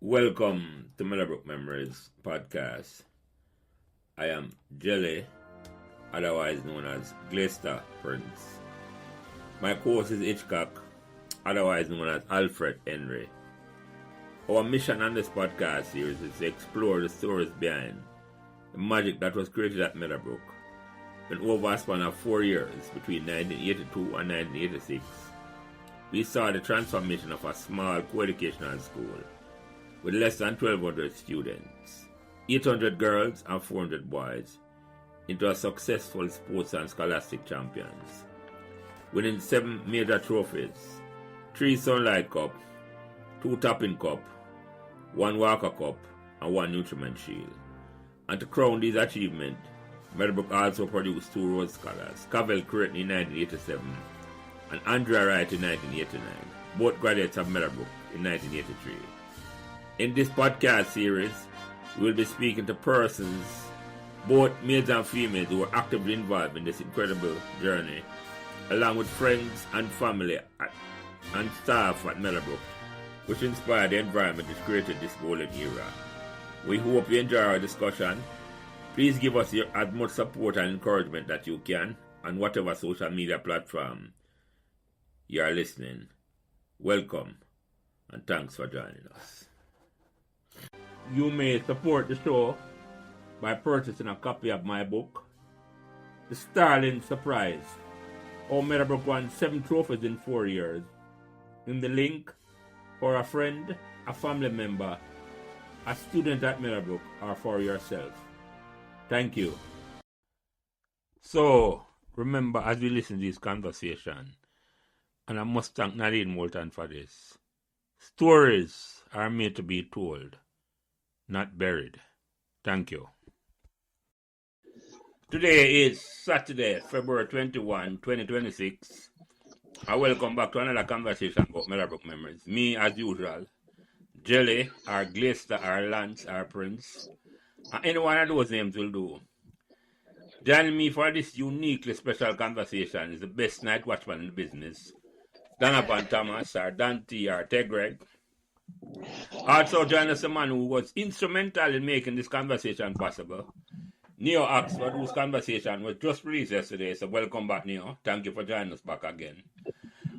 Welcome to Meadowbrook Memories podcast. I am Jelly, otherwise known as Glaister Prince. My co-host is Hitchcock, otherwise known as Alfred Henry. Our mission on this podcast series is to explore the stories behind the magic that was created at Meadowbrook. In over a span of 4 years, between 1982 and 1986, we saw the transformation of a small co-educational school with less than 1,200 students, 800 girls and 400 boys, into a successful sports and scholastic champions, winning 7 major trophies, 3 Sunlight Cup, 2 Topping Cup, 1 Walker Cup, and 1 Nutriment Shield. And to crown these achievements, Meadowbrook also produced 2 Rhodes Scholars, Cavell Creighton in 1987 and Andrea Wright in 1989, both graduates of Meadowbrook in 1983. In this podcast series, we will be speaking to persons, both males and females, who are actively involved in this incredible journey, along with friends and family and staff at Meadowbrook, which inspired the environment which created this golden era. We hope you enjoy our discussion. Please give us as much support and encouragement that you can on whatever social media platform you are listening. Welcome and thanks for joining us. You may support the show by purchasing a copy of my book, The Starling Surprise, how Meadowbrook won 7 trophies in 4 years, in the link for a friend, a family member, a student at Meadowbrook, or for yourself. Thank you. So, remember as we listen to this conversation, and I must thank Nadine Moulton for this, stories are made to be told, not buried. Thank you. Today is Saturday, February 21, 2026. I welcome back to another conversation about Meadowbrook Memories. Me, as usual, Jelly, our Glaister, our Lance, our Prince, and any one of those names will do. Joining me for this uniquely special conversation is the best night watchman in the business, Donovan Thomas, our Dante, our Tegreg. Also join us a man who was instrumental in making this conversation possible, Neo Oxford, whose conversation was just released yesterday. So welcome back, Neo. Thank you for joining us back again.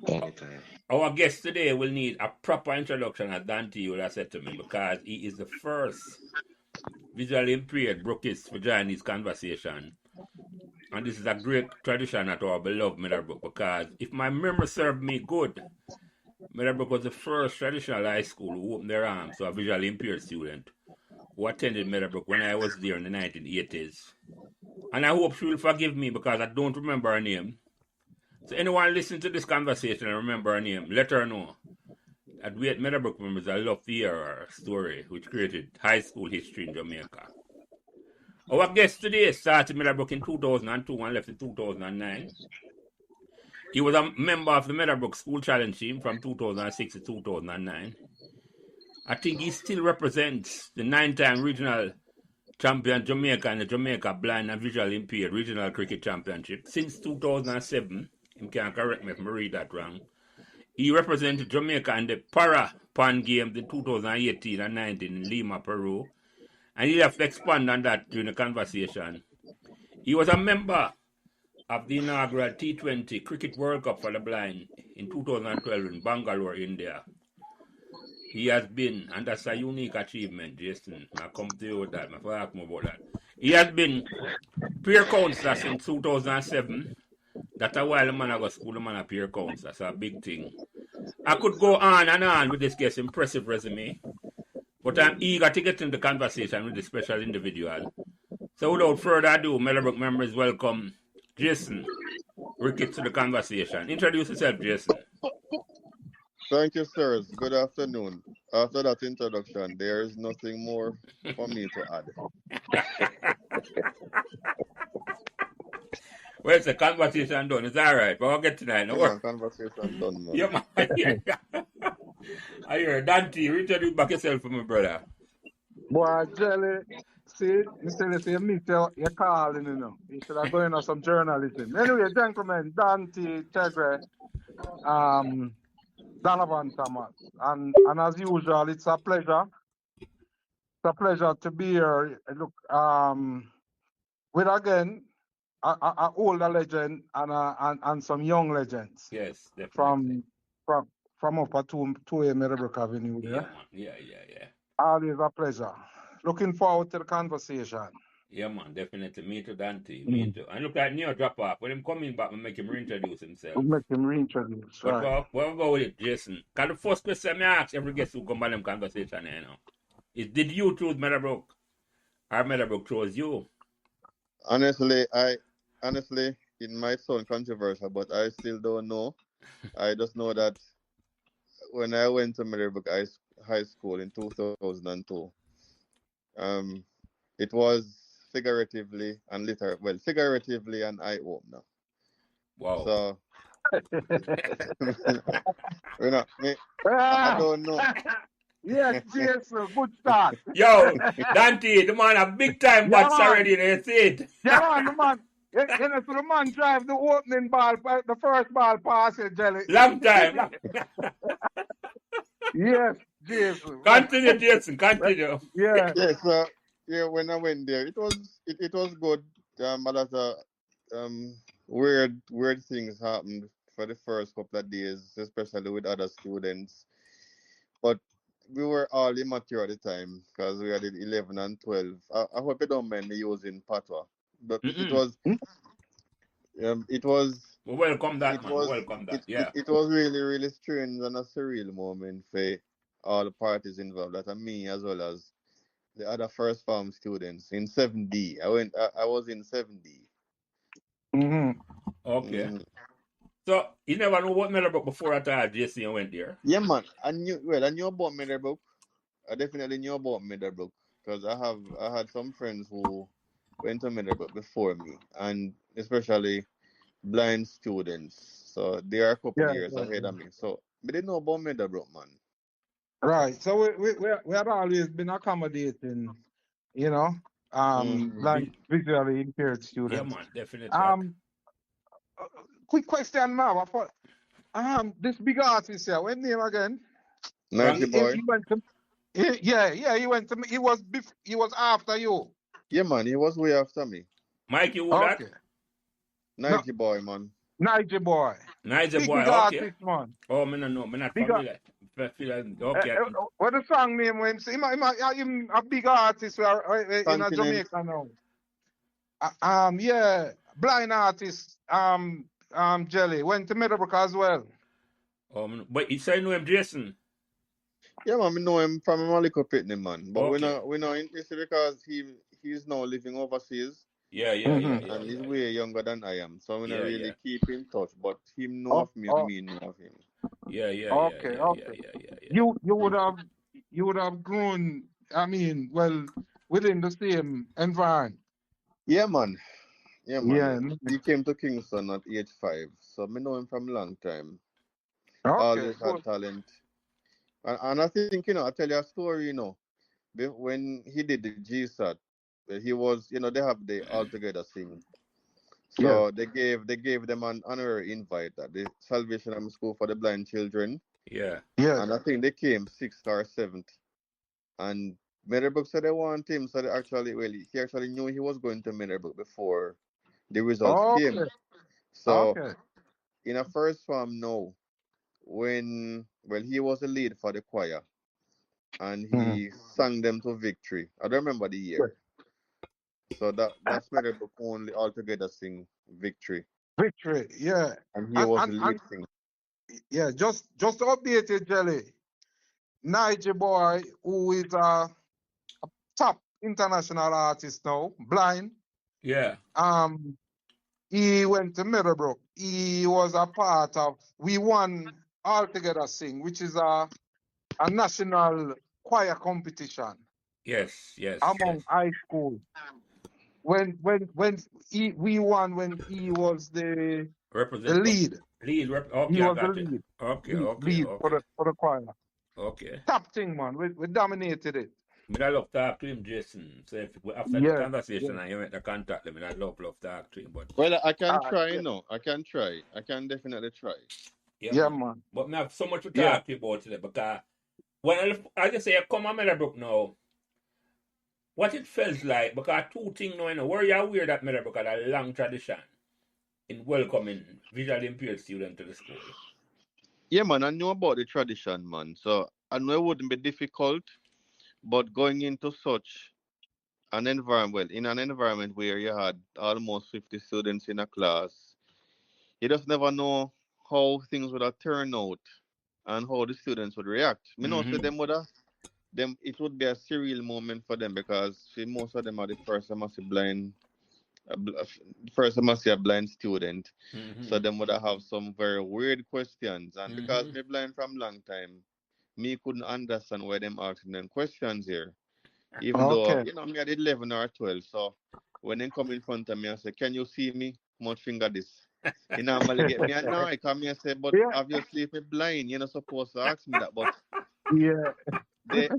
Anytime. Our guest today will need a proper introduction, as Dante would have said to me, because he is the first visually impaired Brookist to join this conversation. And this is a great tradition at our beloved Meadowbrook, because if my memory served me good, Meadowbrook was the first traditional high school who opened their arms to a visually impaired student who attended Meadowbrook when I was there in the 1980s. And I hope she will forgive me because I don't remember her name. So anyone listening to this conversation and remember her name, let her know that we at Meadowbrook Memories, I love to hear her story, which created high school history in Jamaica. Our guest today started Meadowbrook in 2002 and left in 2009. He was a member of the Meadowbrook School Challenge team from 2006 to 2009. I think he still represents the 9-time regional champion Jamaica and the Jamaica Blind and Visually Impaired Regional Cricket Championship. Since 2007, you can correct me if I read that wrong, he represented Jamaica in the Para-Pan Games in 2018 and 19 in Lima, Peru. And he'll have to expand on that during the conversation. He was a member of the inaugural T20 Cricket World Cup for the Blind in 2012 in Bangalore, India. He has been, and that's a unique achievement, Jason. I'll come to you with that. I'll ask more about that. He has been peer counselor since 2007. That's a while the man I go school, the man a peer counselor. That's a big thing. I could go on and on with this guest's impressive resume, but I'm eager to get into the conversation with this special individual. So without further ado, Meadowbrook Memories welcome Jason Ricketts to the conversation. Introduce yourself, Jason. Thank you, sirs. Good afternoon. After that introduction, there is nothing more for me to add. Well, it's a conversation done. It's all right. But we'll get to that. Yeah, conversation done, man. Yeah, man. I hear Dante. Introduce back yourself for my brother. Boy, Jelly, see, instead of saying me, you're calling, you know. You should have going on some journalism. Anyway, gentlemen, Dante, Tegre, Donovan Thomas. And as usual, it's a pleasure a pleasure to be here. Look, with again a older legend and some young legends Yes, definitely. from upper two Meadowbrook Avenue Yeah, there. man. Yeah. Always a pleasure. Looking forward to the conversation. Yeah, man, definitely. Me too, Dante. Me Mm. too. And look like Neo drop off. When him coming back, we make him reintroduce We'll himself. make him reintroduce, But right? we'll go with it, Jason. Because the first question I ask every guest who come on them conversation, is did you choose Meadowbrook or Meadowbrook chose you? Honestly, it might sound controversial, but I still don't know. I just know that when I went to Meadowbrook High School in 2002, um, it was figuratively and figuratively an eye opener. Wow. So, I Ah, don't know. yes, Jason, good start. Yo, Dante, the man a big time Yeah, bats man. already, you see it? Yeah, man, the man. So the man drive the opening ball, the first ball pass it, Jelly. Long time. Yes, Jason. Continue, Jason, continue. Yeah. Yeah, so when I went there, it was good. A lot of weird things happened for the first couple of days, especially with other students. But we were all immature at the time because we had 11 and 12. I hope you don't mind me using patois, but Mm-mm. it was We welcome that, it man. We was welcome that. Yeah. it was really strange and a surreal moment for all the parties involved. That and me as well as the other first farm students in 7D. I was in 7D. Mm-hmm. Okay. Mm. So you never know what Meadowbrook before I thought Jason went there. Yeah, man. I knew about Meadowbrook. I definitely knew about Meadowbrook because I had some friends who went to Meadowbrook before me, and especially blind students. So they are a couple Yeah, years yeah, ahead yeah. of me. So but they know about Meadowbrook, man. Right. So we have always been accommodating, you know, Mm. blind visually impaired Yeah, students. man, definitely. Um, uh, quick question now. I thought, this big artist here, what name again? Nigel boy. He went to, he was after you. Yeah, man. He was way after me. Mikey, who that? Okay. No, Nigel boy, man. Niger boy. Nice boy. Big Okay. artist, man. Oh, me no know. Me not Big familiar. Okay. what the song name when him a big artist in a Continent. Jamaica now. Yeah, blind artist. Jelly went to Meadowbrook as well. But you say you know him, Jason. Yeah, man. We know him from a little pitney, man. But Okay. we're not interested because he's now living overseas. Yeah. Mm-hmm. And he's way younger than I am, so I'm not Yeah. really keep in touch. But him know Oh, of me, and oh, me know of him. okay. Yeah. You would have grown. I mean, well, within the same environment. Yeah, man. Yeah, Yeah. man. He came to Kingston at age 5, so I know him from a long time. Okay. Always had Good. talent, and I think I tell you a story. When he did the GSAT, he was they have the all together sing. Yeah. So they gave them an honorary invite at the Salvation Army School for the Blind Children, Yeah. Yes. and I think they came sixth or seventh. And Meadowbrook said they want him, so he actually knew he was going to Meadowbrook before the results came. Okay. So Okay. in a first form, no, he was the lead for the choir and Mhm. he sang them to victory. I don't remember the Yeah. year. So that's Meadowbrook only altogether sing victory, Victory. Yeah. and he And, was the and lead and singer. yeah, just to update you, Jelly. Niger boy, who is a top international artist now, blind. Yeah. Um, he went to Meadowbrook. He was a part of. We won All Together Sing, which is a national choir competition Yes. among high school. When we won when he was the Represent lead. He okay, I was the got it. lead. Okay. Lead for the choir. Okay. Top thing, man. We dominated it. But I love talk to him, Jason. So if after this Yes. Yes. conversation and you want to contact him, I love talk to him. But Well, I can try, Yeah. I can try. I can definitely try. yeah, Yeah, man. man. But I have so much to Yeah. talk to you about today because when I just say I come on Meadowbrook now, what it felt like, because two things now, were you aware that Meadowbrook had a long tradition in welcoming visually impaired students to the school? Yeah, man, I know about the tradition, man. So I know it wouldn't be difficult, but going into such an environment, well, in an environment where you had almost 50 students in a class, you just never know how things would have turned out and how the students would react. Me know, so Mm-hmm. them would have, them it would be a surreal moment for them because see, most of them are the first time I see blind, first time I see a blind student. So Mm-hmm. them would have some very weird questions, and because Mm-hmm. me blind from long time, me couldn't understand why them asking them questions here. Even though, Okay. me at 11 or 12. So when they come in front of me and say, "Can you see me? Much finger this." He normally get me annoyed. Come here and say, "But Yeah. obviously if you're blind, you're not supposed to ask me that." But Yeah. they,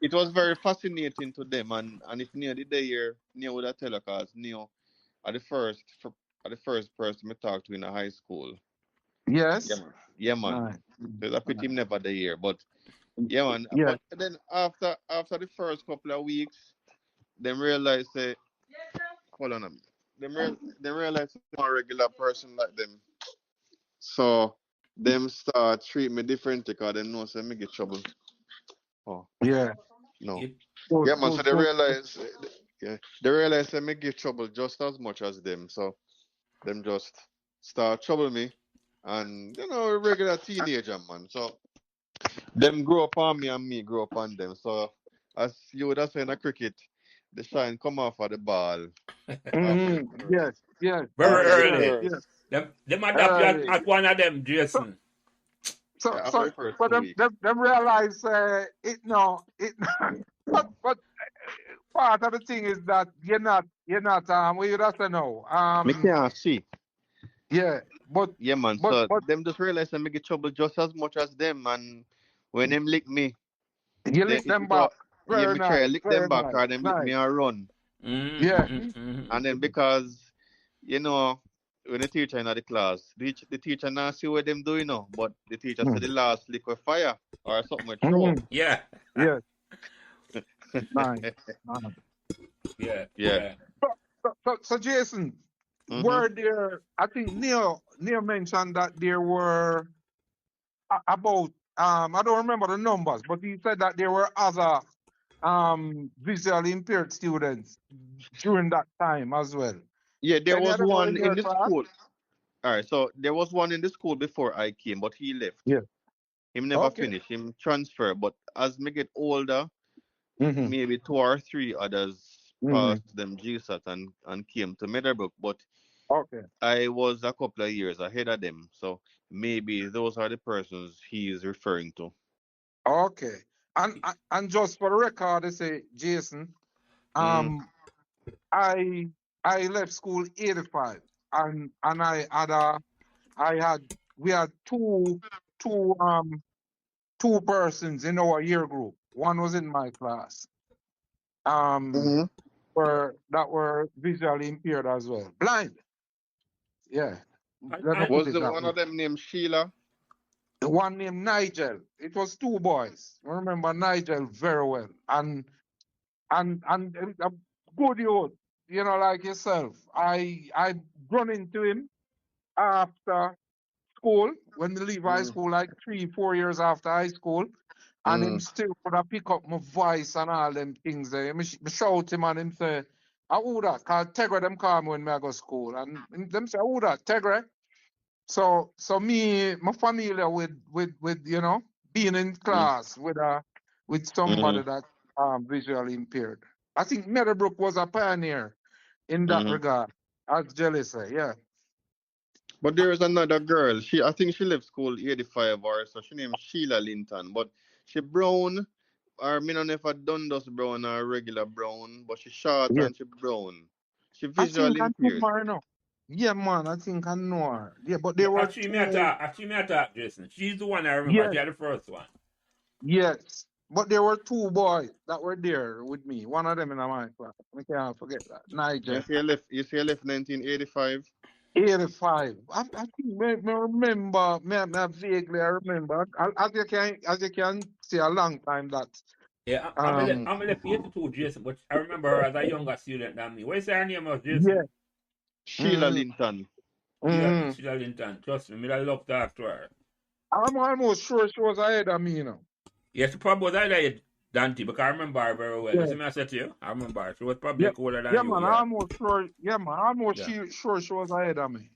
it was very fascinating to them. And if Neo did they hear, Neo would have tell her because Neo are the first, are the first person I talked to in a high school. Yeah, Yes. man. Yeah, man. Nice. There's a pity Nice. him never the year. But yeah, man. Yeah. But then after the first couple of weeks, them realize say, hold on a minute. They realize I'm a regular person like them. So them start treat me differently because they know say me get trouble. Oh Yeah. no. You, Good. Yeah, man. So Good. Good. they realize they me give trouble just as much as them. So them just start trouble me, and regular teenager man. So them grow up on me and me grow up on them. So as you would have said in a cricket, the shine come off of the ball after the first Yes. Yes. very Yes. after the Yes. early. Yes. first Them adapt you Early. as one of them, So, Jason. so, yeah, after so, the first but 2 weeks. them realize it no it but part of the thing is that you're not we would have to know Me can't see. yeah but Yeah, man. but So but them just realize I make get trouble just as much as them, and when them lick me, you they link them it was back yeah very me try nice, lick them very back nice, or them lick nice. me and run, Yeah. and then because you know when the teacher in the class, the teacher not see what them do, but the teacher said the Mm. last lick of fire or something will throw. Mm. Yeah. Yes. Nice. Nice. Yeah. Yeah. Yeah. So Jason, Mhm. were there? I think Neil mentioned that there were about I don't remember the numbers, but he said that there were other visually impaired students during that time as well. Yeah, there Any of was them were in one in your the class? school. All right, so there was one in the school before I came, but he left. Yeah. Him never Okay. finished. Him transfer. But as me get older, Mm-hmm. maybe two or three others Mm-hmm. passed them GSAT and came to Meadowbrook. But Okay. I was a couple of years ahead of them. So maybe those are the persons he is referring to. Okay. And just for the record, I say, Jason, Mm, um, I I left school 85, and I had we had two two persons in our year group. One was in my class. Um, hmm were visually impaired as well, blind. Yeah, let me And put Was it the that one way. of them named Sheila? The one named Nigel. It was two boys. I remember Nigel very well, and a good youth, like yourself. I run into him after school when we leave high Mm, school, like 3 4 years after high school, and him mm, still could have pick up my voice and all them things there. Me shout him and him say, "I who that?" Cause Tegra them call me when me I go school, and them say, "Who that? Tegra." So me, my familiar with being in mm, class with somebody mm, that visually impaired. I think Meadowbrook was a pioneer in that mm. regard, as Jelly say. Yeah. But there is another girl. I think she left school 85 or so. She named Sheila Linton. But she brown, or me not never done those brown or regular brown, but she short Yeah. and she brown. She I think visually I know impaired. her now. Yeah, man, I think I know her. Yeah, but there were two. Actually, me attack Jason. She's the one I remember. Yes, She had the first one. yes. But there were two boys that were there with me. One of them in my class. I can't forget that. Nigel. You see, I left 1985. 85. I think me remember, me vaguely I remember. As you can see, a long time that. Yeah, I'm left 82, Jason, but I remember her as a younger student than me. What is her name was, Yeah. Jason? Sheila Linton. Sheila Linton. Trust me, I love to talk to her. I'm almost sure she was ahead of me, you know. Yeah, she probably was either Dante, because I remember her very well. You Yeah. see me, I said to you, I remember her. She was probably Yeah. cooler than Yeah, you, man. yeah. I'm almost sure. Yeah, man. I'm almost Yeah. sure she was ahead of me.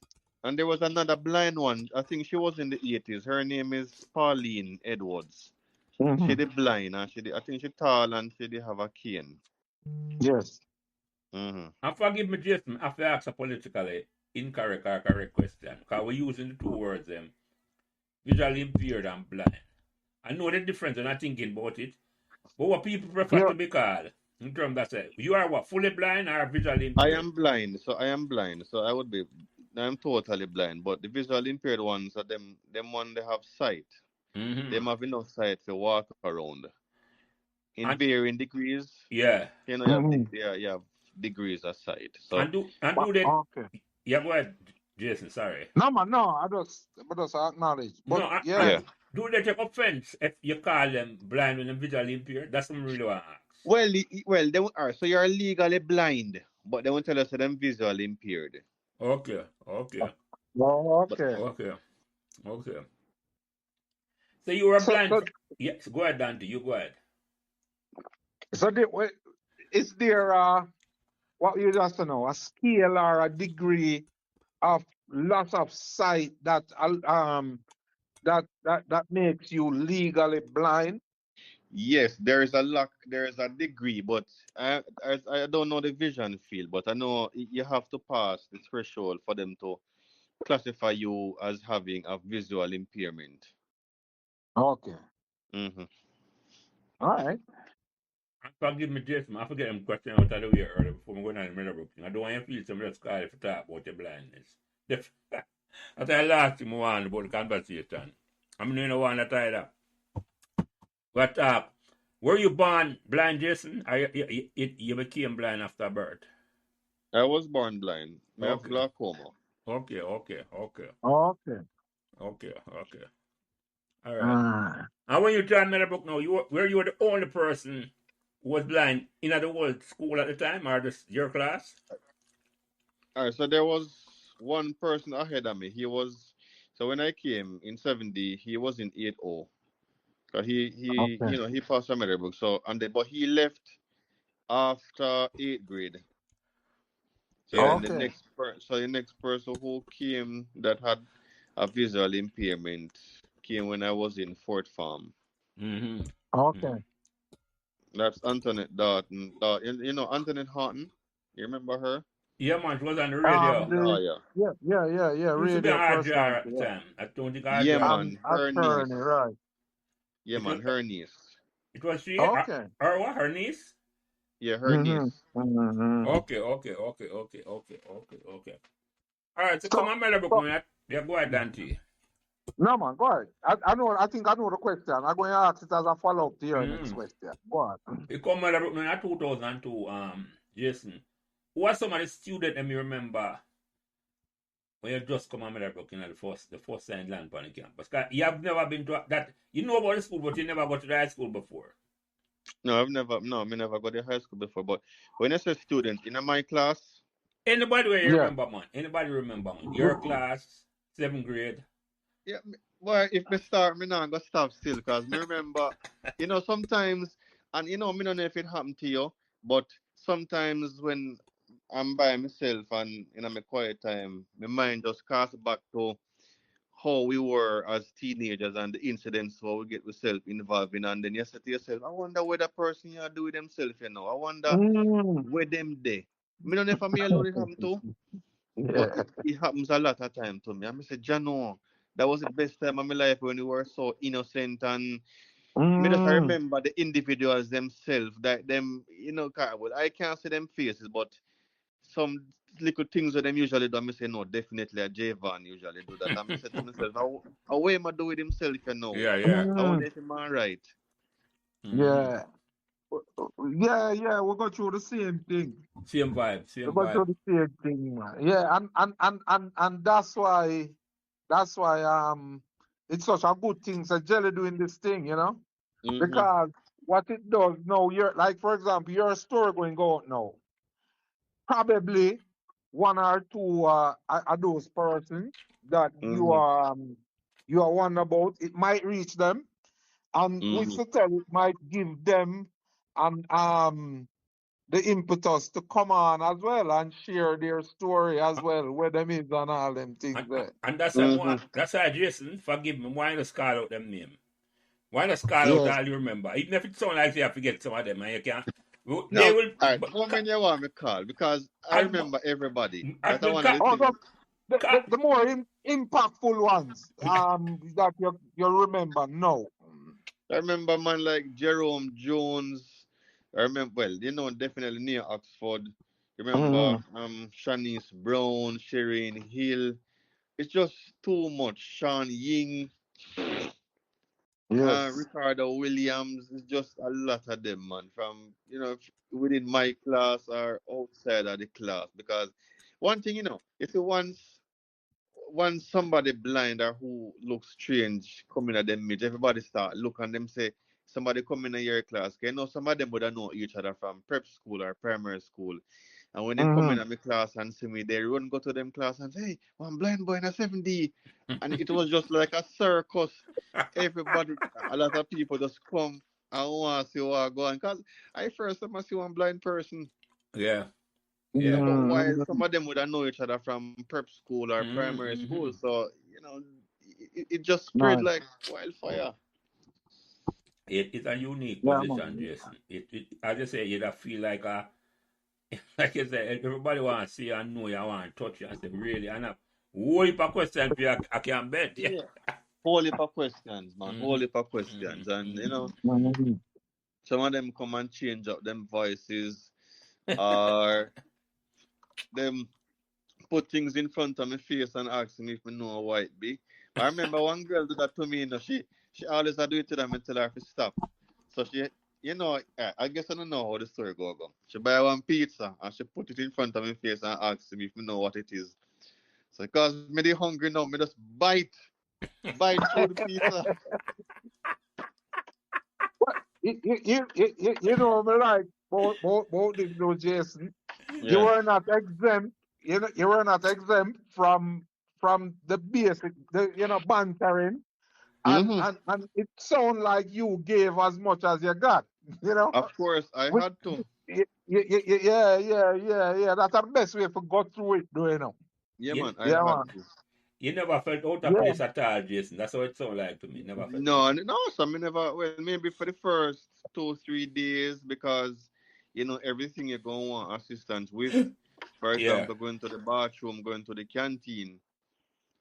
And there was another blind one. I think she was in the 80s. Her name is Pauline Edwards. She Mm-hmm. did blind and I think she tall and she did have a cane. Yes. Mm-hmm. And forgive me, Jason, I have to ask a politically incorrect or correct question. Because we're using the two words, visually impaired and blind. I know the difference when I'm thinking about it. But what people prefer Yeah. to be called, in terms that say, you are what, fully blind or visually I impaired? am blind, so I am blind. So I'm totally blind. But the visual impaired ones are them one they have sight. Mm-hmm. Them have enough sight to walk around. In And varying degrees, yeah. you Mm-hmm. have degrees of sight. So And do they, Okay. yeah, go ahead, Jason, sorry. No, man. No, I just acknowledge. No, But yeah. yeah. and do they take offense if you call them blind when they're visually impaired? That's what I really want to ask. Well, they are. So you're legally blind, but they won't tell us that I'm visually impaired. Okay, okay, Oh, But okay. okay, okay. So you were So, blind. so, Yes, go ahead, Dante, you go ahead. so is there what you just know a scale or a degree of loss of sight that makes you legally blind? yes, there is a degree, but I don't know the vision field, but I know you have to pass the threshold for them to classify you as having a visual impairment. Okay. Hmm. All right. And forgive me, Jason, I forget them question out of the way earlier before we go on the Meadowbrook thing. I don't want you to feel some just call if you talk about your blindness. That's the last thing we want about the conversation. I mean, you know, want to tie it up. But were you born blind, Jason? Or you became blind after birth? I was born blind. I have Okay, glaucoma. okay, okay, okay, Okay. okay, okay. All right. Ah. And when you joined Meadowbrook now, you were the only person who was blind in the whole school at the time, or just your class? All right, so there was one person ahead of me. So when I came in 70, he was in 80. Cause Okay. he passed from Meadowbrook. But he left after eighth grade. So Yeah. then Okay. the next person who came that had a visual impairment came when I was in fourth farm. Mm-hmm. Okay. Mm-hmm. That's Antoinette Darton. You know Antoinette Horton? You remember her? Yeah, man, it was on the radio. Oh The yeah. yeah, She used to be an radio art jar personality, at the yeah. time. I don't think art Yeah jar. And man, her attorney, niece. right. Yeah It was man, her niece. it was she Okay. or what, her niece? Yeah, her Mm-hmm. niece. Mm-hmm. Okay, okay, okay, okay, okay, okay, okay. All right, so come So, on, Meadowbrook, so man. Yeah, go ahead, Dante. no man, go ahead. I think I know the question. I'm going to ask it as a follow-up to your next Mm. question. Go on. You come Meadowbrook now in 2002, Jason. Who are some of the students that me remember when you just come on Meadowbrook, the first time land on the campus? 'Cause you have never been to that. You know about the school, but you never go to the high school before. No, I never got to high school before. But when I say students in my class, Anybody where you Yeah. remember, man? Anybody remember, man? Your class, 7th grade. yeah, well, if me start, me not gonna stop still, cause me remember, sometimes, and me don't know if it happened to you, but sometimes when I'm by myself and my quiet time, my mind just casts back to how we were as teenagers and the incidents where we get ourselves involved in, and then you say to yourself, I wonder where that person you do with themselves, I wonder Mm. where them they. Me don't know if I'm me alone it happened to. But Yeah. it happens a lot of time to me. I say, Jano, that was the best time of my life when we were so innocent and me just Mm. remember the individuals themselves, that them, well, I can't see them faces, but some little things that them usually do, I say, no, definitely a Javon usually do that. And I say to myself, how way am I do with himself, Yeah, yeah. I Mm. wonder if I'm alright. Mm-hmm. Yeah. Yeah, we go through the same thing. Same vibe, We same go vibe. through the same thing, man. Yeah, and that's why it's such a good thing. So Jelly doing this thing, Mm-hmm. because what it does now, you're like, for example, your story going go out now. Probably one or two are those persons that Mm-hmm. you are wondering about. It might reach them, and which Mm-hmm. to tell it might give them and the impetus to come on as well and share their story as well, where them is and all them things And, there. and that's why Mm-hmm. that's why Jason, forgive me, why not call out them name? Why not call out Yes. all you remember? Even if it sounds like you forget some of them, and you can. They No, will. all right. How many you want me call? Because I And, remember everybody. and That's we one of the Oh, things. the more impactful ones that you remember. No. I remember man like Jerome Jones. I remember well, definitely near Oxford. Remember Mhm. Shanice Brown, Shireen Hill. It's just too much. Sean Ying, Yes. Ricardo Williams. It's just a lot of them, man. From within my class or outside of the class. Because one thing, if you once somebody blind or who looks strange coming at them meet, everybody start look and them say somebody coming in your class. 'Cause some of them would have know each other from prep school or primary school. And when they come in Hmm. at my class and see me, they run go to them class and say, "Hey, one blind boy in a 7D." And it was just like a circus. Everybody, a lot of people just come and want to see what going. Because I first time I see one blind person. yeah, yeah. But while Hmm. some of them would have know each other from prep school or primary school, Mm-hmm. so it just spread Nice. like wildfire. It's a unique Yeah, position, man. Jason. I just say you feel like like you say, everybody want to see you and know you want to touch you. I say, really? And a whole heap of questions for you, I can bet. Yeah. Yeah. Whole heap of questions, man. Whole Mm-hmm. heap of Mm-hmm. questions. And Mm-hmm. Mhm. some of them come and change up them voices or them put things in front of my face and ask me if I know what it be. I remember one girl did that to me, she always do it to them and tell her to stop. So I guess I don't know how the story go. She buy one pizza and she put it in front of my face and ask me if I know what it is. So because me dey hungry now, me just bite through the pizza. What you know me like both this though, Jason. You Yeah. were not exempt. You were not exempt from the basic, the bantering, and Mm-hmm. and and it sound like you gave as much as you got. You know, Of course, I Which, had to. yeah. That's the best way to go through it, though. Yeah, You, man, I Yeah, had man. to. you never felt out of Yeah. place at all, Jason. That's what it sounds like to me. Never felt out No, of no, so me never. Well, maybe for the first 2 3 days because everything you're going to want assistance with. For Yeah, example, going to the bathroom, going to the canteen,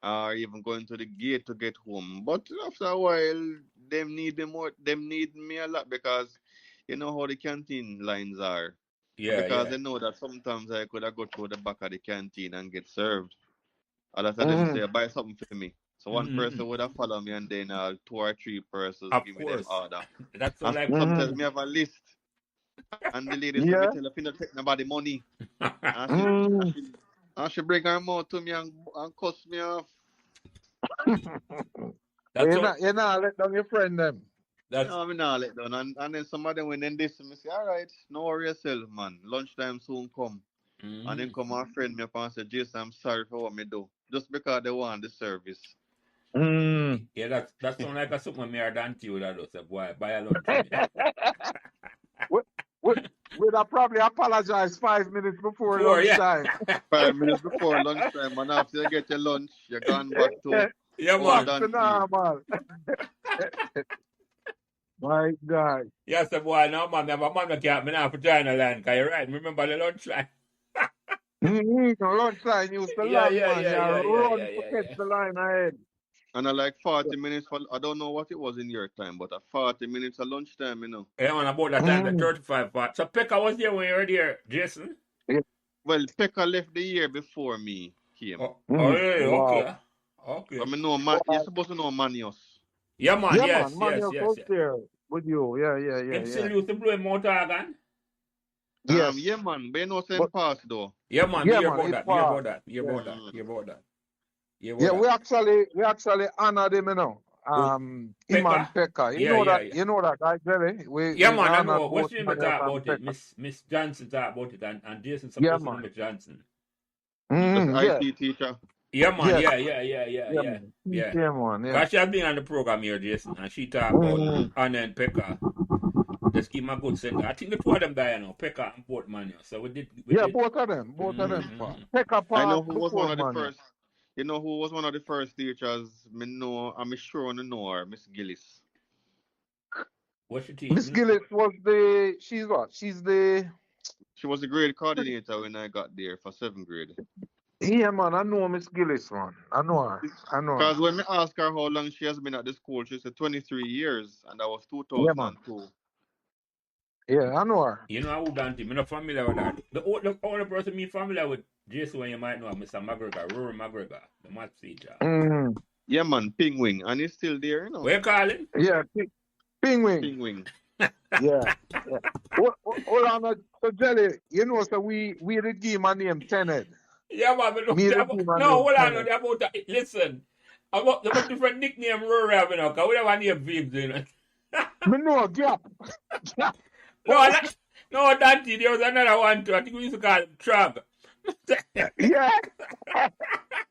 or even going to the gate to get home. But after a while, them need me a lot because you know how the canteen lines are. And yeah, because yeah. they know that sometimes I could have go through the back of the canteen and get served. A lot of them Mm-hmm. say, buy something for me. So one Mm-hmm. person would have follow me and then 2 or 3 persons Of give me them course. order. That's so And like. sometimes Mm-hmm. me have a list. And the lady say, me Yeah. tell her, "Finna take nobody money." And she, and Mm. she, and she bring her mouth to me and cuss me off. That's all. You're not let down your friend them. That's No, me not let down. And then some of them when then this, me say, all right, no worry yourself, man. Lunchtime soon come. And then mm-hmm. come my friend me up and say, Jason, I'm sorry for what me do. Just because they want the service. Mm. Yeah. That sound like a something me or Dante would have done. Say, boy, buy a lunch for me. we, we, we'd have probably apologize 5 minutes before Four, yeah. lunchtime. 5 minutes before lunchtime, and after you get your lunch, you're gone back to Yeah, old Back man. to Dante. normal. My God. Yeah, say, boy, no, man, me have a man that can't me now for China line. Because you're right. Remember the lunch line? Mm-hmm. Lunchtime used to Yeah, long, yeah, man. yeah, You yeah, yeah, run yeah, to yeah, catch yeah. the line ahead. And I like 40 minutes for, I don't know what it was in your time, but 40 minutes of lunchtime. Yeah, man, about that time, the Mm. 35 part. So Pekka was there when you were there, Jason? Yeah. Well, Pekka left the year before me came. Oh, Mm. yeah, Wow. okay. Okay. But me know, you're Wow. supposed to know Manios. Yeah, man, Yeah, man. yes, Man, yes, you're yes, so yes. there with you. Him Yeah. still used to blow him out organ. Yeah, Yes. man, but you know, same But pass though. Yeah, man, me yeah, hear man, about it's that, fast. me hear Yeah. about that, Mm. hear about that, hear about Yeah, that. we actually honored him, him Pekka? and Pekka. Yeah, yeah, yeah. You know that, right, Jerry? Yeah, We man, I honored know. What's both your name Marius talk and about it? Pekka. Miss Johnson talk about it, and Jason Yeah, supposed to know man. Miss Johnson. Just Yeah, IT teacher. Yeah, man. yes, yeah, Yeah. man. Yeah. Yeah, man, yeah. Cause she has been on the program here, Jason, and she talk about Mm. Anna and Pekka. Just give him a good send. I think the two of them die now, Pekka and Portman. Yeah. So we Yeah, did. both of them, pa. Pekka I know part who was one before of the man. first. You know who was one of the first teachers? Me know. I'm sure I know her, Miss Gillis. What's your Miss team? Gillis was the, she's what? She's the, She was the grade coordinator when I got there for 7th grade. yeah, man, I know Miss Gillis, man. I know her. Because when me asked her how long she has been at the school, she said 23 years, and that was Yeah, man. 2002. Yeah, I know her. You know who Dante? I'm not familiar with that. The only person me familiar with Jason when you might know Mr. McGregor, Rory McGregor, the math teacher. Mm. Yeah, man, Ping Wing, and he's still there, you know. What you call him? Yeah, Penguin. Ping Wing. Yeah. Yeah. Hold on, so Jelly, you know, so we did give him a name, Tenet. Yeah, man, but Me look, did give him a no, name, hold on, Tenet. about that. Listen, about the different nickname Rory have, you know, because we have a name for him, you know. Me know, Gap. Gap. No, Dante, there was another one too. I think we used to call him Trug. Yeah.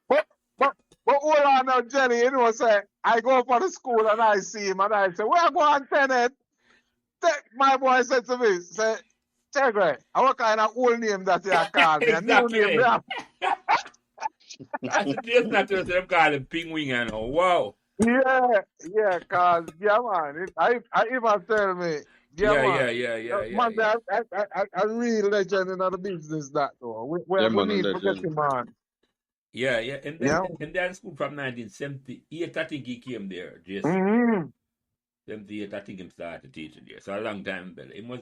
but, but hold on now, Jelly, you know, say, I go for the school and I see him and I say, where go on, Tenet? My boy said to me, say, Tegre, what kind of old name that you call me? A new name, Exactly. yeah. I said, just not to them call him Ping Wing, you know. Wow. Yeah, cause yeah, man. I even tell me, yeah, man. Man, a real legend in the business that though. Yeah, We man, a need to get legend. him on. Yeah. And Yeah. then school from 1978, I think he came there, Jason. Mm-hmm. 78, I think he started teaching there. So a long time, but it was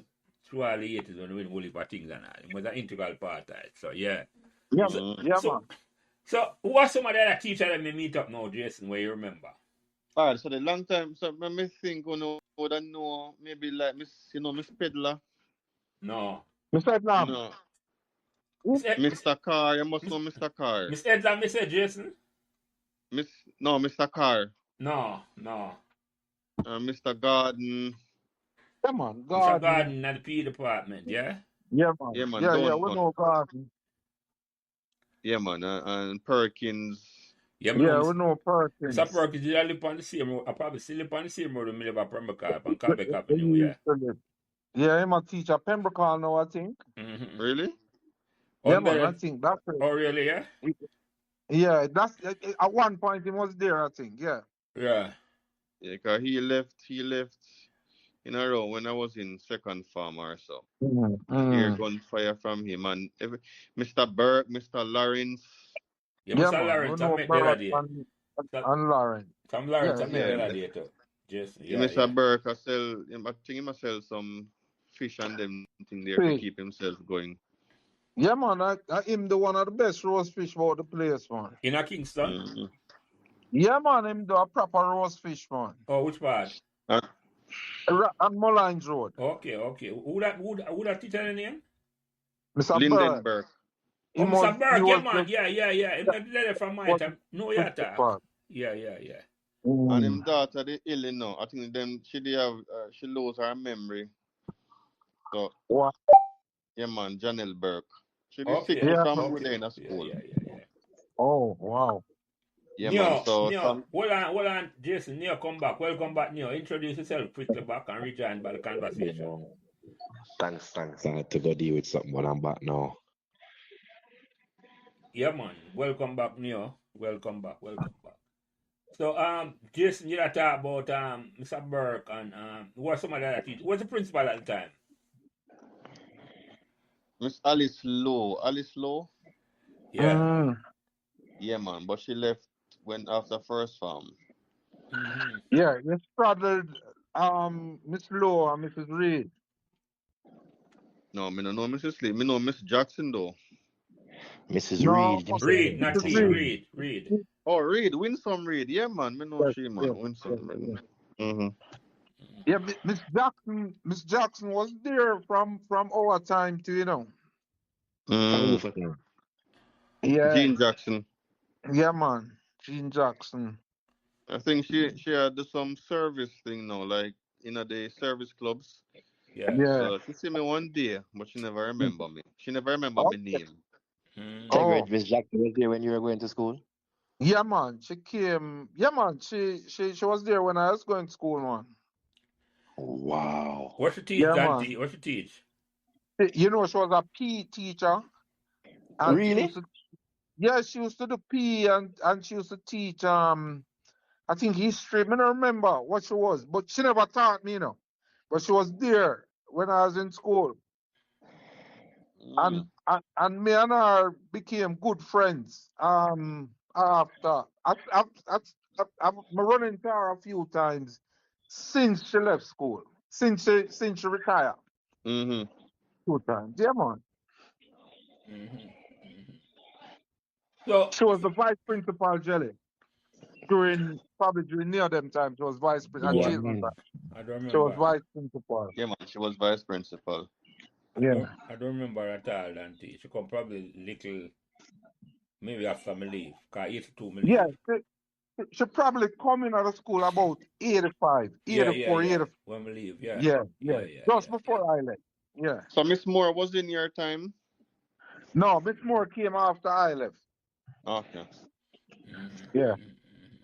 through all the 80s when we were only for things and all. It was an integral part of it. So yeah. Yeah, Mm-hmm. man. So who are some of the other teachers that we meet up now, Jason, where you remember? All right, so the long time, so me think, would I know, maybe like Miss Pedler? No. Mr. Lam. No. Miss Mr. Carr, you must know Mr. Carr. Miss Edla, Miss Jason? No, Mr. Carr. No. Mr. Garden. Yeah, man. Mr. Garden. Garden at the P department, yeah? Yeah, man. Yeah, man, Yeah, we downtown. know Garden. Yeah, man, and Perkins. Yeah, we know Perkins. Mr. Perkins, did I live on the same road? I probably still live on the same road when I live at Pembroke on Quebec Avenue, yeah. Yeah, I'm a teacher at Pembroke now, I think. Mm-hmm. Really? Yeah, man, I think that's it. Oh, really, yeah? Yeah, that's at one point he was there, I think. Yeah. Yeah. Yeah, because he left in a row when I was in second farm or so. Mm-hmm. Hear gunfire from him and Mr. Burke, Mr. Lawrence. Yeah, Mr. Lawrence, I met the other day. And Lawrence. From Lawrence, I met the yeah. other day too. Just, Mr. Burke, I think he must sell some fish and them thing there to keep himself going. Yeah, man, I him the one of the best roast fish about the place, man. In a Kingston? Mm-hmm. Yeah, man, him do a proper roast fish, man. Oh, which part? On Mullines Road. Okay. Who that teacher name? Mr. Linden Burke. Burke. Oh, Mr. Burke, yeah, man. Yeah. Him not there from my time. No, yeah, Yeah. And him daughter, the ill, you know. I think them she lose her memory. So what? Yeah, man, Janelle Burke. She Okay. sick for some day in a school. Yeah. Oh, wow. Yeah, man. So hold on, Jason. Neo, come back. Welcome back, Neo. Introduce yourself quickly back and rejoin by the conversation. Thanks. I had to go deal with something when I'm back now. Yeah, man. Welcome back, Neo. Welcome back. So, Jason, you talk about Mr. Burke and who was some of the other teachers? Who was the principal at the time? Miss Alice Lowe. Yeah. Yeah, man. But she left when after first farm. Mm-hmm. Yeah, you straddled Miss Lowe and Mrs. Reed. No, me no know Mrs. Lee. Me know Miss Jackson though. Mrs. No, Reed, not Lee. Reed. Oh, Reed. Winsome Reed. Yeah, man. Me know she, man. Winsome Reed. Mm-hmm. Yeah, Miss Jackson was there from our time too, you know. Yeah. Jean Jackson. Yeah, man. Jean Jackson. I think she had some service thing now, like the service clubs. Yeah. Yeah. So she see me one day, but she never remember me. She never remember my Okay. name. Mm. So Oh, great, Miss Jackie was there when you were going to school? yeah, man. She came. Yeah, man. She was there when I was going to school, man. Wow. What you teach, Yeah, Dante? man. What you teach? You know, she was a PE teacher, and she used Really? to. Yeah, she used to do PE, and she used to teach. I think history. I don't remember what she was, but she never taught me, you know. But she was there when I was in school, and Mm. and me and her became good friends. After I've run into her a few times since she left school, since she retired, Mm-hmm. two times. Yeah, man. Hmm. Hmm. So, She was the vice principal, Jelly, probably during near them times. She was vice principal, and yeah, Jason Mm. I don't she was remember. vice principal. Yeah, man. She was vice principal. Yeah. I don't remember at all, Dante. She come probably little, maybe after me leave. Cause 82 me Yeah, leave. she probably coming out of school about 85, Yeah, yeah, 84, yeah. 85. When we leave, yeah. Yeah, yeah. Yeah, yeah, Just yeah, yeah. before I left. Yeah. So Miss Moore was in your time. No, Miss Moore came after I left. Okay. Hmm. Yeah. Hmm. Hmm.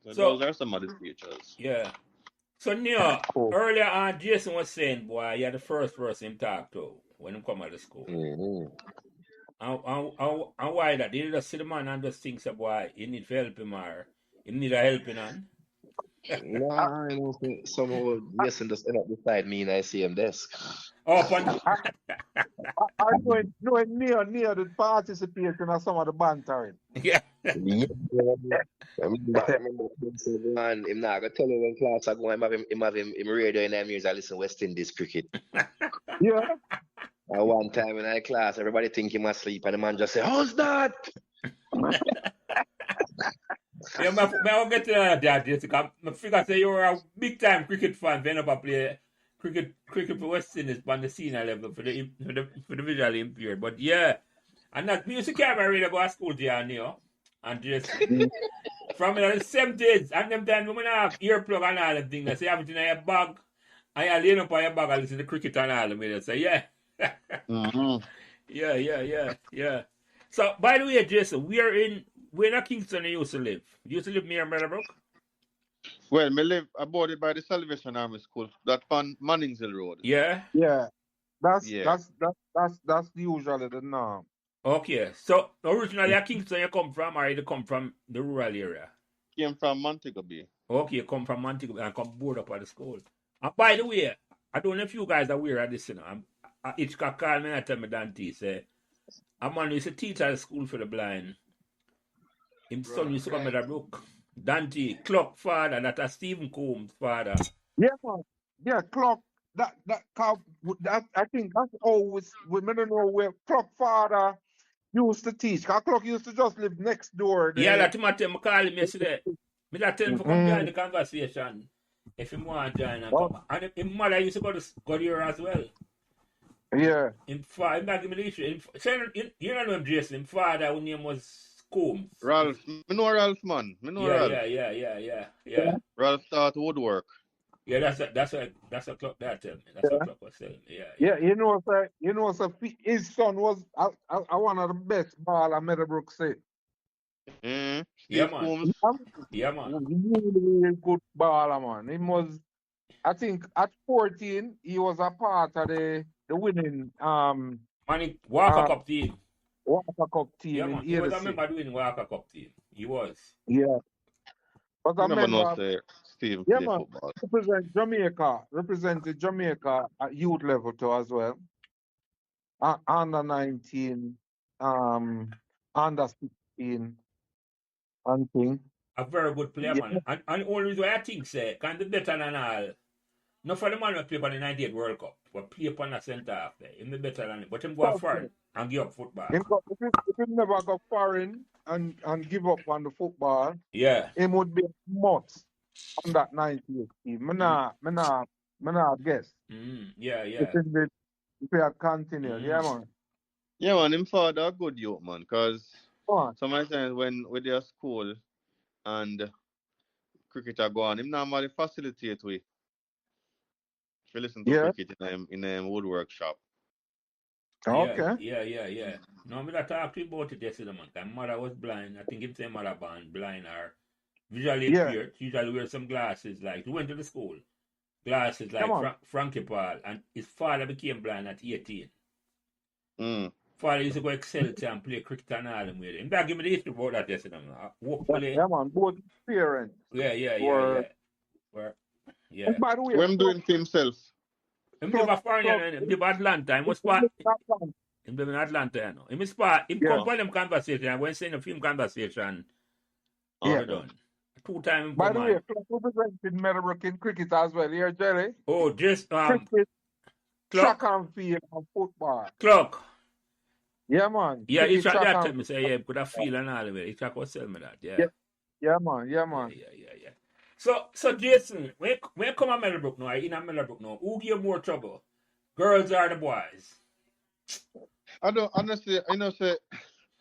So So, those are some of the features. yeah. So, Neo, Cool. earlier on, Jason was saying, boy, you're the first person him talk to when him come out of school. Mhm. And why that? Did you just see the man and just think, say, boy, you need to help him or him need a helping hand? I, Nah, I know somehow Mason just end up beside me in I see him desk. Oh, upon. I, I know it near the participation in some of the bantering. Yeah. Yeah, I remember him say, man, him not gonna tell you when class I go, him radio in them ears, I listen West Indies cricket. Yeah. And one time in our class, everybody think him asleep, and the man just say, "How's that?" Yeah, may I get to that, Jessica? I figure say you're a big time cricket fan, then never play cricket for West Indies on the senior level for the visually impaired. But yeah, and that we used to carry my radio go to school there, you know, and Jason. Mm. From the 70s, and them time when I have earplug and all them things, I say everything in your bag, and you lean up on your bag and listen to cricket and all them, I say, yeah. Mm-hmm. Yeah. So, by the way, Jason, we're in Kingston you used to live. You used to live near Meadowbrook? Well, me live about it by the Salvation Army School. That on Mannings Hill Road. Yeah. Yeah. That's Yeah. that's that's that's usually the norm. Okay. So, originally at Kingston you come from, or you come from the rural area? Came from Montego Bay. Okay, you come from Montego and come board up at the school. And by the way, I don't know if you guys are aware of this, you know. Hitchcock called me and tell me Dante, say, a man used to teach at the school for the blind. His son used to come to Meadowbrook. Dante, clock father, that a Stephen Combs father. Yeah, man. Yeah, clock. That I think that's always we don't know where clock father used to teach. 'Cause clock used to just live next door Yeah, there. that him I tell me call him yesterday. Me that tell him to come join Mm. the conversation. If him want to join and Oh, come. And his mother used to go there as well. yeah. Him father, him not give me the issue. You don't know him, Jason. Him father, whose name was Combs. Ralph. Me know Ralph, man. Me know Ralph. Yeah. Ralph start woodwork. Yeah, that's a clock that tell me. That's what clock was telling me. Yeah, his son was one of the best ball at Meadowbrook State. Yeah, Steve man. Coombs. Yeah, man. Really good baller, man. He was, I think, at 14, he was a part of the winning Man, he Walker uh Cup team. Walker Cup Yeah, team in man. He was a 86. member doing Walker Cup team. He was. Yeah, was Me a never know member. say Steve Yeah, play man. football. Represented Jamaica at youth level too as well. Under 19, under 16, and thing. A very good player, Yeah, man. And the only reason why I think, say, can be better than all. Not for the man who play on the 98 World Cup, but play upon the centre half there. He be better than it. But him go foreign and give up football. if he never go foreign and give up on the football, Yeah. him would be much on that 98 team. Me not guess. Yeah. If he had continued. Yeah, Mm. man. Yeah, man. Him father a good youth, man. Cause Come on. sometimes when we there school and cricketer go on, him normally facilitate we if you listen to Yeah. cricket in a woodwork shop. Yeah, Okay. yeah. No, me that talk to you about it yesterday, man. My mother was blind. I think him say mother born blind or visually Yeah. impaired. She usually wear some glasses. Like he went to the school, glasses Come like on. Frankie Paul, and his father became blind at 18. Mm. Father used to go Excelsior and play cricket and all them with him. That give me the history about that yesterday, man. Hopefully, Yeah, man. Both parents were. Where, And yeah. by the way, What him doing for himself? Him live club, a foreign, you club, know, him live Atlanta. Him was part. Him live in Atlanta, you know. Him is part. Him come yeah, for them conversation. I went saying a film conversation. yeah. We done. 2 time him By come the way, on. club represented Meadowbrook in cricket as well. Here, Jelly. Oh, just Cricket, track clock. and field, and football. Clock. Yeah, man. Yeah, he Cricket, tried track that and tell me say yeah, could have feel and all of it. He tried to sell me that, yeah, yeah. yeah, man. Yeah, Yeah, man. yeah. So Jason, when you come to Meadowbrook now, in a Meadowbrook now, who give more trouble? Girls or the boys? I don't honestly. I know say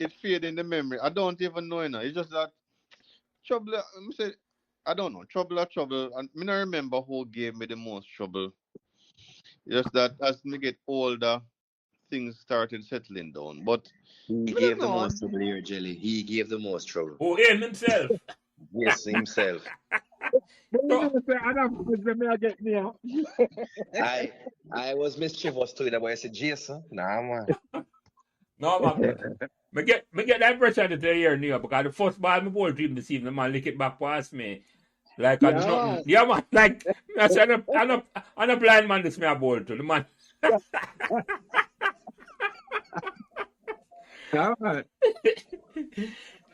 it fade in the memory. I don't even know. You know, it's just that trouble. Me say I don't know. Trouble. And me not remember who gave me the most trouble. Just that as me get older, things started settling down. But He me don't gave the know. most trouble here, Jelly. He gave the most trouble. Oh, him himself. Yes, himself. But you So, never say, I don't know, me I get me out. I I was mischievous to it, but I said, Jason, nah, man. no man, me get that pressure to tell you here, because the first ball me ball dream this evening, man, lick it back past me. Like I Yeah, nothing. man. Yeah man, like I said I'm a blind man this me a ball to the man. Yeah, man.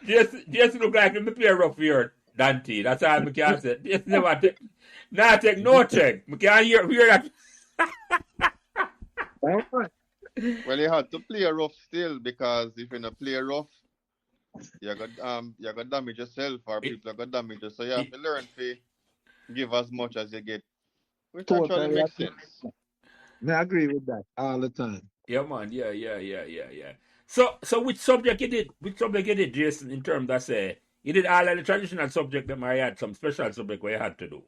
Just look like him play rough here, Dante. That's all me can say. Just never take take no check. Me can't hear that. Yeah, man. Well, you had to play rough still because if you not play rough, you got damage yourself or It, people are gonna damage you. So you have it, to learn to give as much as you get, which actually Totally. makes sense. I agree with that all the time. yeah man, yeah. So which subject you did? Which subject you did, Jason, in terms of say you did all of the traditional subject that I had some special subject where you had to do.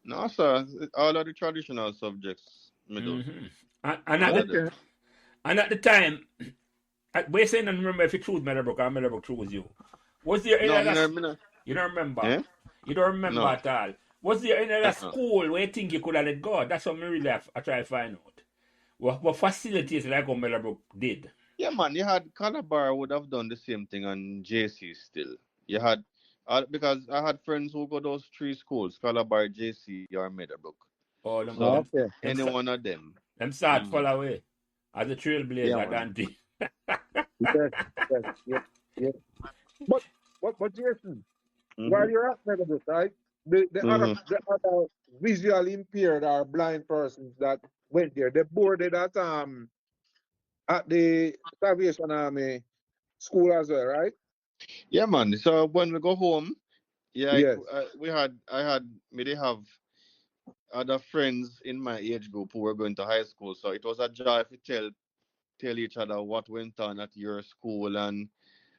No, sir. All of the traditional subjects, me do. Mm-hmm. And All of them. Okay. at the time, we're saying I remember if you choose Meadowbrook or Meadowbrook chose you. Was there any No, other me not. you don't remember? Eh? You don't remember No. at all. Was there any other Uh-uh. school where you think you could have let go? That's what me really I try to find out. What facilities like how Meadowbrook did? Yeah, man. You had Calabar would have done the same thing on JC still. You had because I had friends who go those three schools: Calabar, JC, or Meadowbrook. Oh, So Okay. any one of them. them start Mm. fall away as a Yeah, trailblazer, man. Dante. Yes, yes. Yeah. But Jason, while Mhm. you're at Meadowbrook, right? Mhm. The other visually impaired or blind persons that went there, they boarded at the Salvation Army school as well, right? Yeah, man. So when we go home, yeah, Yes. I had me they have other friends in my age group who were going to high school. So it was a joy to tell each other what went on at your school and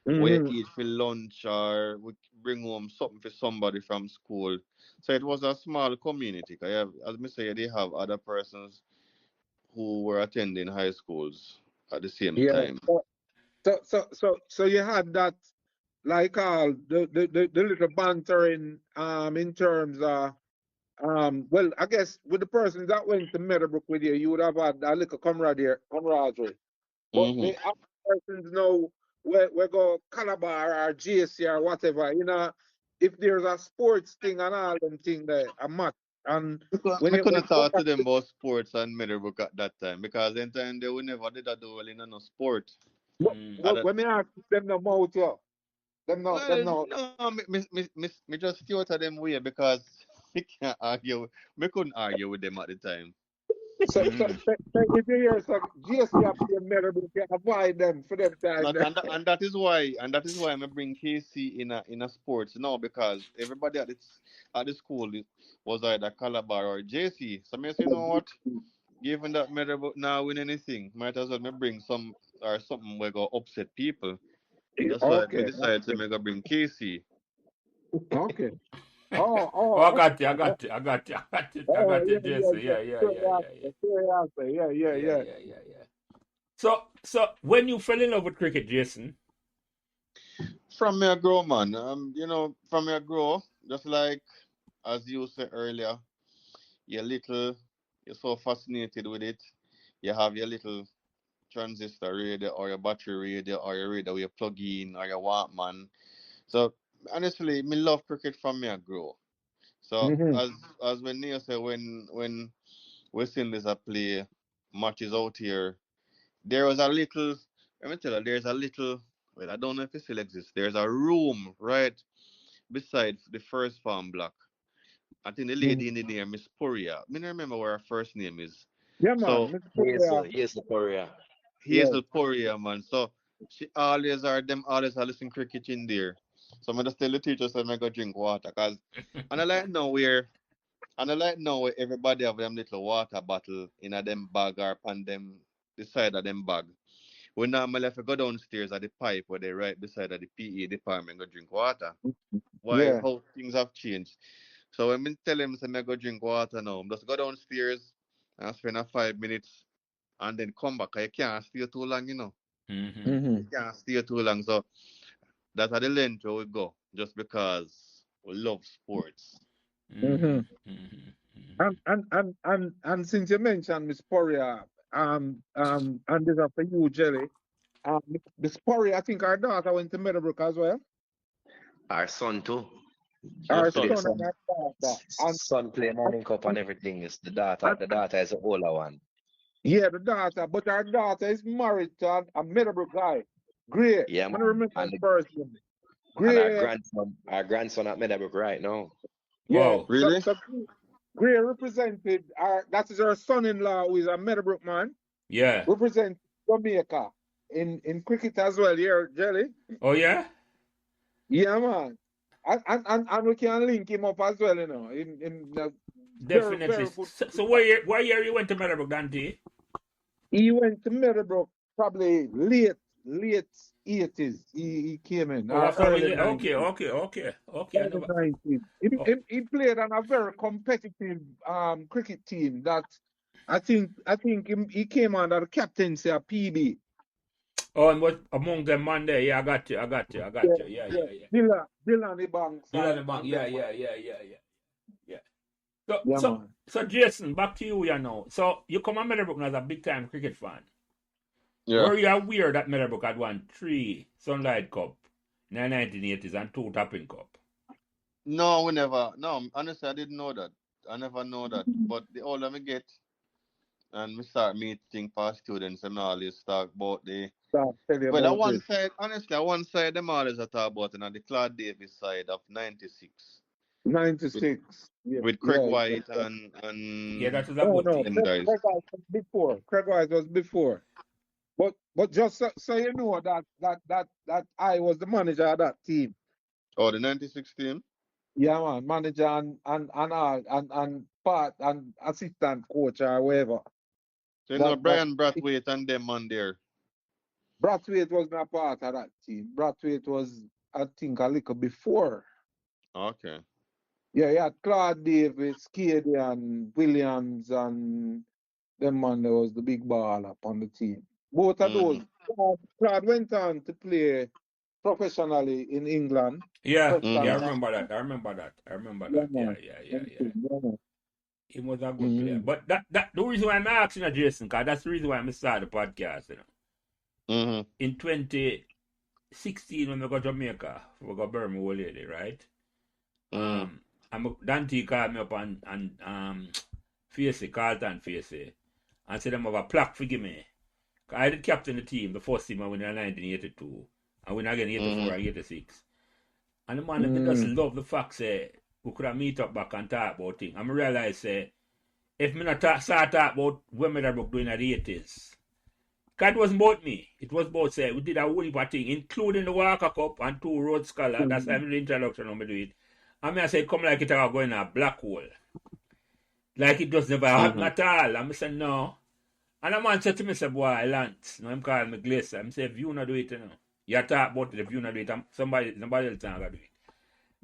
where Mm-hmm. you eat for lunch or we bring home something for somebody from school. So it was a small community. 'Cause as me say, they have other persons who were attending high schools at the same Yeah. time. So you had that like all the little bantering in terms of well, I guess with the persons that went to Meadowbrook with you, you would have had a little camaraderie. But Hmm. the other persons know where go Calabar or JC or whatever, if there's a sports thing and all them thing there, a match. And I when couldn't you come talk to back them about sports and Meadowbrook at that time because in time they would never did a do well in no sport. Mm. At that, when me ask them no mouth, yeah. Them well, no. no, me just stay out of them way because me can't argue. Me couldn't argue with them at the time. Mm. So if you hear some JC up here Meadowbrook, you avoid them for them time And, there. and, and that is why I bring KC in a sports now because everybody at the school was either Calabar or JC. So me say, you know what? Given that Meadowbrook now win anything, might as well me bring some or something we go upset people. That's why me Okay. decided to make a bring KC. Okay. Oh, I oh, got you, oh, I oh, got you, Jason. Yeah, yeah, yeah, yeah, yeah. Yeah, Yeah. yeah, yeah, yeah. So when you fell in love with cricket, Jason. From me I grow, man. From me I grow, just like as you said earlier, you're so fascinated with it. You have your little transistor radio or your battery radio or your radio where you plug in or your Walkman. So honestly, me love cricket from me I grow. So Mm-hmm. as when Neil said when West Indies are play matches out here, there was a little let me tell you, there's a little well, I don't know if it still exists. There's a room right beside the first farm block. I think the lady in the name Miss Puria. I don't remember what her first name is. Yeah, man. So Mr. Korea. Here's the Korea. Yes. Hazel Poria, man. So she always are listening cricket in there. So I just tell the teacher so I go drink water. Cause and I like now where everybody have them little water bottle in a them bag or on them the side of them bag. We normally have to go downstairs at the pipe where they right beside of the PE department go drink water. Why Yeah. how things have changed. So when I tell him say I go drink water now, just go downstairs and spend a 5 minutes and then come back. You can't stay too long, you know. Mm-hmm. Mm-hmm. You can't stay too long. So that's at the length where we go, just because we love sports. Mm-hmm. Mm-hmm. Mm-hmm. And since you mentioned Miss Poria, and this is for you, Jelly. Miss Poria, I think our daughter went to Meadowbrook as well. Our son too. Your Our son. son and Son, our daughter. son play Morning Cup and everything. It's the daughter. And, The daughter is the older one. yeah, the daughter, but our daughter is married to a Meadowbrook guy. Gray. I Yeah, don't man. remember his first name. And Gray. our grandson at Meadowbrook right now. Yeah. Wow. So, Really? so Gray represented that is her son-in-law who is a Meadowbrook man. Yeah. Represent Jamaica in cricket as well, yeah, Jelly. Oh yeah. Yeah, man. And we can link him up as well, you know, in a very, Definitely. very good. So what year you went to Meadowbrook, Dante? He went to Meadowbrook probably late 80s. He came in, Oh, or after when early you 90s. okay. I Early never. 90s. Oh, He played on a very competitive cricket team that I think he came under the captaincy of PB. oh, and was among them man there. Yeah, I got you. Yeah, Yeah, yeah. yeah, yeah. Dylan Banks Dylan the bank. and Yeah, them. yeah, yeah, yeah, yeah, yeah. So, Yeah, so, man. so, Jason, back to you, you know. So, you come on Meadowbrook as a big time cricket fan. Yeah. Were you aware that Meadowbrook had won 3 Sunlight Cup in the 1980s and 2 Tapping Cup? No, we never. No, honestly, I didn't know that. I never know that. But the older I get, and we start meeting past students, and all this talk about the. I'll tell you Well, on about one this. side, honestly, on one side, them always a talk about, the Claude Davis side of '96 with 96. Yeah, with Craig yeah, yeah, White yeah. Yeah, and that was a Oh good no, team. them guys. Craig White was before. Craig White was before. But just so you know that I was the manager of that team. Oh, the '96 team. Yeah, man, manager and all and part and assistant coach or whatever. So you know That Brian Brathwaite and them on there. Brathwaite was not part of that team. Brathwaite was, I think, a little before. Okay. Yeah, you had Claude Davis, Cady and Williams and them man that was the big ball up on the team. Both of those. Mm-hmm. Claude went on to play professionally in England. Yeah, Preston I Mm-hmm. North. remember that. I remember Yeah, that. Yeah, man. yeah, yeah, yeah. Yeah, man. He was a good player. Mm-hmm. But that the reason why I'm asking you, Jason, because that's the reason why I started the podcast, you know. Mm-hmm. In 2016, when we got Jamaica, we got Burma old lady, right? Mm-hmm. Dante called me up and Carlton Facey, and said them have a plaque for give me. I did captain the team, the first team I win in 1982, and win again 84 and 86. And the man they just love the fact say we could have meet up back and talk about things. And I realize say if me not start talk about when Meadowbrook doing at the 80s. Because it wasn't about me. It was about say we did a whole heap of thing, including the Walker Cup and 2 Road Scholar. That's why I the introduction when I do it. And I say come like it are going a black hole. Like it just never happened at all. And I say no. And a man said to me, say, boy, Lance, no, I'm calling me Glacier. I say, if you not do it, you know. You talk about it, if you not do it, nobody else not gonna do it.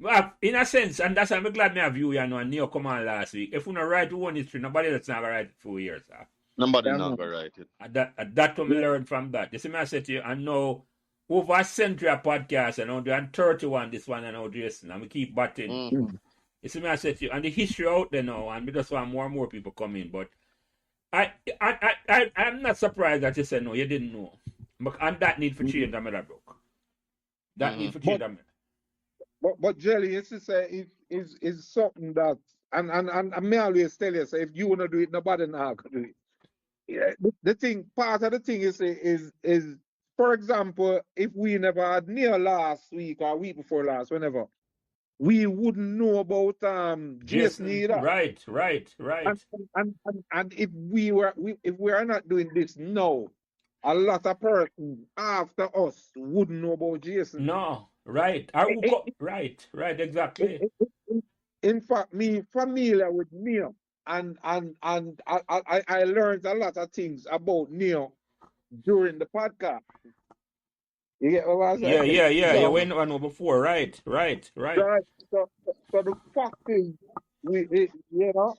Well, in a sense, and that's why I'm glad me have you, you know, and Neo come on last week. If we not write one history, nobody else not gonna write it for years. Nobody Yeah, not man. gonna write it. That's what me Yeah. learned from that. You see me I said to you, I know over a century of podcast, and I'm doing 31 this one and now Jason, and we keep batting. Mm-hmm. You see me I said to you, and the history out there now, and we just want more and more people come in. But I'm not surprised that you said no, you didn't know. And that need for change, I'm Meadowbrook. That need for change, But Jelly, it's to say is something that and I may always tell you, so if you wanna do it, nobody now can do it. Yeah, the thing, part of the thing is for example, if we never had near last week or week before last, whenever, we wouldn't know about Jason Jason, either. right. And if we are not doing this now, a lot of persons after us wouldn't know about Jason. No, right. Right, exactly. In fact, me familiar with Neo, and I learned a lot of things about Neo during the podcast. You get what I'm saying? Yeah. You So, went on before, right. right, so the fact is, you know,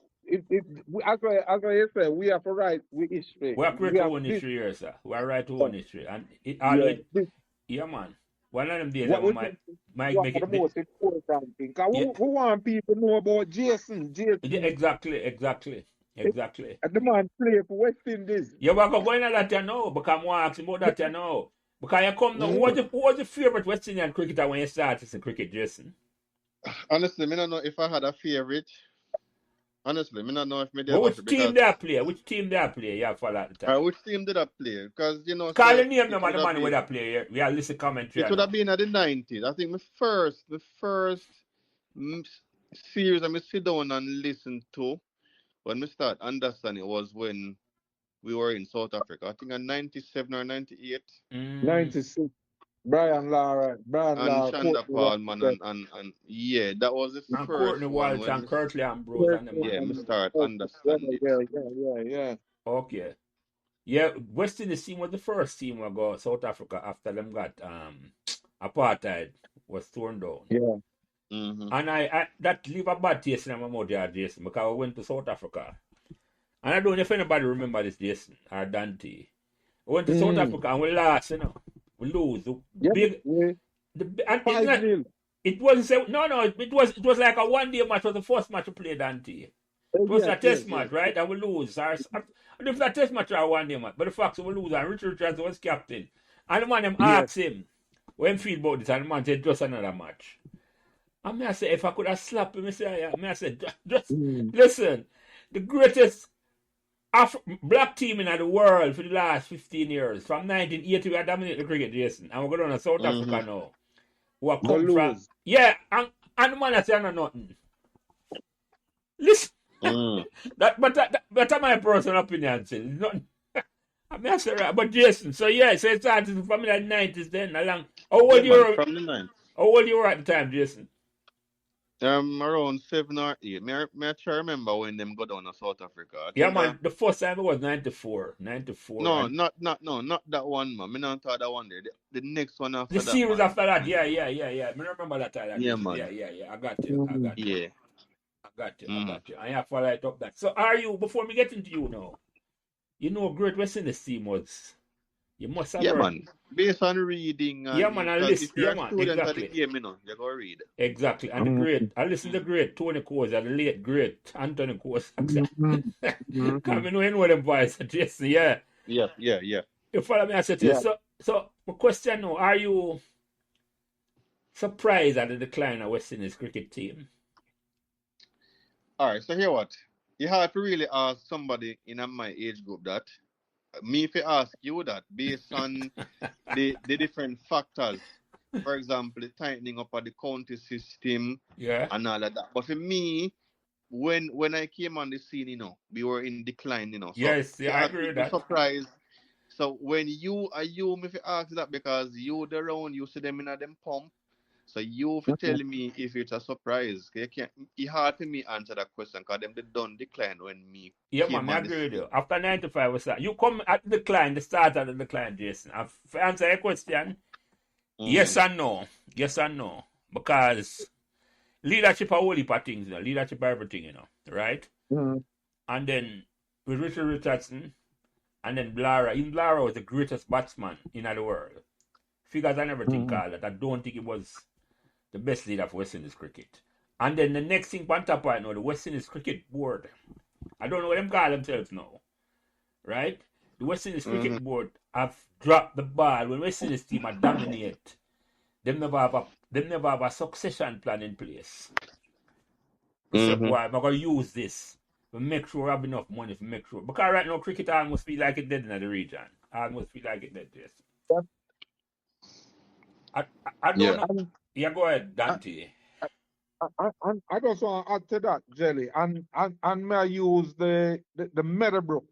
as I said, we have to write with history. We are create We our have own this, history here, sir. We are right to own history. And it yeah, always, this, yeah, man. One of them days, what I we might, think is might one make of the it. most important things. 'Cause Yeah, we want people to know about Jason. exactly. And the man play for West Indies. Yeah, we're going to that you know, because I'm asking about that you know. Because you come now, Mm. who was your favorite West Indian cricketer when you started in cricket, Jason? Honestly, me don't know if I had a favorite. Honestly, me don't know if me did But have a which favorite team because they play? Which team they play? Yeah, for that time. which team did I play? Because you know, Call the say name it of would the have man where they been play here. We are listening commentary it would now. have been at the 90s. I think the first mm, series I me sit down and listen to when me start understanding was when we were in South Africa. I think in 97 or 98. 96. Brian Lara, And Chanda Courtney Rock, Palman and yeah, that was the And first Courtney one Walsh when and Curtly Ambrose Courtney, and the yeah, man. me start yeah, understanding. yeah. Okay. Yeah, West Indies team was the first team to go South Africa after them got apartheid was torn down. Yeah. Mm-hmm. And I that leave a bad taste in my mouth, Jason, because I went to South Africa. And I don't know if anybody remember this, Jason or Dante. I went to South Africa and we lost, you know. We lose. Yeah, Big yeah. and 5-0. it wasn't no, it was like a 1 day match. It was the first match we played, Dante. It was a test match, right? And we lose. I don't know if that test match or a 1 day match, but the fact is we lose. And Richard Richards was captain. And the man them asked him when feel about this, and the man said just another match. And me I say if I could have slapped him, I said just listen, the greatest black team in the world for the last 15 years. From 1980 we are dominating the cricket, Jason. And we're going to South Africa now. Who are come from yeah, and the man I say no nothing. Listen. That's my personal opinion. Nothing. I mean, I say right, but Jason, so yeah, so it started from the 90s then along. How old you were? From the 90s. How old you were at the time, Jason? Around 7 or 8. Me I try remember when them go down to South Africa. I Yeah, think man. The first time it was 94. no, not that one, man. Me not thought that one there. The next one after the that. series man. after that, yeah. I remember that time. Yeah, man. Yeah. I got you. Yeah. I got you. I have to light up that. So are you, before we get into you now, you know Great West Indies team was, you must have heard. Man. Based on reading. And Yeah, man, I listen. If you're Yeah, a man, student exactly. of the game, you know, you go read. Exactly. And the great, I listen to the great Tony Coase and the late great Anthony Coase. Come in with them voice, Jason, yeah. Yeah. You follow me, I said to you. So my question now, are you surprised at the decline of West Indies cricket team? All right, so here what? You have to really ask somebody in my age group that. Me if I ask you that based on the different factors. For example, the tightening up of the county system and all of that. But for me, when I came on the scene, you know, we were in decline, you know. So yes, yeah, I agree with that. Surprised. So when you if you ask that because you the round, you see them in a them pump. So you for tell me if it's a surprise. It's hard for me answer that question because them they done decline when me. Yeah, man, I agree with you. After 95 was that. You come at the decline, the start of the decline, Jason. To answer your question, yes and no. Because leadership are whole heap of things, leadership are everything, right? Mm-hmm. And then with Richard Richardson, and then Blara. Even Blara was the greatest batsman in the world. Figures and everything, Mm-hmm. Carl, that I don't think it was the best leader for West Indies cricket. And then the next thing, on top right now, the West Indies Cricket Board. I don't know what them call themselves now, right? The West Indies Mm-hmm. Cricket Board have dropped the ball when West Indies team are dominate. Them never have a succession plan in place. So Mm-hmm. why am I gonna use this to make sure I have enough money to make sure? Because right now cricket almost feel like it dead in the region. I almost feel like it dead, yes. I don't Yeah. know. And Yeah, go ahead, I, Dante. I just want to add to that, Jelly, and may I use the Meadowbrook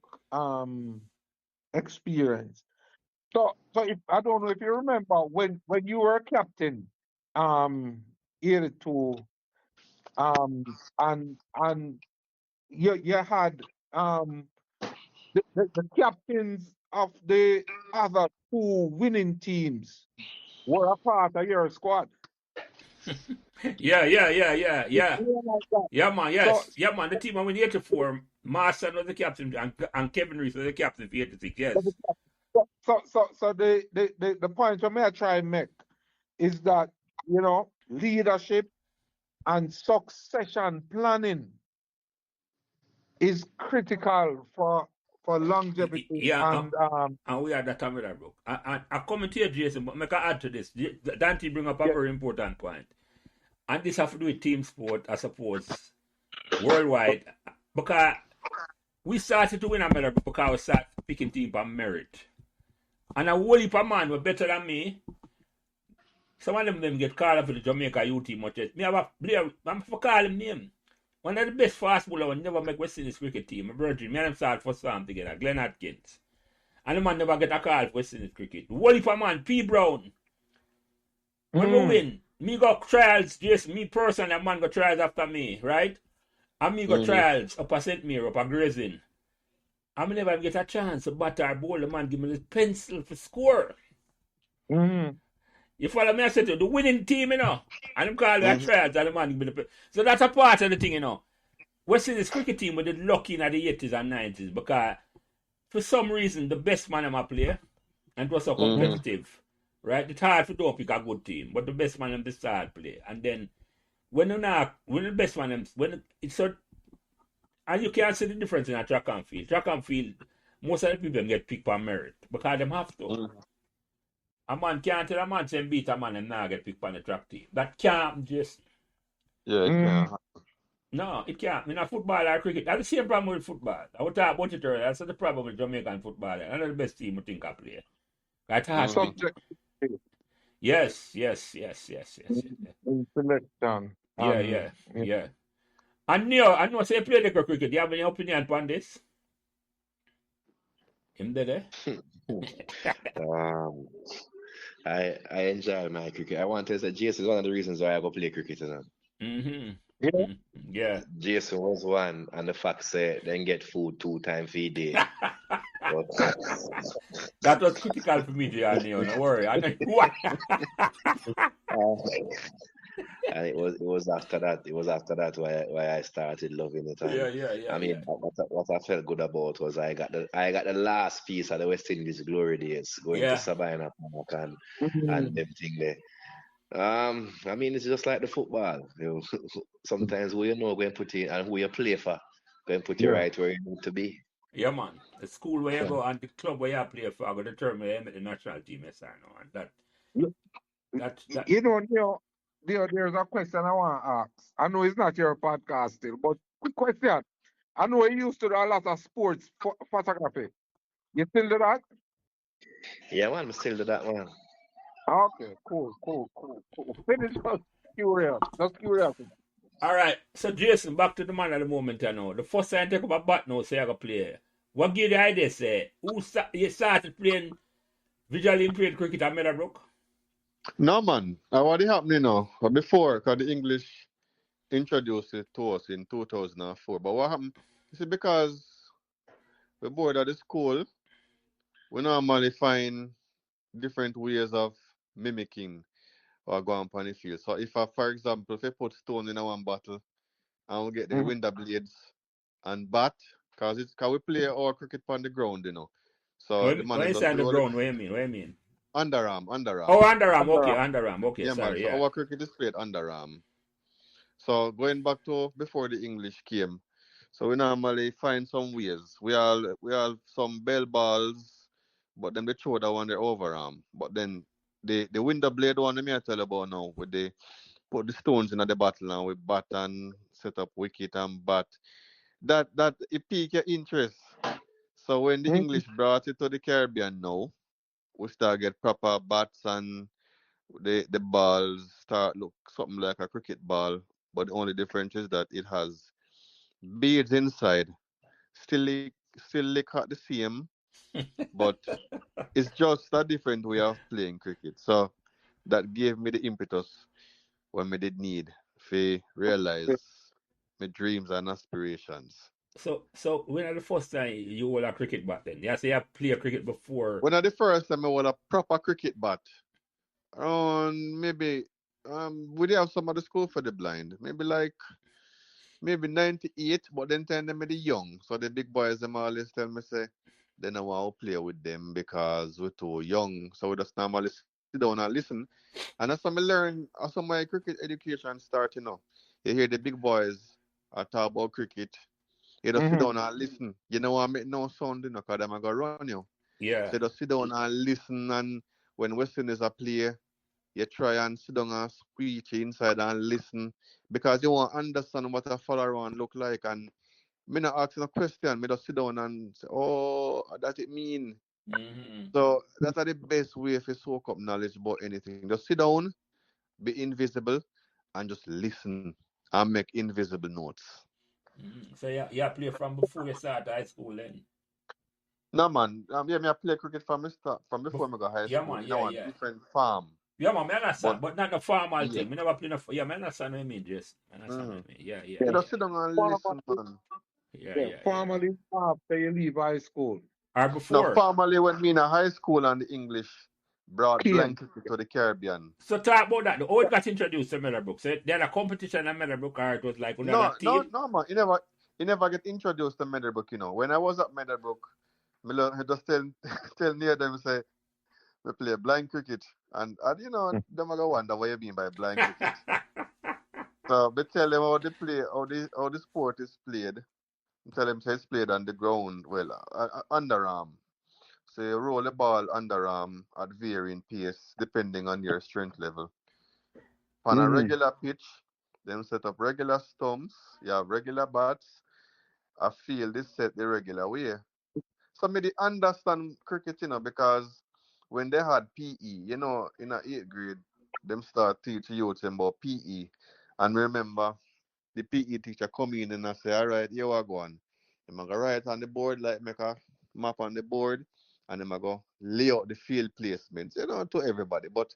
experience. So if I don't know if you remember when you were a captain, um, 82, and you had the captains of the other two winning teams were a part of your squad. Yeah, yeah, yeah, yeah, You yeah. realize that? Yeah, man, So yes. Yeah, man, the team I win 84, Marston was the captain and Kevin Reese was the captain for 86, yes. so the point I try and make is that leadership and succession planning is critical for longevity Yeah, and and we are that time with that, bro. I comment here, Jason, but make I add to this. Dante bring up a yeah. very important point. And this have to do with team sport, I suppose, worldwide. Because we started to win a medal because we started picking team by merit. And a whole heap of man were better than me. Some of them get called up for the Jamaica U team much. Me have a player, I'm for call him name. One of the best fast bowler will never make West Indies cricket team. My brother, me and him start first time together, Glenn Atkins. And the man never get a call for West Indies cricket. Whole heap of man, P. Brown. When we Mm, win, me go trials, just me personally, a man go trials after me, right? And me go Mm-hmm. trials up a St. Mary, up a Grazing. I me never get a chance to bat or bowl. The man give me the pencil for score. mm, You follow me? I said to you, the winning team, and them call me a Mm-hmm. trials, and the man give me the pencil. So that's a part of the thing, West Indies cricket team with the lucky in the 80s and 90s because for some reason the best man them a play and it was so Mm-hmm. competitive. Right? It's hard to don't pick a good team, but the best man them the start play. And then when the best man them when it's so and you can't see the difference in a track and field. Track and field, most of the people get picked by merit because them have to. Mm-hmm. A man can't tell a man say beat a man and now get picked by the track team. That can't just Yeah, it mm. can. no, it can't. In a football or cricket, that's the same problem with football. I would talk about it earlier. That's the problem with Jamaican football. Another the best team I think I play. That's hard to Mm-hmm. pick. Subject Yes, yes, yes, yes, yes, yes. in selection Yeah, and yeah, yeah. And Neo, I know say you play the cricket. Do you have any opinion on this? Him there? Um, I enjoy my cricket. I want to say Jason is one of the reasons why I go play cricket. yeah. Mm-hmm. Yeah. Jason was one, and the fact say then get food 2 times a day. But, That was critical for me, Neo. No worry. I know why. uh, and it was after that why I started loving it. Yeah, And yeah, yeah, I yeah. mean what I felt good about was I got the last piece of the West Indies glory days going to Yeah. Sabina Park and Mm, them thing there. I mean it's just like the football. Sometimes who you know go and put in and who you play for go and put you yeah. right where you need to be. Yeah, man. The school where you go and the club where you play for, I go determine you make the national team, yes, I know. And You, that. there's a question I want to ask. I know it's not your podcast still, but quick question. I know you used to do a lot of sports photography. You still do that? Yeah man, I'm still do that man. Okay, cool. Finish just curious. Just curiosity. All right. So, Jason, back to the man at the moment, I know. The first time I take up a bat now, say I go play. What give you the idea, say? You started playing visually impaired cricket at Meadowbrook? No, man. What happening now? Before, because the English introduced it to us in 2004. But what happened? You see, because we board at the school, we normally find different ways of mimicking. or go on the field. So if I, for example, if I put stone in a one bottle and we get the Mm-hmm. window blades and bat, cause we play our cricket on the ground, you know. So the man When them you say just on the roll it ground, what you mean? What you mean? underarm, Oh, underarm. underarm. Okay, Underarm. underarm. Okay, Yeah, man. sorry. So Yeah. our cricket is played underarm. So going back to before the English came, so we normally find some ways. We all some bell balls, but then they throw that one the overarm. But then the window blade one me I tell you about now, with the put the stones in the battle now with bat and set up wicket and bat. That it pique your interest. So when the Mm-hmm. English brought it to the Caribbean now, we start get proper bats and the balls start look something like a cricket ball, but the only difference is that it has beads inside. Still lick, still lick at the same, but it's just a different way of playing cricket. So that gave me the impetus when me did need to realize my dreams and aspirations. So when are the first time you hold a cricket bat then? You say you play a cricket before. When I the first time I was a proper cricket bat, around maybe we did have some of the school for the blind. Maybe like maybe 98, but then time them the young. So the big boys them always tell me say they don't want to play with them because we're too young. So we just normally sit down and listen. And that's when I learn as my cricket education start, you know. You hear the big boys talk about cricket. You just sit Mm-hmm. down and listen. You know what make no sound, you know, because them are gonna run you. So Yeah. you just sit down and listen, and when Western is a player, you try and sit down and squeeze inside and listen because you want to understand what a follower look like. And me not asking a question, me just sit down and say, oh, that it mean. Mm-hmm. So that's the best way if you soak up knowledge about anything. Just sit down, be invisible, and just listen and make invisible notes. Mm-hmm. So you play from before you start high school then? No man, yeah, me I play cricket from start, from before me go high Yeah, school man. in Yeah, a yeah. different farm. Yeah, man, I But understand, but not the formal yeah, thing. Me never play no. Yeah, I understand what you mean, just. I understand what mm-hmm. you mean. Yeah, yeah, You Yeah. just yeah. sit down and listen, Formally, man. Yeah, yeah. yeah, yeah. Formally after you leave high school. Or No, before. formerly when me in a high school and the English brought Came. blind cricket to the Caribbean. So talk about that. How it got introduced to Meadowbrook. So they had a competition at Meadowbrook, or it was like under No, that no, team? no, man. You never get introduced to Meadowbrook, you know. When I was at Meadowbrook, I just tell tell near them say we play blind cricket, and them are gonna wonder what you mean by blind cricket. So we tell them how they play, how the sport is played. Tell them say it's played on the ground, well, underarm. So you roll the ball underarm at varying pace depending on your strength level. On a Mm-hmm. regular pitch, them set up regular stumps, you have regular bats, a field is set the regular way. So me they understand cricket, because when they had PE, in a 8th grade, them start teach youth them about PE. And remember, the PE teacher come in and I say, all right, here we go on. I'm going to write on the board, like make a map on the board, and I'm going to go lay out the field placements, to everybody. But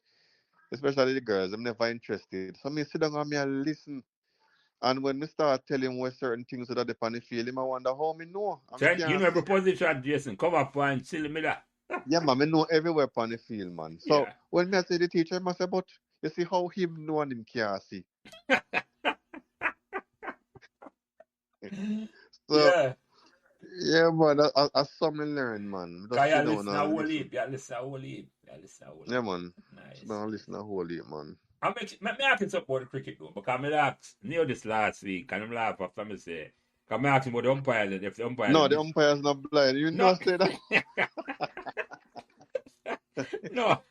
especially the girls, I'm never interested. So me sit down and me and listen. And when me start telling where certain things that they on the field, I wonder how me know. And me So you can't know see. every position, Jason. Cover point, still me that. Yeah, man, me know everywhere on the field, man. So Yeah. when me I say the teacher, I must say, but you see how him know and him can't see. So Yeah. yeah, man, that's something learn, man. Cause Just you sit down listen a and whole listen. heap. You listen a whole heap. You listen a whole Yeah, heap. man. Sit Nice, down and nice. listen a whole heap, man. I me ask you something about the cricket though, because I asked Neil this last week, and I'm laugh after me say, because I asked him about the umpires, if the umpires No, them the did. umpire's not blind. You No. know, say that. No.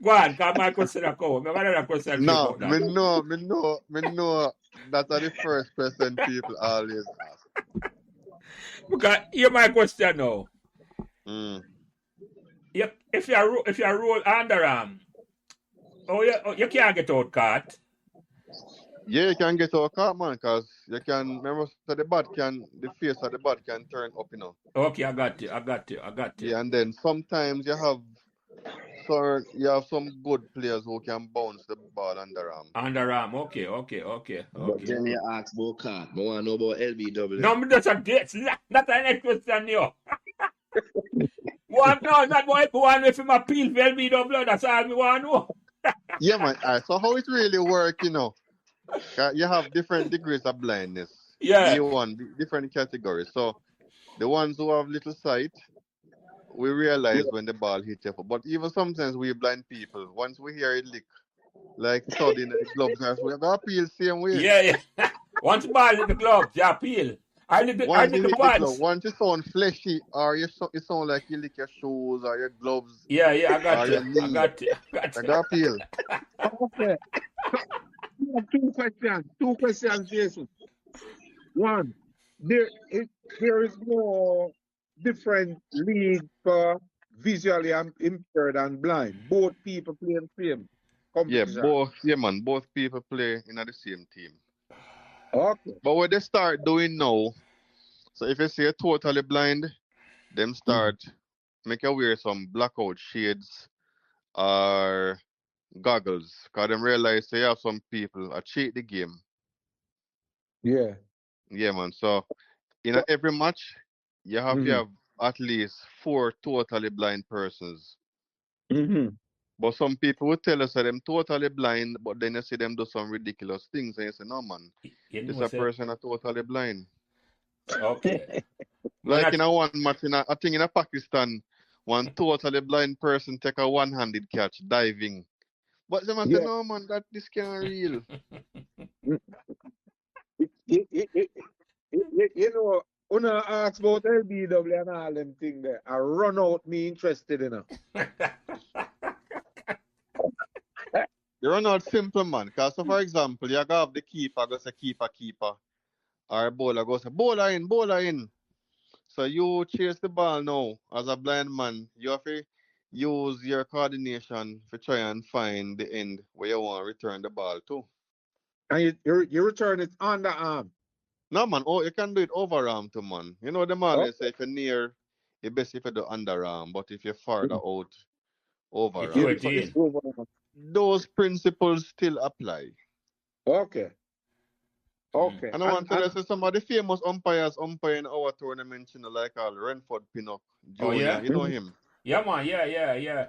Go on, because my question I come. I got another question for you No, about that. me know. That's the first question people always ask. Because hear my question now. Mm. If you roll underarm, you can't get out caught. Yeah, you can get out caught, man, because you can remember so the face of the bat can turn up. Okay, I got you. I got you. I got you. Yeah, and then sometimes you have some good players who can bounce the ball underarm. Underarm. Okay, okay, okay, But okay. then Mm. you ask about card. I want to know about LBW. No, me just a guess. That's the next question, yo. One, no, not one if him appeal for LBW. That's all me want to know. Yeah, man. So how it really work, you know? You have different degrees of blindness. Yeah, B1, different categories. So the ones who have little sight, we realize when the ball hits you. But even sometimes we blind people, once we hear it lick, like thud in the gloves, we have to appeal same way. yeah. Once ball hit the gloves, you appeal. I Once need you the hit the glove, pads. once you sound fleshy, or it sound like you lick your shoes or your gloves Yeah, I got or you. your I knee, got you. I got I you. got appeal. Okay. We have two questions. Two questions, Jason. One, there is no different league for visually impaired and blind. Both people playing same Yeah, competition. man, both people play in the same team. Okay. But what they start doing now, so if you see a totally blind, them Mhm. start make you wear some blackout shades or goggles. Cause them realize they have some people cheat the game. Yeah. Yeah, man. So in every match, you have to Mm-hmm. have at least 4 totally blind persons. Mm-hmm. But some people will tell us that them totally blind, but then you see them do some ridiculous things, and you say, no, man, You this know, a sir. person are totally blind. Okay. Man, Like in a one match, I think in a Pakistan, one totally blind person take a one-handed catch diving. But them I say, Yeah. no, man, that this can't real. Mm. You know, Una ask about LBW and all them thing there. I run out me interested in it. They run out simple, man. Because, so for example, you go have the keeper, go say keeper, or bowler, go say bowler in, bowler in. So you chase the ball now as a blind man. You have to use your coordination to try and find the end where you want to return the ball to. And you return it on the arm. No, man. Oh, you can do it overarm to man. You know the man Oh, they say if you're near, it's best if you do underarm. But if you're farther out, you throw you overarm. it So it's it's in. over. those principles still apply. Okay. Mm. Okay. And I want to tell you, say some of the famous umpires umpire in our tournament, you know, like Renford Pinnock Oh, Jr. yeah? You know him? Yeah, man. Yeah.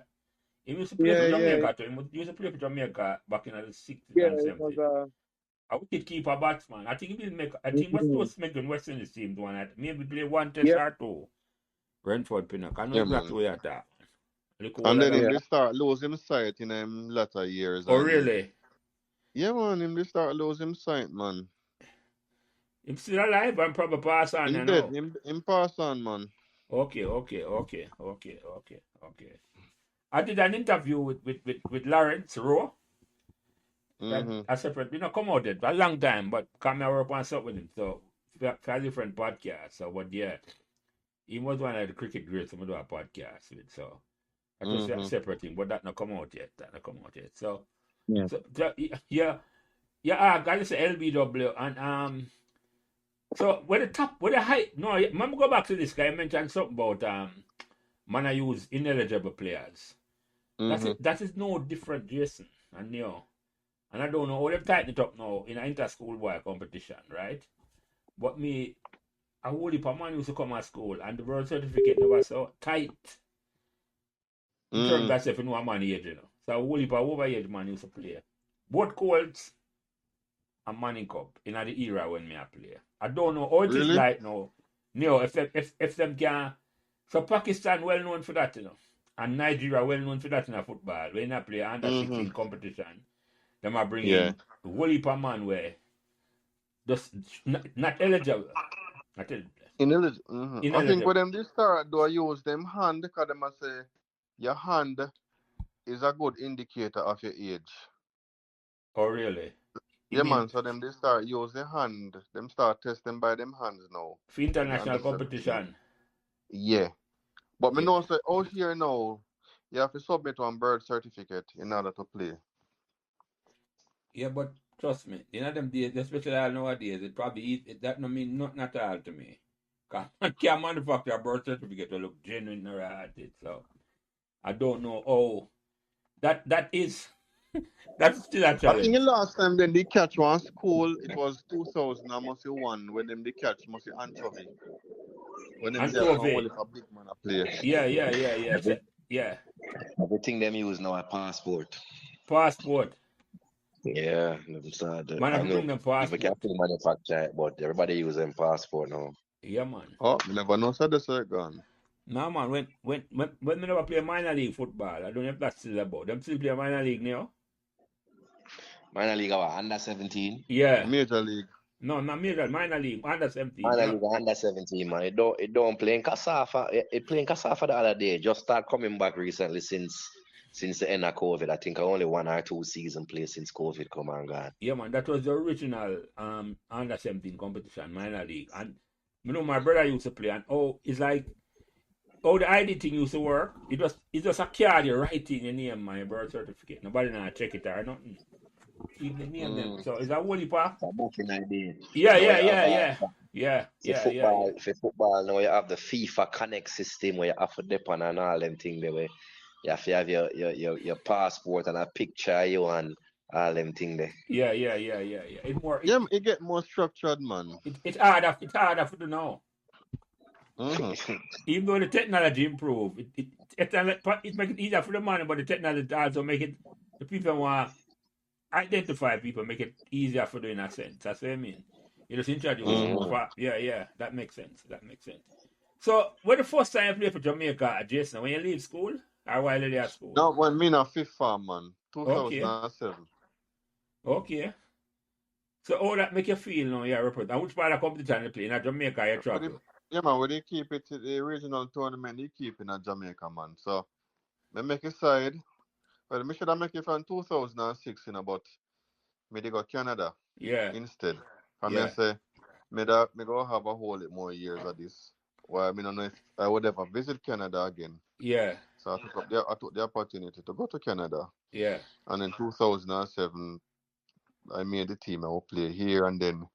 He used to play for Yeah. Jamaica, too. He used to play for Jamaica back in the 60s Yeah, and it was 70s. A wicket keeper batsman. I think he will make. I think he was supposed to make the West Indies team one night. Maybe play one test yeah, or two. Renford Pinnock. I know Yeah, exactly man. where you're at. Look all And of then him that. yeah. they start losing sight in them latter years. Oh, And really? yeah, man, him they start losing sight, man. Him still alive and probably pass on, Him you dead. know. Him pass on, man. Okay. I did an interview with Lawrence Rowe. That Mm-hmm. a separate, come out it a long time, but come here up and stuff with him. So for a different podcast. So but yeah, he was one of the cricket greats I'm do a podcast with. So that was a Mm-hmm. separate thing, but that not come out yet. So Yeah. yeah. I got to say LBW and so where the high no remember go back to this guy. I mentioned something about man I use ineligible players. Mm-hmm. That is no different, Jason. And and I don't know how they've tightened it up now in an inter-school boy competition, right? But me, a whole heap of man used to come at school and the birth certificate never so tight in terms Mm. of if you know a man age, So a whole heap of overage man used to play. Both Colts and Manning Cup in the era when me I play. I don't know how it is Really? like now. If them can so Pakistan well known for that, And Nigeria well known for that in football. When I play under Mm-hmm. 16 competition, them are bring Yeah. in a whole heap of man where just not eligible. Not eligible. Mm-hmm. I think Ineligible. when them they start do I use them hand because them I say your hand is a good indicator of your age. Oh really? You Yeah, mean man. So them they start use the hand. Them start testing by them hands now for when you're international under 17. competition? Yeah. But me Yeah. know say out here now, you have to submit one birth certificate in order to play. Yeah, but trust me, them days, especially all nowadays, it probably that no mean nothing at all to me. Cause man can't manufacture a birth certificate to look genuine or at it. So I don't know how that is that's still a I think the challenge. last time then they catch one school, it was 2000 I must say one when them they catch must say anchovy. When them say some well Anchovy. if a big man a play. Yeah. Every, So, yeah. everything them use now a passport. Passport. Yeah, them start. Man, I have to know bring them people can passport. still manufacture it, but everybody using passport now. Yeah, man. Oh, me never know so this gone. No, man. When we never play minor league football, I don't know if that's still about. Them still play minor league now. Minor league, what, under 17. Yeah. Major League. No, not major. Minor league under 17. Minor Yeah. league, under 17, man. It don't play in Kasafa. It playing Kasafa the other day. Just start coming back recently since the end of COVID. I think only 1 or 2 season play since COVID come and gone. Yeah, man. That was the original under 17 competition, minor league. And you know, my brother used to play, and it's like the ID thing used to work. It's just a card you write in your name, my birth certificate. Nobody now check it or nothing. Keep the name them. So it's a holy pack. So back in the day. Yeah, Now yeah, you have yeah, yeah. Yeah. for football, now you have the FIFA Connect system where you have to depend and all them things there where you have to have your passport and a picture of you and all them things there. Yeah. It's more Yeah, it get more structured, man. it's harder for to know. Mm-hmm. Even though the technology improve, it make it easier for the man, but the technology also make it the people want identify people, make it easier for them in a sense. That's what I mean. You just introduce Mm-hmm. that makes sense. So when the first time you play for Jamaica, Jason, when you leave school or while you're at school? No, when me in a fifth farm, man. Okay. 2007. Okay. So how that make you feel now you're represent? And which part of the competition you play? In Jamaica you travel? Yeah, man, when they keep it, the regional tournament, they keep in Jamaica, man. So, me make it side. Well, me should have make it from 2006, but me they go Canada Yeah. instead. And me Yeah. say, me go have a whole lot more years of this. Well, I don't know if I would ever visit Canada again. Yeah. So I took the opportunity to go to Canada. Yeah. And in 2007, I made the team. I will play here, and then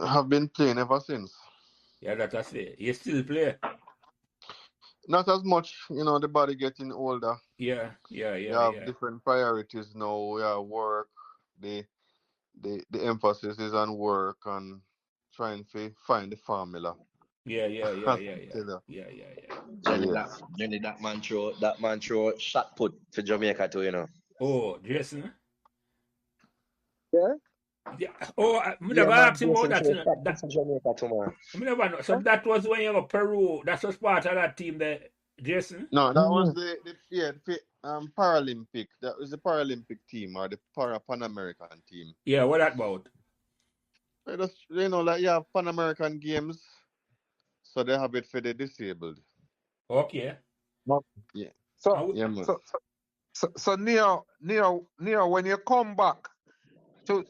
have been playing ever since. Yeah, that's I say. You still play? Not as much, the body getting older. Yeah. You have different priorities now. We have work. The emphasis is on work and trying to find the formula. Yeah. Jenny, that man throw shot put for Jamaica too. Oh, Jason? Yeah. Yeah. Oh, I never asked him about that. That for Jamaica too, man. I never know. So that was when you were Peru. That was part of that team there, Jason? No, that was the Paralympic. That was the Paralympic team or the Pan American team. Yeah, what that about? Just, like you have Pan American games, so they have it for the disabled. Okay. Yeah. So, Yeah, man. so Neo, when you come back to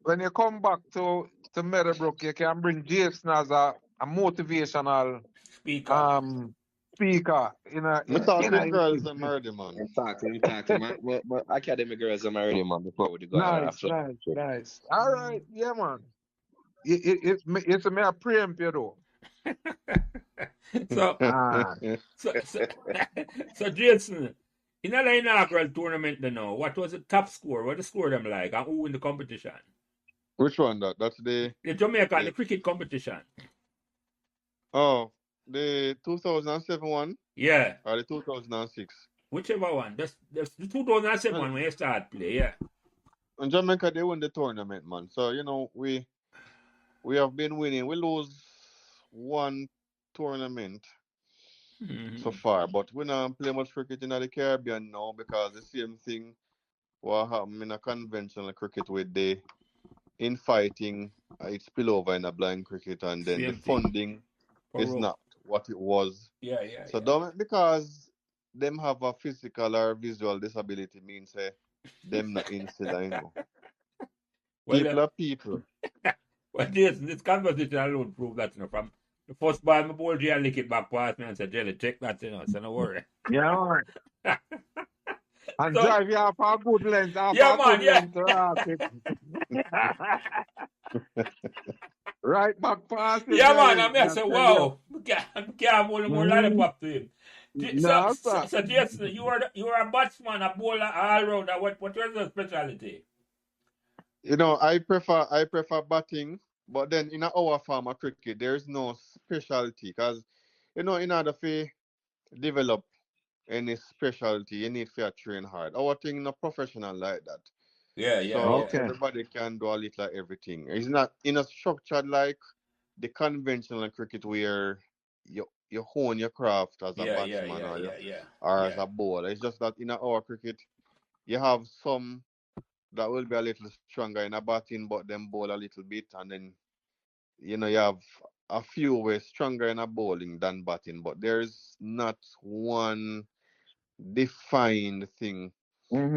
when you come back to Meadowbrook, you can bring Jason as a motivational speaker We talk to girls and married man. We talk to man. But academy girls are married, man, before we go on. Nice. All right, yeah, man. It's a mere preempt, you know. So Jason, in the inaugural tournament, what was the top score? What the score them like, and who win the competition? Which one? That's the Jamaica, the cricket competition. Oh, the 2007 one? Yeah. Or the 2006? Whichever one. That's the 2007 one when you start play, yeah. In Jamaica, they win the tournament, man. So, we have been winning. We lose one tournament so far, but we don't play much cricket in the Caribbean now because the same thing what happened in a conventional cricket with the infighting, it spill over in a blind cricket, and then the funding is not what it was. Yeah. So don't because them have a physical or visual disability means them not instead. People are people. Well, this conversation alone prove that, from the first ball, my ball, Jay lick it back past me and said, Jelly, take that, so no worry. Yeah, all right. And drive you off a good length. Right back past it. Yeah, man, I say, wow. I can't hold more lollipop to him. So Jason, you are a batsman, a bowler, all rounder. What was your specialty? I prefer batting, but then in our form of cricket, there is no specialty because, in order to develop any specialty, you need to train hard. Our thing not professional like that. Yeah, yeah, So yeah. Okay. everybody can do a little of everything. It's not in a structured like the conventional cricket where you hone your craft as a Yeah, yeah, batsman yeah, yeah, yeah. or as Yeah. a bowler. It's just that in our cricket you have some that will be a little stronger in a batting, but then bowl a little bit, and then you have a few way stronger in a bowling than batting, but there's not one defined thing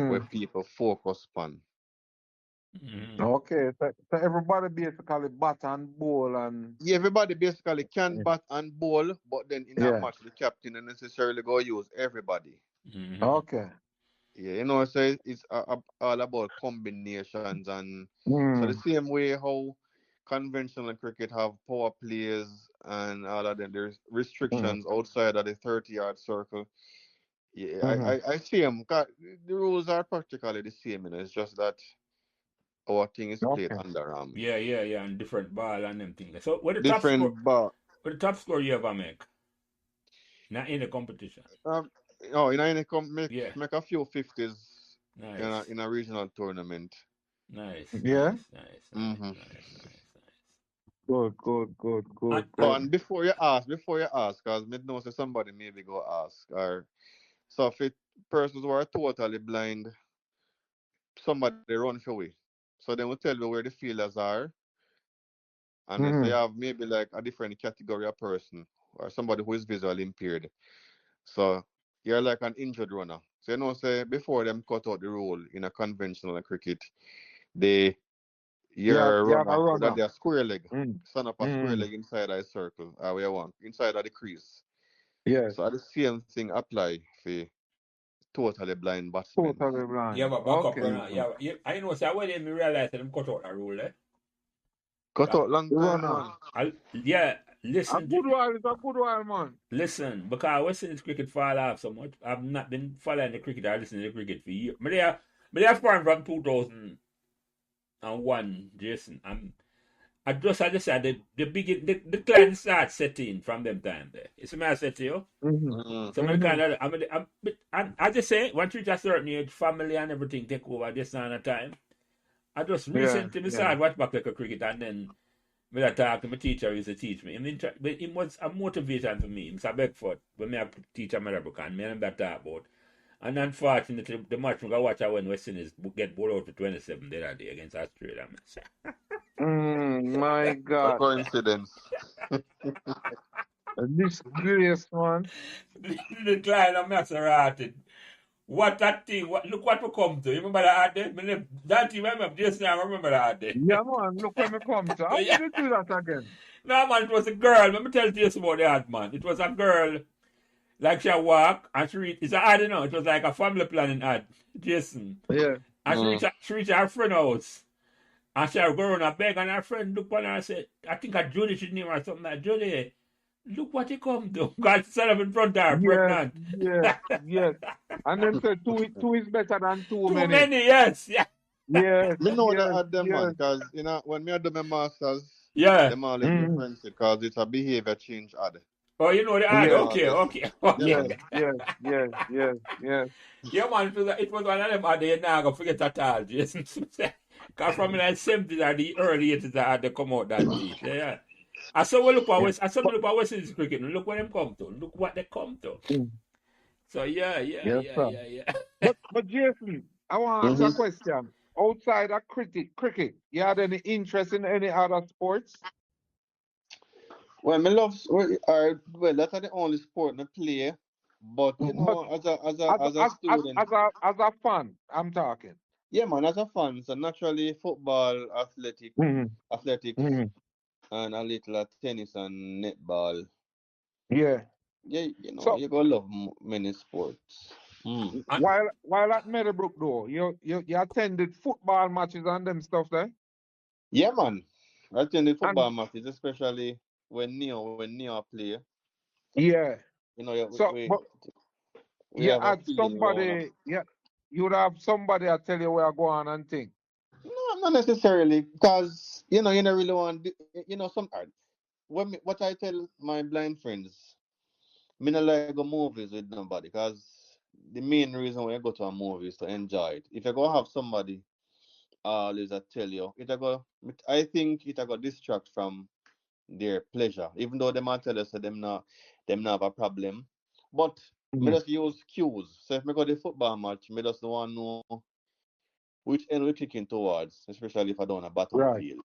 where Mm-hmm. people focus on. Hmm. Okay. So everybody basically bat and bowl and Yeah, everybody basically can bat and bowl, but then in a yeah. match the captain don't necessarily go use everybody. Hmm. Okay. Yeah, so it's all about combinations, and so the Mm. same way how conventional cricket have power plays and all of them, there's Mm. restrictions outside of the 30-yard circle. Yeah, Mm-hmm. I see them. The rules are practically the same, It's just that our thing is played Okay. under Yeah, yeah, yeah, and different ball and them things. So different bar. what the top score you ever make? Not in the competition. Um, oh, Yeah. make a few fifties Nice. in a regional tournament. Nice, Yeah. nice, nice, nice, Mm-hmm. nice, nice, nice. Good, good, good, And, good, and Oh, good. and before you ask, cause me know say somebody maybe go ask, or so if it persons who are totally blind, somebody run for we. So they will tell you where the fielders are, and then so you Mm-hmm. have maybe like a different category of person or somebody who is visually impaired. So you're like an injured runner. So say before them cut out the rule in a conventional cricket, they your You have a runner would have runner. their square leg. Mm. Stand up a square Mm. leg inside a circle, where you want, inside of the crease. Yes. So the same thing apply for totally blind batsmen. Totally you have blind. a backup Okay. runner. Mm-hmm. I know, so when me realize that them cut out a rule, eh? Cut But out long time, Runner. man. yeah, A listen, good while is a good while, man. listen, because West Indies cricket fall off so much. I've not been following the cricket or listening to the cricket for years. But they are foreign from 2001, Jason. I just said the client start setting from them time there. It's a I said to you. Mm-hmm. Mm-hmm. So many Mm-hmm. kind of I just say once you reach a certain age, family and everything take over this kind of time. I just Yeah. recently Yeah. started watch back like a cricket and then when I talk to my teacher who used to teach me. But it was a motivation for me. Mr. Beckford, when me a teacher Meadowbrook and me and him that talk about. And unfortunately the match we got watch when West Indies get bowled out for 27 the other day against Australia. My A God. coincidence. A disgrace, man. The client of Maserati. What that thing, look what we come to. You remember that day? That team, remember, just now, I remember that day. Yeah, man. Look where me come to. How Yeah. could you do that again? No, man, it was a girl. Let me tell you about the ad, man. It was a girl, like she walk, and she reach, it's an ad, it was like a family planning ad, Jason. Yeah. And Mm. she reach her friend house. And she go around and beg, and her friend look on her and say, I think a Julie should name her or something like, Julie, look what you come to. God set up in front of her, Yes. pregnant. Yes. Yes. And them say two is better than too Too many. many, yes. Yeah. Yes. Me know that Yes. at them, Yes. man, because when me do my masters, Yeah. them always Mm. difference because it's a behavior change ad. Oh, you know the So ad. them Yes. Okay, always, okay, yeah, okay. Yes. man. Yes. Yes. Yes. Yes. Yeah, man, it was one of them ad they not gonna forget at all, Jason. Cause from the 70s or the early 80s that had to come out that teeth. Yeah. I saw we look at Yeah. West Indies cricket and look what them come to. Look what they come to. Mm. So yeah, yeah, Yes, yeah, sir. yeah, yeah. But Jason, I want to ask you a Mm-hmm. question. Outside of cricket, you had any interest in any other sports? Well, me love, well, that's the only sport me play. But But as a student, as a fan, I'm talking. yeah, man, as a fan, so naturally football, Mm-hmm. athletics, Mm-hmm. and a little of tennis and netball. Yeah. Yeah, So you gonna love many sports. Mm. And, while at Meadowbrook though, you attended football matches and them stuff there? Yeah, man. I attend the And football matches, especially when Neo play. yeah. So We but we you have a had feeling we wanna. somebody, yeah, you'd have somebody I tell you where I go on and thing. No, not necessarily, because you don't really want. Some art. What I tell my blind friends, Me not like go movies with nobody because the main reason why you go to a movie is to enjoy it. If you go have somebody always I tell you, I think it go distract from their pleasure. Even though they might tell us that them not have a problem. But me Mm. just use cues. So if me go to the football match, me just want to know which end we kicking towards, especially if I don't a bottom Right. field.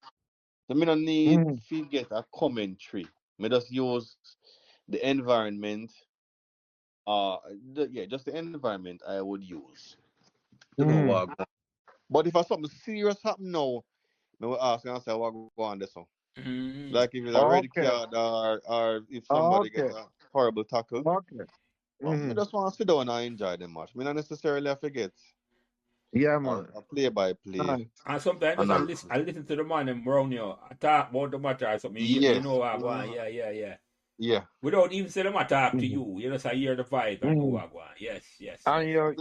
So me don't need Mm. to get a commentary. Me just use the environment, just the environment I would use to know Mm. what. But if I something serious happen now, me will ask and say what go on this one. Mm. Like if it's a red Okay. card or if somebody get Okay. a horrible tackle. Okay. But me Mm. just want to sit down and enjoy the match. Me not necessarily forget Yeah, a, man. a play by play Nice. And sometimes just analysis. I listen to the man them around you. I talk about the matter or something. You Yes. know what I want. Yeah, yeah, yeah. Yeah. Without even say them I talk to Mm. you. You just hear the vibe and know Mm. what I want. Yes, yes, And yes.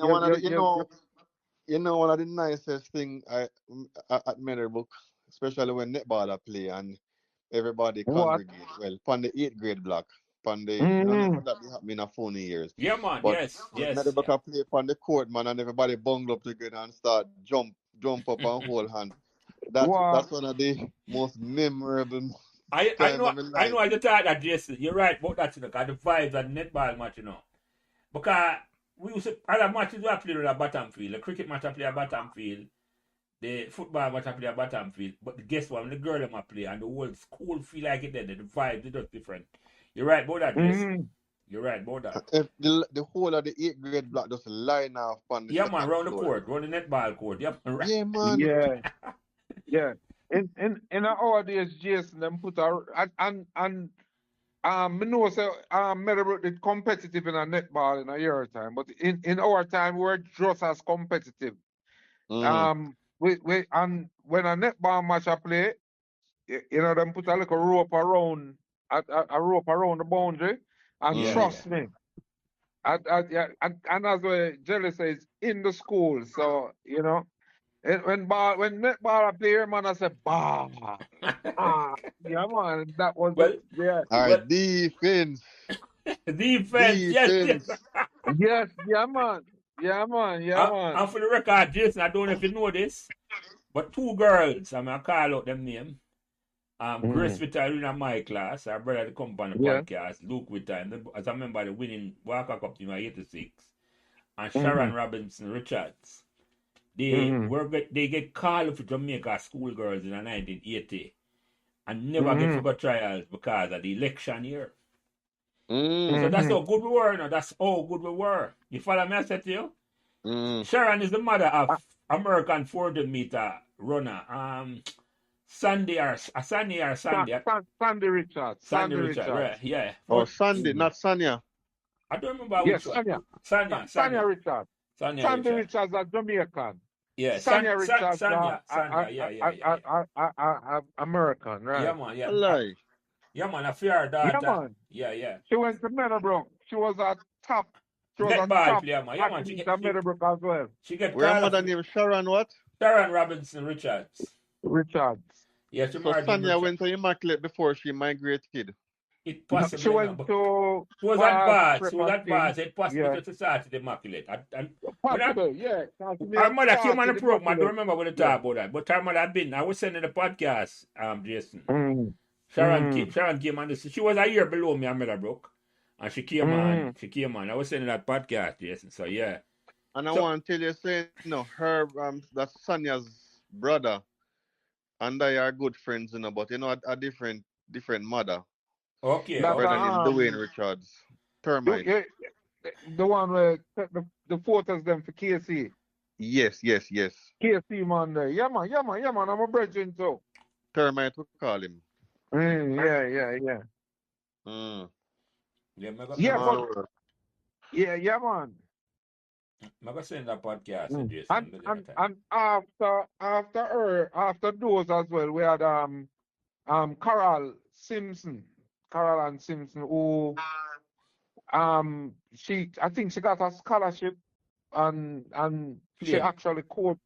And one of the nicest thing at Meadowbrook, especially when netball are play and everybody what? congregate. Well, upon the eighth grade block, upon the me don't know Mm. that be happening in a phone years. Yeah, man. But Yes, when yes. Meadowbrook are play upon the court, man, and everybody bungle up together and start jump up and hold hand. What? That's one of the most memorable I time know of my I life. know I just thought that Jason. You're right about that, you know, 'cause the vibes and netball match, you know. Because we used to other matches we have played on a bottom field. The cricket match I play a bottom field. The football match I play a bottom field. But guess what? When the girl them I play and the whole school feel like it then, the vibes is just different. You're right about that, Jason. Mm. You're right about that. If the whole of the eighth grade block just line off on the Yeah, man, second round the floor. court, round the netball court. Yeah, man, right. Yeah, man. Yeah. Yeah. In our days, Jason, them put a and me know say Meadowbrook did competitive in a netball in a year time, but in our time we were just as competitive. Mm, We and when a netball match I play, you know, them put a little rope around a rope around the boundary, and Yeah, mm. yeah. trust me, yeah, and as well, Jelly says in the school, so you know, when netball I play, man, I say ball, ah, yeah, man, that was the well, yeah. All well, right, defense. defense. Yes, yes. Defense. Yes, yeah, man. Yeah, man. Yeah, man. And for the record, Jason, I don't know if you know this, but two girls, I'm going to call out them name. Grace Mm. Vita in my class, our brother that come on the Yeah. podcast, Luke Vita, as I remember the winning Walker Cup team in 86, and Mm-hmm. Sharon Robinson Richards. They get called for Jamaica schoolgirls in 1980 and never get Mm-hmm. for go trials because of the election year. So Mm, that's Mm-hmm. how good we were, no? That's how good we were. You follow me? I said to you? mm. Sharon is the mother of American 400-meter runner. Sandy. Sandy Richards. Sandy Sandy Richard, Richards. right? Yeah. Oh, Sandy, Mm. not Sanya. I don't remember Yes, which one. Sanya. Sanya, Sanya Sanya, Richards. Sanya Sandy Richard. Richards are Jamaican. Yeah, Sanya Richards Sanya. Yeah. American, Yeah, right? man. Yeah, Lie. yeah, man. A fair Yeah, daughter. man. Yeah. She went to Meadowbrook. Top. She was a Netball top player, man. Yeah, man. athlete at Meadowbrook as well. She get Where your called mother up named Sharon what? Sharon Robinson Richards. Richards. Yeah, she So married him Sanya Richard. went to Immaculate before she migrated. It No, she possibly not, went but to she was Bass advanced. She was Preparation. advanced. It possibly Yeah. just started Immaculate. And when I Possible, yeah. Because me Our had mother came on the started program. I don't immaculate. remember when they Yeah. talk about that, but our mother had been. I was sending the podcast, Jason. Mm. Sharon came on this. She was a year below me at Meadowbrook, and she came on. I was sending that podcast, Jason. So yeah. And I So want to tell you, saying, her, that's Sanya's brother, and I are good friends, but a different mother. okay, That Brother okay. named Dwayne Richards. Termite. yeah, the one where took the photos them for KC. Yes. KC man there. Yeah man. I'm a brethren too. Termite, we call him. Yeah. Mm. Yeah, Yeah, Small but world. yeah man. I'm gonna send that podcast to Mm. Jason. And after those as well, we had Carol Simpson. Carol and Simpson who I think she got a scholarship and she Play. actually coached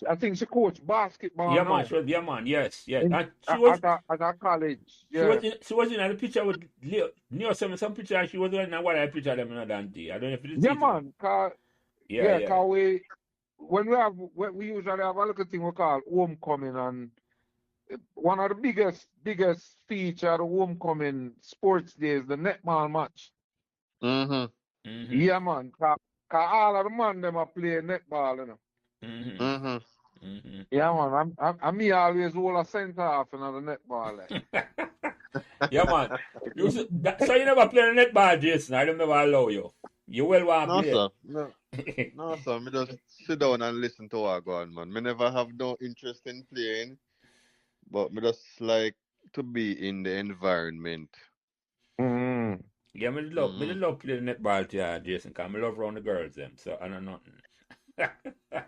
I think she coached basketball Yeah, man. now She was, yeah, man. Yes, yes. in, And she was at a college. she Yeah. was in the picture with Leo. Neo some picture. And she was in what I picture them in a Dante. I don't know if you Yeah, see it. man. Yeah, yeah. Cause we usually have a little thing we call homecoming, and one of the biggest feature of the homecoming sports day is the netball match. Mm-hmm. Mhm. Yeah, man. Cause all of the man them are playing netball, you know. Mhm. Mm-hmm. Mhm. Yeah, man. I'm me always hold a center half in the netball. Like. Yeah, man. So you never play netball, Jason. I don't never allow you. You well want to No, play. sir. No, sir. Me just sit down and listen to what go on, man. Me never have no interest in playing, but me just like to be in the environment. Mm. Yeah, me Mm-hmm. love playing netball to you, Jason, because I love around the girls them. So I know nothing.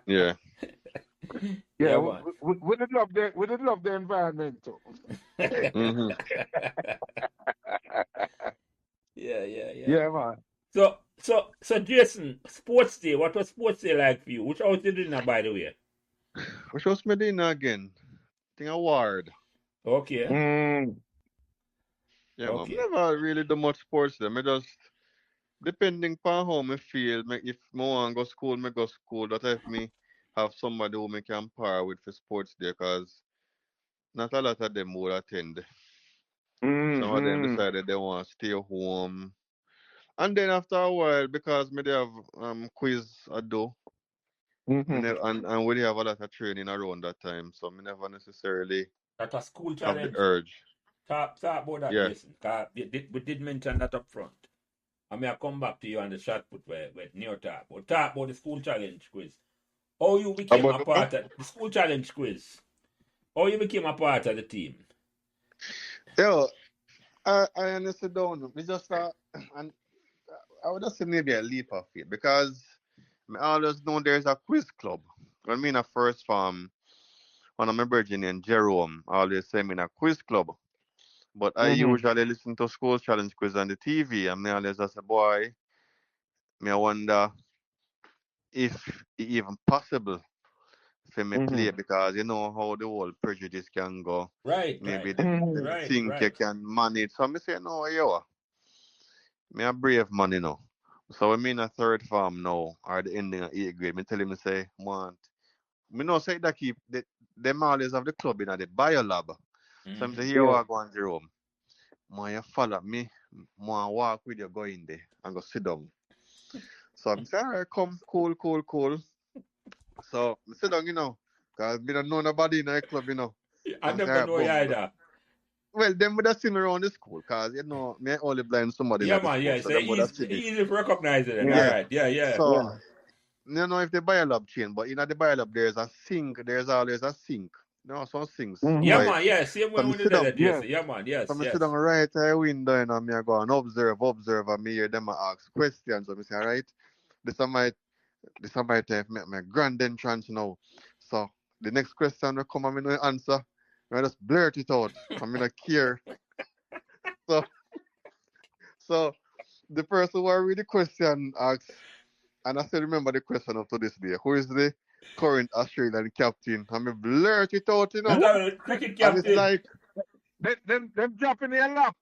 Yeah. Yeah, Yeah, man. we did love the environment too. Mm-hmm. Yeah, yeah, yeah. Yeah, man. So Jason, sports day. What was sports day like for you? Which house did you in, by the way? Which was Medina again? Thing award. Okay, Mm. Yeah, man. okay. Never really do much sports there. Me just depending upon how me feel. If me want go school, me go school. That if me have somebody who me can par with for sports there, cause not a lot of them would attend. Some of them Mm-hmm. decided they want to stay home. And then after a while, because me they have quiz I do, me Mm-hmm. ne- and we dey have a lot of training around that time, so me never necessarily That a school have the challenge. urge. Talk about that, Yeah. Jason. 'Cause we did mention that up front. I mean, I come back to you on the shot put where Neo talk. But talk about the school challenge quiz. How you became About a the what? part of the school challenge quiz. How you became a part of the team. Yo, I honestly don't know. Me just and I would just say maybe a leap of faith because I always know there's a quiz club. When me in a first farm, one of my brethren named Jerome always say me in a quiz club. But I Mm-hmm. usually listen to school challenge quiz on the TV, and me always just say, boy, me I wonder if it even possible for me Mm-hmm. play because you know how the whole prejudice can go. Right, Maybe right, them Mm-hmm. right, think you right. can manage. So me say, no, yo, me a brave man, you know. So when me in a third farm now, or the ending of 8th grade, me tell him, me say, want. Me know say that keep, them always have the club in the bio lab. So I say, Mm-hmm. here Yeah. what go on Jerome. Man, you follow me. Man, walk with you, go in there and go sit down. So I'm saying, all right, come, cool, cool, cool. So I sit down, you know, because me don't know nobody in the club, you know. I I'm saying, never all right, know you boom. either. Well, them would have seen me around the school, because, you know, me only blind somebody in Yeah, the man, school, yeah. so So them would have seen me. easy to recognize it then. All Yeah. Yeah. right. Yeah, yeah. So, Yeah. you know if the biolab chain, but in the biolab there's a sink, there's always a sink. No, some sinks Yeah, Mm-hmm. by man, yeah. Same so way me when you sit did down. that, Yeah. Jason. Yeah, man, So yes, me sit down yes. right at the window and me I go and observe, and me hear them a ask questions. So me say, all right, this is my this is my time make my grand entrance now. So the next question will come and me no answer. I just blurt it out. I mean I care. So so the person who read the question asks, and I still remember the question up to this day. Who is the current Australian captain? I mean blurt it out, you That know. What? was cricket And it's captain. like Them dropping their lap.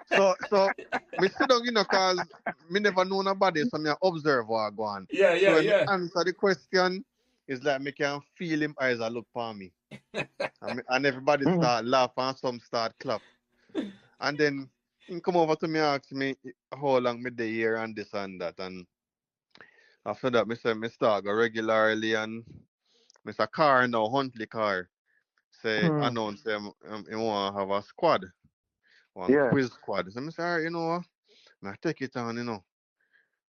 so me sit down, you know, cause me never know nobody, so me a observe what go on. Yeah, So yeah, when me yeah. answer the question, it's like me can feel him eyes a look for me. And everybody Mm-hmm. start laugh and some start clap. And then he come over to me ask me how long me dey here and this and that. And after that me say me start go regularly and Mr. Car now, Huntley Car, say announce him he want to have a squad, one Yeah. quiz squad. So me say, all right, you know what? I take it on, you know.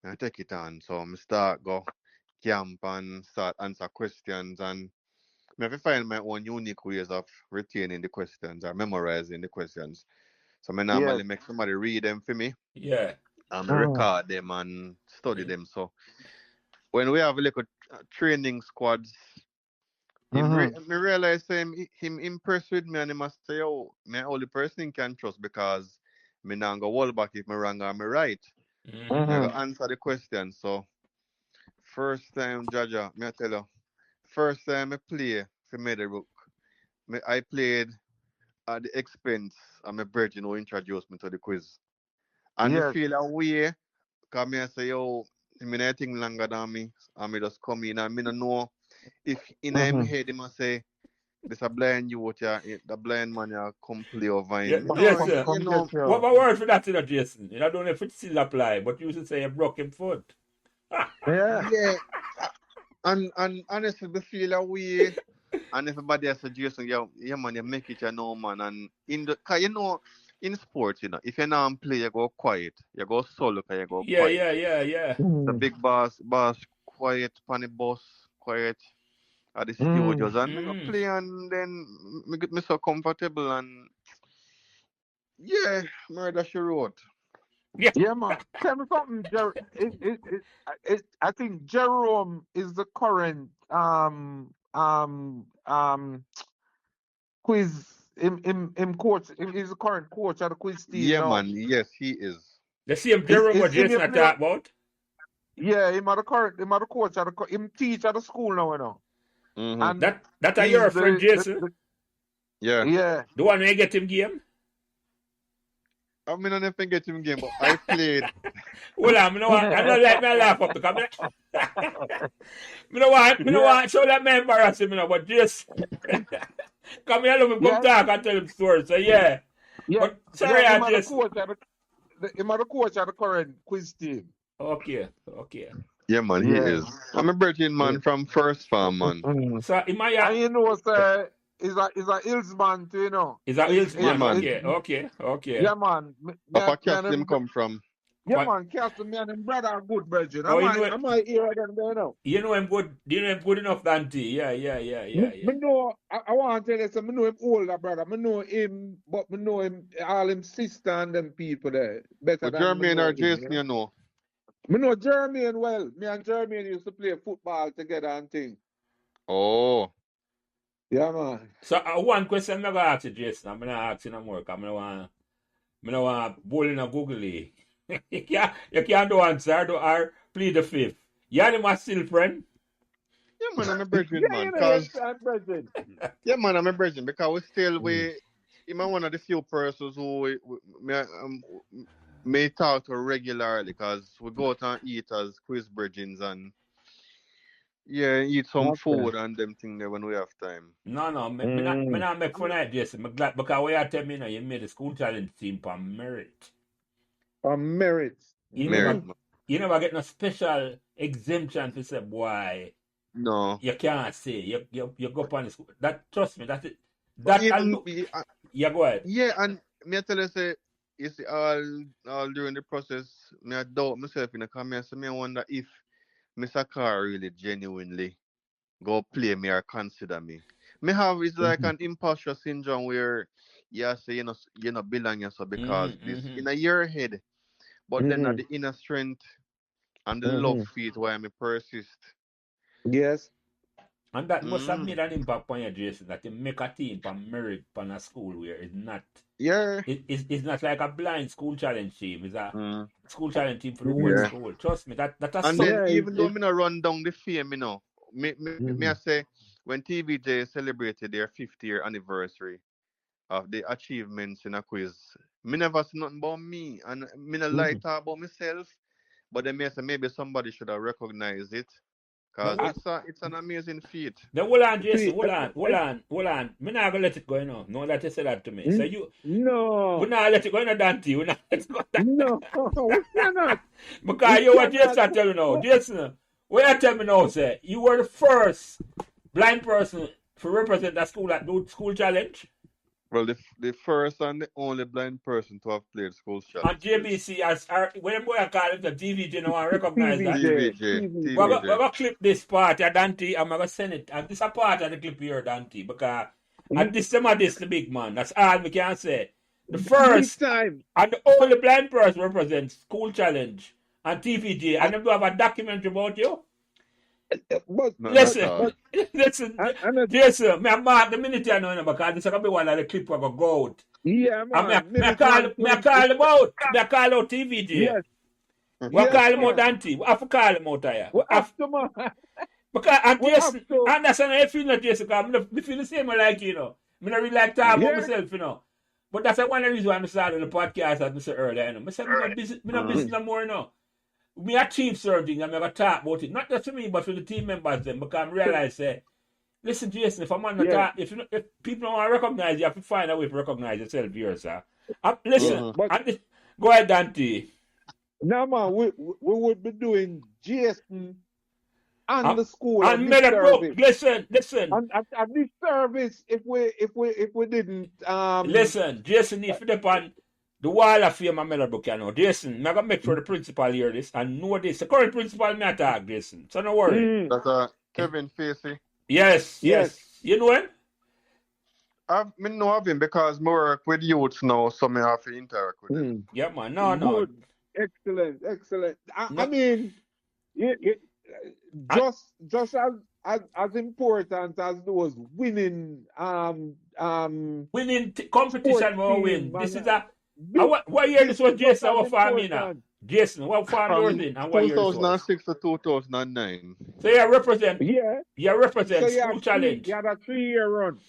I take it on. So I start go camp and start answer questions and I have to find my own unique ways of retaining the questions or memorizing the questions. So I Yeah. normally make somebody read them for me Yeah. and I Mm-hmm. record them and study them. So when we have a little training squads, Mm-hmm. me realize him impressed with me and he must say, oh, me only person can trust because me not go hold back if me wrong or me right. Mm-hmm. Me go Mm-hmm. answer the question. So first time, Jaja, me I tell you, first time I play for Meadowbrook, I played at the expense of my virgin who introduced me to the quiz. And me Yes. feel a way, because me I say, yo, me not think longer than me, and me just come in, and me no know if in my head, him a say, this a blind youth, yeah, the blind man, yeah, come play over Yeah, him. Me know, Jason. you Come know, get you. What my word for that, Jason? I don't know if it still apply, but you should say you broke him foot. Yeah. yeah. And honestly, me feel a way. And everybody has suggestion, yeah, man, you make it, you know, man. And cause you know, in sports, if you're not play, you go quiet. You go solo, cause you go Yeah, quiet. yeah. The Mm. big boss, quiet, pan the bus, quiet at the Mm. studios. And me go Mm. play, and then me get me so comfortable. And yeah, murder she wrote. Yeah. Yeah, man. Tell me something, I think Jerome is the current quiz him coach. He's the current coach of the quiz team Yeah, now. man. Yes, he is. The same Jerome what Him Jason I play. talk about. Yeah, him are the coach at him teach at the school now, you know. Mm-hmm. And That are he's your friend Jason? Yeah. yeah. The one who get him game? I mean, I never get him game, but I played. Well, I don't like me laugh up because me no want show that man embarrass him, but just come here, love him, come Yeah, talk and tell him stories. So yeah. yeah, But sorry, yeah, I him are the just coach at him are the coach at the current quiz team. okay. Yeah, man, he Yeah. is. I'm a Virgin man from First Farm, man. Mm. So in my And you know, sir, is a Hillsman too, you know. is that Is Yeah, Hillsman? man. Okay. yeah, man. Papa Me and Castle him him, come from. yeah, But man. Castle, me and him brother are good virgin. oh, you I might hear them there now. know him good. You know him good enough, Dante. Yeah. Me know, I want to tell you, so me know him older brother. Me know him, but me know him, all him sister and them people there better But than me Jermaine know or him. You Jason, know? you know. Me know Jermaine well. Me and Jermaine used to play football together and things. Oh. Yeah, man. So one question I'm gonna ask you, Jason. I'm gonna ask you no more. Cause I don't want bowl in a googly. You can't do answer or plead the fifth. You and him are still friend? Yeah, man, I'm a Virgin Yeah, man. you know, Cause I'm virgin. yeah, man, I'm a Virgin because him one of the few persons who may talk to regularly because we go out and eat as quiz Virgins and yeah, eat some Okay. food and them thing there when we have time. No, me not make fun of it, Jason. Me glad because what you tell me now, you made the school challenge team for merit. On merit. You Merit, man. never get no special exemption to say, boy, No. you can't say. You go upon the school. That trust me, that's it. But That even yeah, go ahead. yeah, and me I tell you say you see all during the process, me I doubt myself in the comments. So me I wonder if Mr. Carr really genuinely go play me or consider me. Me have it's like an imposter syndrome where you say you know belong so because this in a your head, but then at the inner strength and the love feet why me persist. Yes. And that must have made an impact on you, Jason, that you make a team for merit on a school where it's not Yeah. it's not like a blind school challenge team. It's a school challenge team for the whole Yeah. school. Trust me, that's And something. then even though me not run down the fame, me I say when TVJ celebrated their 50th anniversary of the achievements in a quiz, me never see nothing about me and me not like talk about myself. But then me say maybe somebody should have recognized it. Cause it's an amazing feat. Then hold on, Jason, See, hold on. Me not gonna let it go, you know. No, that you say that to me. So we no, not let it go, you know, Dante. We not let it go. no, we cannot. Because you what Jason tell you now. Jason, what you tell me now, say, you were the first blind person to represent that school at do school challenge. Well, the first and the only blind person to have played school And challenge. JBC as when boy I call him the TVJ now I recognize that. TVJ. We're gonna clip this part of Dante and I'm gonna send it. And this is a part of the clip here, Dante, because at this time of this the big man. That's all we can say. The first time. and the only blind person represents school challenge and TVJ and them do have a documentary about you. But Listen, and Jason, me mark the minute I know because this is gonna be one of the clip we go out. yeah, And man. me call him out. Me call out TVJ. Yes. We call him out, Dante. We have to call him out here. Well, after man. Because I'm We have Jason, to. and that's how I feel not Jason, because I feel the same way like you know. I don't really like talk about Yeah. myself, you know. But that's one of the reasons why I started the podcast as I said earlier, you know. I said, I'm not busy no more, you know. We achieve certain things and I'm going to talk about it. Not just for me, but for the team members then, because I realize listen, Jason, if I'm on the Yeah. talk, if people don't want to recognize you, have to find a way to recognize yourself here, sir. Listen, But go ahead, Dante. now, man, we would be doing Jason and the school And and this Meadowbrook, service. listen. And this service, if we didn't Listen, Jason need to dip on the wall of fame and Meadowbrook, you know. Jason, I'm going to make sure the principal hear this and know this. The current principal may attack, Jason. So don't worry. That's Kevin Facey. Yes. You know him? I know of him because I work with youths now, so I have to interact with him. Yeah, man. No. Good. Excellent. I mean, just as important as those winning winning competition we win. This is what year this was, Jason? What farm you know? Jason, what farm yours in? And what year this was? 2006 to 2009. So you represent. Yeah. You represent So school challenge. You had a 3-year run.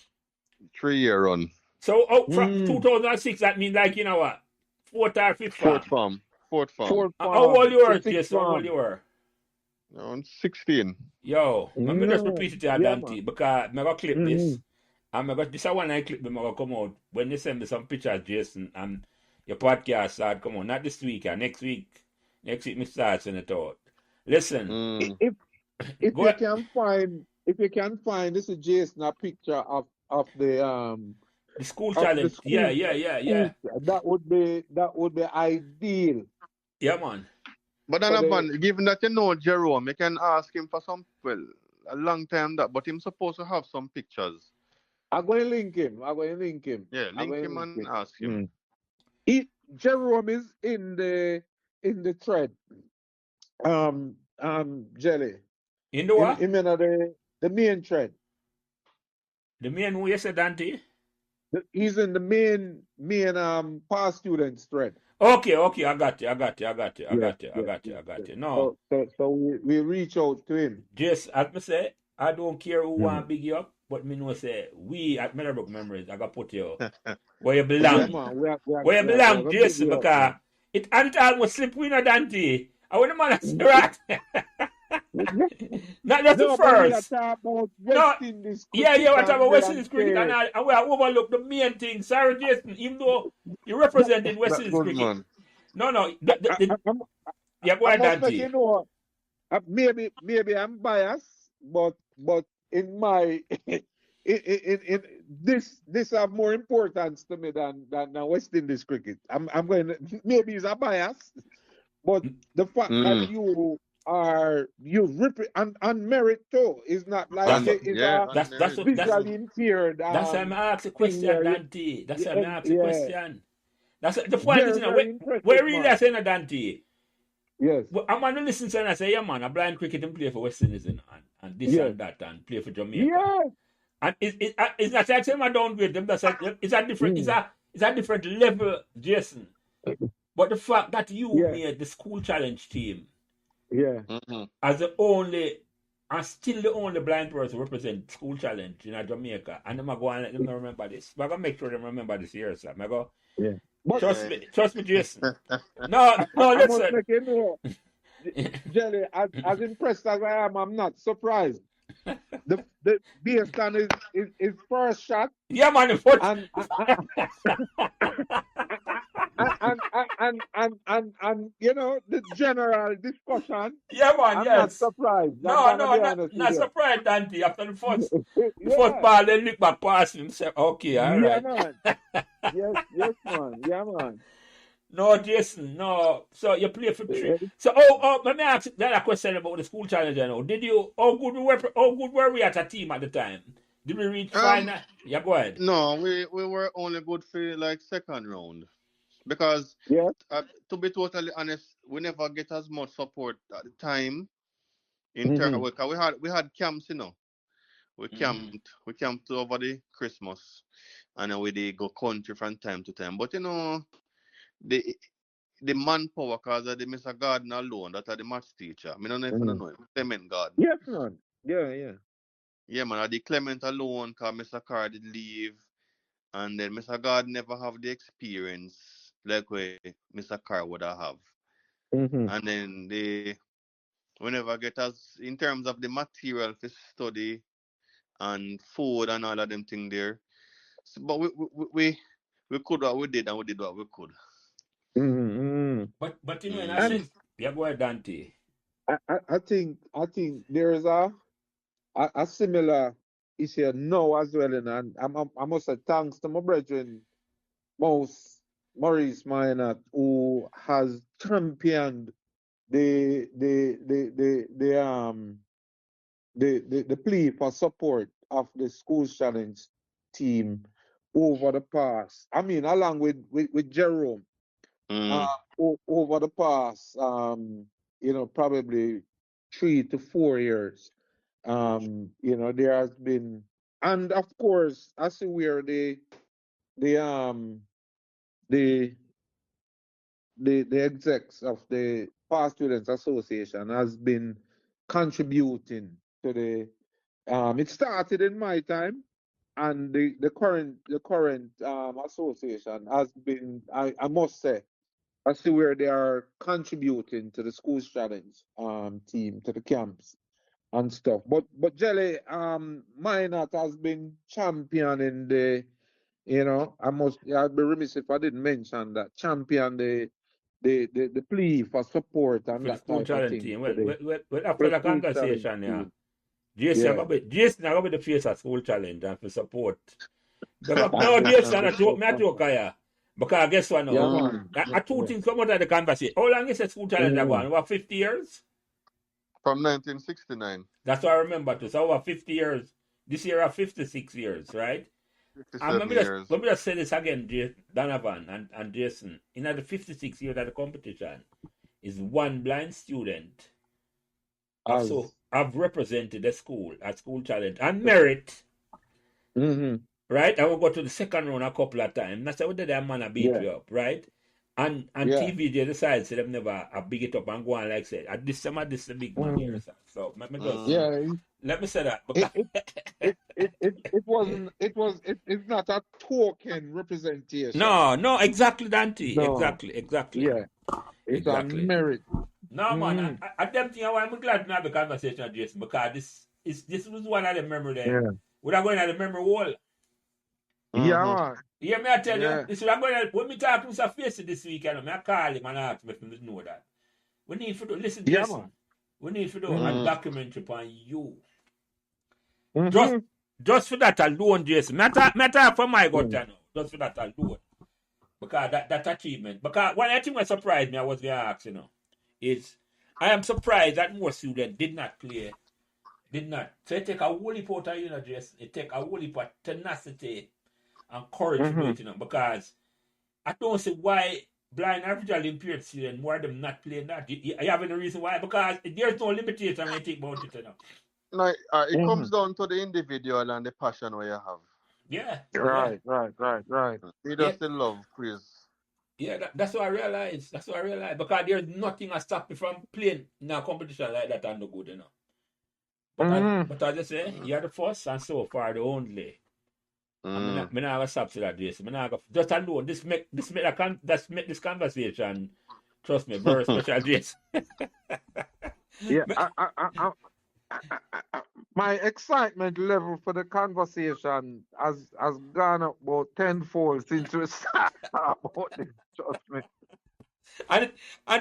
3-year run. So from 2006, that means like you know what? Fourth or fifth farm. Fourth farm. How old you were, Jason? How old you were? Around 16. Yo, let me just repeat it to you, Dante, because I'm going to clip this. This is one I clip, I'm going to come out. When you send me some pictures, Jason, and your podcast start come on. Not this week, next week. Next week, me start sending it out. Listen. If you can find, this is Jason, a picture of the school challenge. School. Yeah. That would be ideal. Yeah, man. But then, man, given that you know Jerome, you can ask him for a long time but him supposed to have some pictures. I'm going to link him. Yeah, link him and ask him. Jerome is in the thread. Jelly. In the what? In the main thread. The main who you said, Dante? He's in the main past students thread. Okay, I got you. No. So we reach out to him. Just as I say, I don't care who want to big you up, but me know say we at Meadowbrook Memories, I got put you where you belong. Where you belong, Jason, because it and almost slip we no Dante. I want the man to say right. Not just the first. No, yeah, what about West Indies cricket and we overlook the main thing. Sorry, Jason, even though you represented West Indies cricket. Man. No. Yeah, go ahead, Dante. You know, maybe I'm biased, but in my in this have more importance to me than West Indies cricket. I'm going to, maybe it's a bias, but the fact that you rip it and merit too is not like that's visually impaired. That's why I ask a question, Dante. That's why I ask a question. That's the point is, where really saying Dante? Yes. Well, I'm going to listen to and I say, yeah, man, a blind cricket and play for West Indies and this and that and play for Jamaica. Yes. And it's not like saying I downgrade them. It's a different it's a different level, Jason. But the fact that you made the school challenge team as the only and still the only blind person represent school challenge in Jamaica, and I'm going to go and let them remember this. I'm going to make sure they remember this here, sir. I'm going to go, trust me, Jason. No, listen. Jelly, as impressed as I am, I'm not surprised. The Beerstand is first shot. Yeah, man. The first. And you know the general discussion. Yeah, man. I'm not surprised. Not surprised, Dante. After the first ball, then look back past him. Say, okay, all right. Man. yes, man. Yeah, man. No, Jason, no. So you play for 3. So, let me ask you that question about the school challenge. You know, did you? How good were we as a team at the time? Did we reach final? Yeah, go ahead. No, we were only good for like second round. Because to be totally honest, we never get as much support at the time in terms of work. We had camps, you know. We camped over the Christmas, and then we did go country from time to time. But you know, the manpower, because of the Mr. Gardner alone, that are the maths teacher. I don't know if you know him. Clement Gardner. Yes, man. Yeah. Yeah, man, I did Clement alone because Mr. Carr did leave. And then Mr. God never have the experience like where Mr. Carr would have. Mm-hmm. And then we never get us in terms of the material for study and food and all of them thing there. So, but we could what we did and we did what we could. Mm-hmm. But you know, in a Mm-hmm. And sense, yeah, go ahead, Dante. I think there is a similar issue now as well, and I must say thanks to my brethren, Maurice Minot, who has championed the the plea for support of the schools challenge team over the past. I mean, along with Jerome, uh, Mm. over the past, probably 3 to 4 years. There has been, and of course, I see where the um the the execs of the Past Students Association has been contributing to the. It started in my time, and the current association has been. I must say, I see where they are contributing to the schools challenge team, to the camps and stuff. But Jelly, Minot has been championing I'd be remiss if I didn't mention that, champion the plea for support and For the that school type of challenge thing team. for the Well, after for the the school challenge conversation, yeah, team. Jason, Yeah. Jason, I got to the face of school challenge and for support. Because, no, Jason, I joke, yeah. Because guess what Yeah, now? Mm. man. I two things come out of the conversation. How long is the school challenge Mm-hmm. ago? About 50 years? From 1969, That's what I remember too. So over 50 years. This year are 56 years, right? And 57 years. let me just say this again, Donovan and Jason. In the 56 years of the competition, is one blind student As have represented the school at school challenge and merit, mm-hmm. right? I will go to the second round a couple of times. That's how that man beat Yeah. you up, right? And Yeah. TVJ decides them never big it up and go on like said. At this time, this is the big man here, Mm-hmm. sir. So let me just Mm. Yeah. let me say that. It it it wasn't it's not a token representation. No, exactly, Dante. No. Exactly. Yeah. It's a merit. No, man. Mm-hmm. I them thing I'm glad to have the conversation with Jason because this was one of the memory there. Yeah. Without going at the memory wall. Yeah, Mm-hmm. man. Yeah, me I tell you, Yeah. this is I'm going to, when me talk to Mr. Face this weekend, I call him and ask him if he know that. We need to do, listen, Yeah, Jason. man. We need to do a Mm-hmm. Mm. documentary upon you. Mm-hmm. Just for that alone, Jason. Me talk for my gut Mm-hmm. now. Just for that alone. Because that achievement. Because one thing that surprised me, I was going to ask, is I am surprised that more students did not play. Did not. So it take a whole heap out of Jason. It take a whole heap of tenacity and courage to do Mm-hmm. it, because I don't see why blind and visually impaired students, more of them not playing that. You have any reason why? Because there's no limitation when you think about it. No, it Mm-hmm. comes down to the individual and the passion where you have. Yeah. Right. He Yeah. does still love quiz. Yeah, that's what I realized. Because there's nothing that stop me from playing in a competition like that and no good. Mm-hmm. But as I say, you're the first and so far the only. I'm not gonna stop to that, Jason. Just alone. This make this conversation. Trust me, very special, Jason. Yeah. My excitement level for the conversation has gone up about tenfold since we started about this. Trust me. and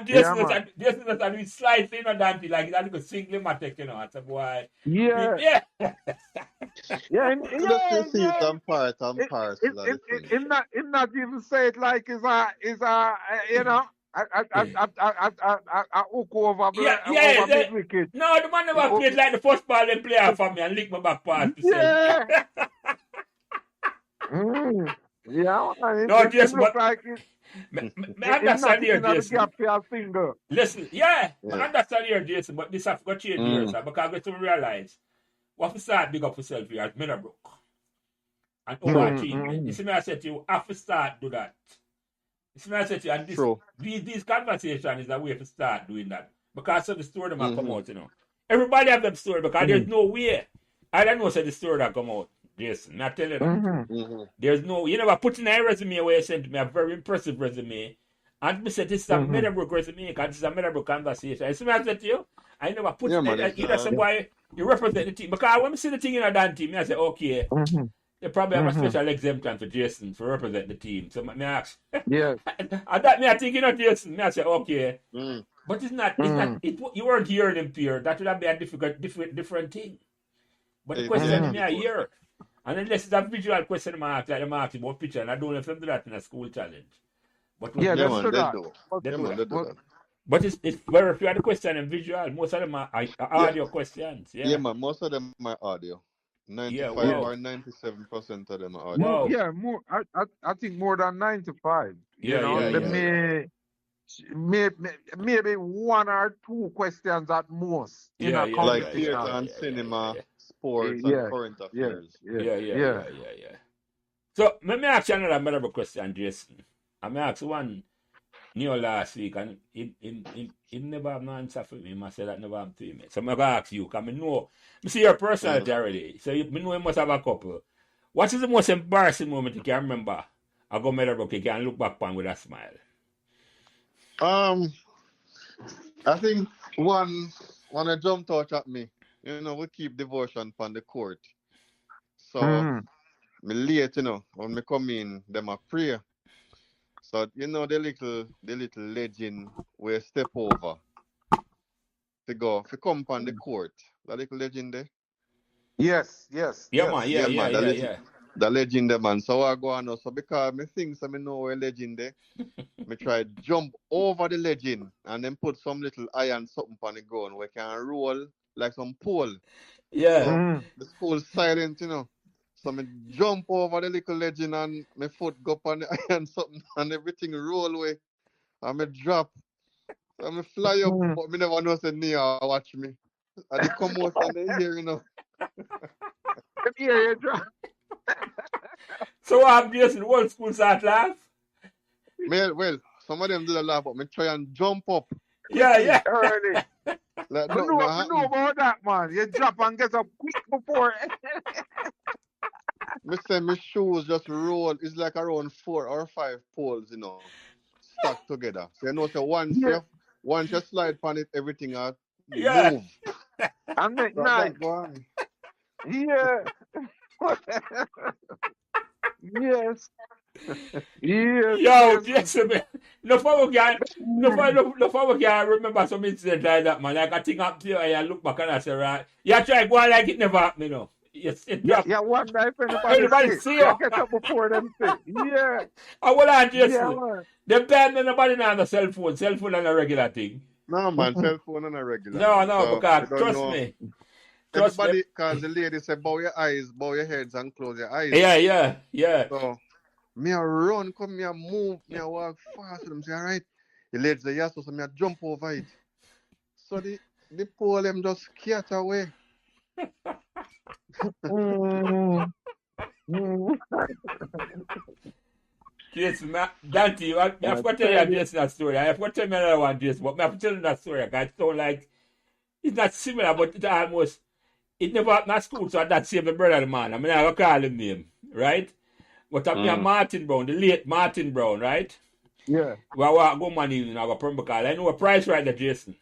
Yeah, man. Jason we slide in on Dante like that could cinematic, I said, boy. Yeah. Yeah. Yeah. Just to see Yeah. some part and It, parcel of the thing. it not even say it like I hook over Yeah. mid wicket. No, the man never played like the first ball they play for me and lick my back pass to send. Yeah. Mm. Yeah, man. No, It Jason, look but like me it understand not here, in the Jason. gap for your finger. Listen, yeah, I Yeah. understand here, Jason, but this have got change here, Mm. sir, because I got to realize what we start big up yourself here at Meadowbrook and True. overachievement. You see me, I said to you, have to start do that. You see me, I said to you, and True. these conversations is a way to start doing that. Because of the story that come Mm-hmm. out, Everybody have them story because there's no way. I don't know say the story that come out, Jason. I tell you that. Mm-hmm. There's no, you never put in a resume where you sent to me a very impressive resume. And me said this is a Meadowbrook resume because this is a Meadowbrook conversation. You see what I said to you? I never put Yeah, in man. either some boy you represent the team. Because when I see the thing in a damn team, I say, okay, they probably have a special exemption for Jason for represent the team. So me ask. Yeah. And that me I think, Jason, me I say, okay. Mm. But it's not, you weren't hearing him, Pierre. That would have been a different thing. But the question me I hear. And unless it's a visual question I'm asking, like I'm asking about picture, and I don't know if they do that in a school challenge. But Yeah, Yeah, let's man. do They that. do. they Yeah, do man. that. They do that. But it's very few of the question and visual. Most of them are audio questions. Yeah. Yeah, man. Most of them are audio. Yeah. 95 Wow. or 97% of them are audio. More, Wow. yeah, more. I think more than 95. Yeah, They maybe one or two questions at most in a Yeah, Like competition. theater and cinema, sports, and Yeah, current yeah, affairs. yeah. So let me ask you another memorable question, Jason. I may ask one new last week and it never have no answer for me. I say that never happened to me. So I'm gonna ask you, because I know I see your personality already. So I know you must have a couple. What is the most embarrassing moment you can remember? I go Meadowbrook, you can look back on with a smile. I think one a jump touch at me. We keep devotion on the court. So me late, when me come in, them a pray. So the little legend where step over to come on the court. That little legend there. Yes. Yeah, man, yeah. The legend there, man. So I go on now. So because me think so me know where legend there, me try jump over the legend and then put some little iron something on the ground where can roll like some pole. Yeah. So the school silent, So me jump over the little legend and my foot go up on the iron something and everything roll away. And me drop. So me fly up, but me never know say Nia watch me. And they come out and they hear, Yeah, drop. So I'm Jason, old school start laugh? Well, some of them do the laugh, but me try and jump up. Yeah. Early. Like I no, know about that, man. You drop and get up quick before. Me say my shoes just roll. It's like around 4 or 5 poles, stacked together. So so once you slide on it, everything Yeah. move. And make So nice. that one. Yeah. Yes. Yes. Yo, Jason, man. No for can remember some incident like that, man. Like I think up to you and I look back and I say, right, you try go on like it never happened, Yes, it dropped. Yeah, one day if Anybody anybody see you you? get up before them say, yeah. I will on Jason. Yeah, man. Them time nobody now on the cell phone. Cell phone on a regular thing. No, man, cell phone on a regular. No, So, because you don't trust know. me. Everybody, because the lady said, bow your eyes, bow your heads, and close your eyes. Yeah. So, me a run, me a move, me a walk fast. Them say, all right. The lady say, yes, so me a jump over it. So the pole them just scatter away. Jason, Dante, I have to tell you that story. I have to tell me another one, Jason, but I have to tell you that story because it's not like, it's not similar, but it almost, it never happened at school, so that same brother, man. I mean, I will call him name, right? But I'm Martin Brown, the late Martin Brown, right? Yeah. Well, I go one evening, I go from because I know a price right there, Jason.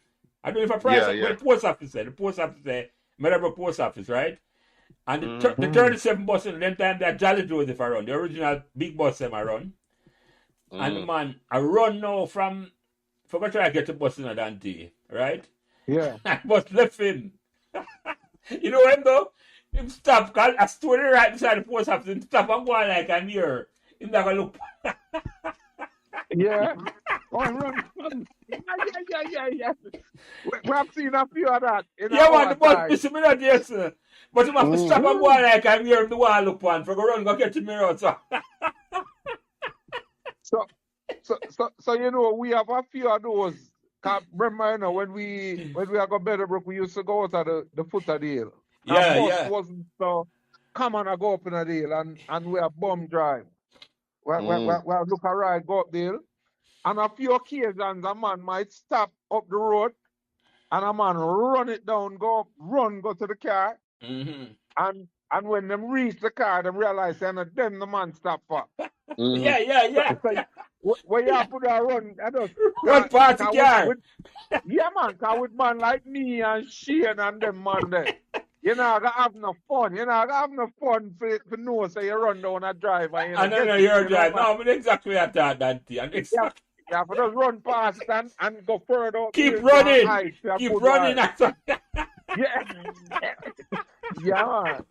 I don't know if a price, the post office there, Meadowbrook post office, right? And the 37 bus in them time that Jolly Joseph I run, the original big bus them I run. And the man, I run now from, forgot to try to get the bus in a Dante, right? Yeah. I must left him. You know him though? Him stop, cause I stood right beside the post office and stop and go on like a mirror. Him not gonna look. Yeah. Oh, run. Yeah. We have seen a few of that. Yeah, man, the bus is similar to Jason. But him have to stop and go on like a mirror, him the one look on, for go run, go get the mirror. So we have a few of those. Remember, when we are go Meadowbrook, we used to go out of the foot of the hill. Yeah, bus wasn't so common to go up in the hill, and we have bum drive. We look a ride, go up the hill. And a few occasions, a man might stop up the road and a man run it down, go to the car, Mm-hmm. and when them reach the car, them realize and then the man stop for. Yeah, yeah, So, yeah. so where you have to do a run, I just Run past the car. yeah man, cause with man like me and Shane and them man there, you know, I have no fun. You know, I have no fun for know so you run down a drive and you know I don't get know it, your you know, drive. man. No, but exactly what that, Dante. And Yeah, exactly. yeah, but just run past it and go further up Keep here to an running. ice for a Keep good running. while. Yeah. Yeah, man.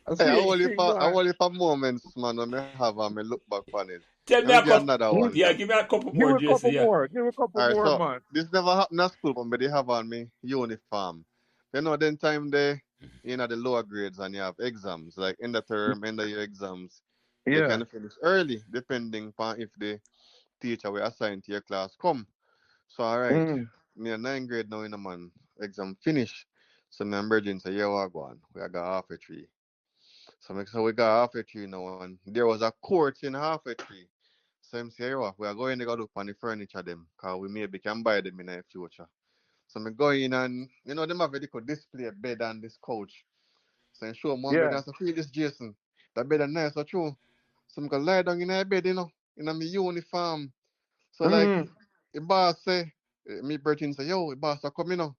I Hey, see it thing I going. only for moments, man, when I have and I look back on it. Tell me Let me a get couple. another Give one. Yeah, give me a couple give more, a couple Jason. Yeah. more. Give a couple Alright, more, so man. this never happened at school, but they have on me uniform. You know, then time they, you know, the lower grades and you have exams, like end of term, end of year exams. They Yeah. can finish early, depending on if the teacher we assigned to your class come. So alright, Mm. me a 9th grade now in a man, exam finish. So my emergency say, yeah, what go on? We got half a tree. So we got half a tree now and there was a court in half a tree. So I'm say, "Yo, we are going to go look on the furniture them, cause we maybe can buy them in the future." So I go in and you know them have a little display bed and this couch. So I show them one bed Yeah. and say, "Feel this, Jason. That bed is nice, so true." So I go lie down in the bed, you know, in my uniform. So like Mm. the boss say, me Virgin say, "Yo, the boss are coming now."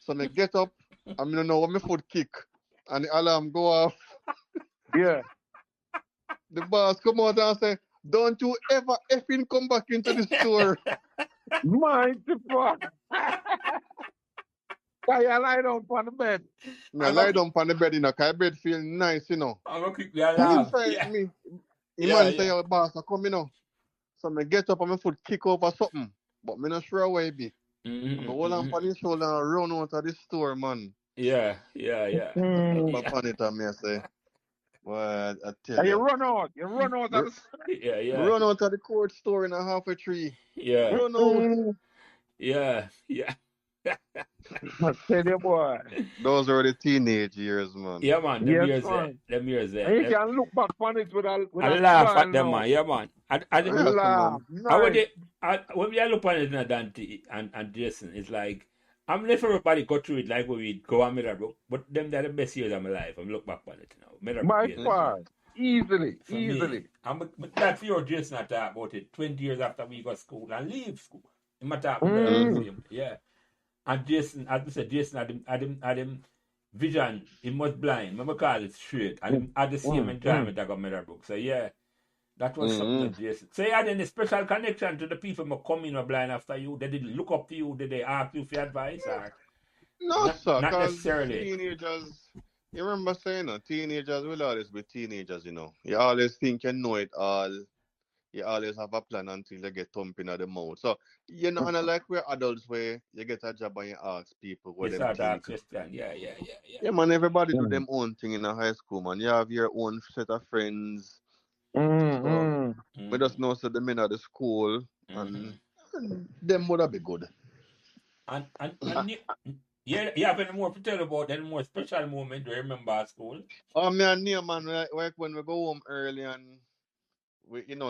So I get up and I don't know what my foot kick and the alarm go off. Yeah. The boss come out and say, "Don't you ever effing come back into the store." Mind the fuck. Why you lie down on the bed? Me I'm lie gonna, down on the bed, you know, cause the bed feel nice, you know. I'm gonna quickly And him laugh. say, Yeah. me, the Yeah, man say, yeah. "Yo, boss, I come, you know." So me get up and my foot kick over something. But me not sure where it be. And me Mm-hmm, hold on mm-hmm. for the shoulder and run out of the store, man. Yeah, yeah, yeah. Look back Mm. Yeah, upon it and me I say, "Well, I tell And you you. run out. You run out of Me the. yeah, me yeah. run out of the court store in a half a tree. Yeah, Run out." Mm. yeah, yeah. I tell you, boy. Those were the teenage years, man. Yeah, man, them Yes, years there. man. Them years there. And you can look back on it with I a laugh at smile them, now. man. Yeah, man. Yes, Laugh. man. When Nice. we are looking at it now, Dante and Jason, it's like, I'm let everybody go through it like we go on Meadowbrook, but them they're the best years of my life. I'm look back on it now. Meadowbrook By years, Mm. man. far. Easily. For me, Easily. but that for your Jason, I talk about it 20 years after we got school and leave school. I'm talk about Meadowbrook Mm. Mm-hmm. same. Yeah. And Jason, as I said, Jason had him vision, he was blind. Remember call it straight. And him had the same Mm. Mm. enjoyment I got Meadowbrook. So yeah. That was something Mm-hmm. that Jason. So you had any special connection to the people who come in or blind after you? They did look up to you, did they ask you for advice or No, not sir, not because necessarily? teenagers, you remember saying, teenagers will always be teenagers, you know. You always think you know it all. You always have a plan until you get thumping at the mouth. So, you know, and like we're adults where you get a job and you ask people what You them start to ask think. question. Yeah, yeah, yeah, yeah. Yeah, man, everybody do Mm. them own thing in a high school, man. You have your own set of friends. So, Mm. we Mm-hmm. just know so them in at the school Mm-hmm. and them would have be good. And yeah, you have any more to tell about any more special moment do you remember at school? Oh, me and Neil, man, like when we go home early and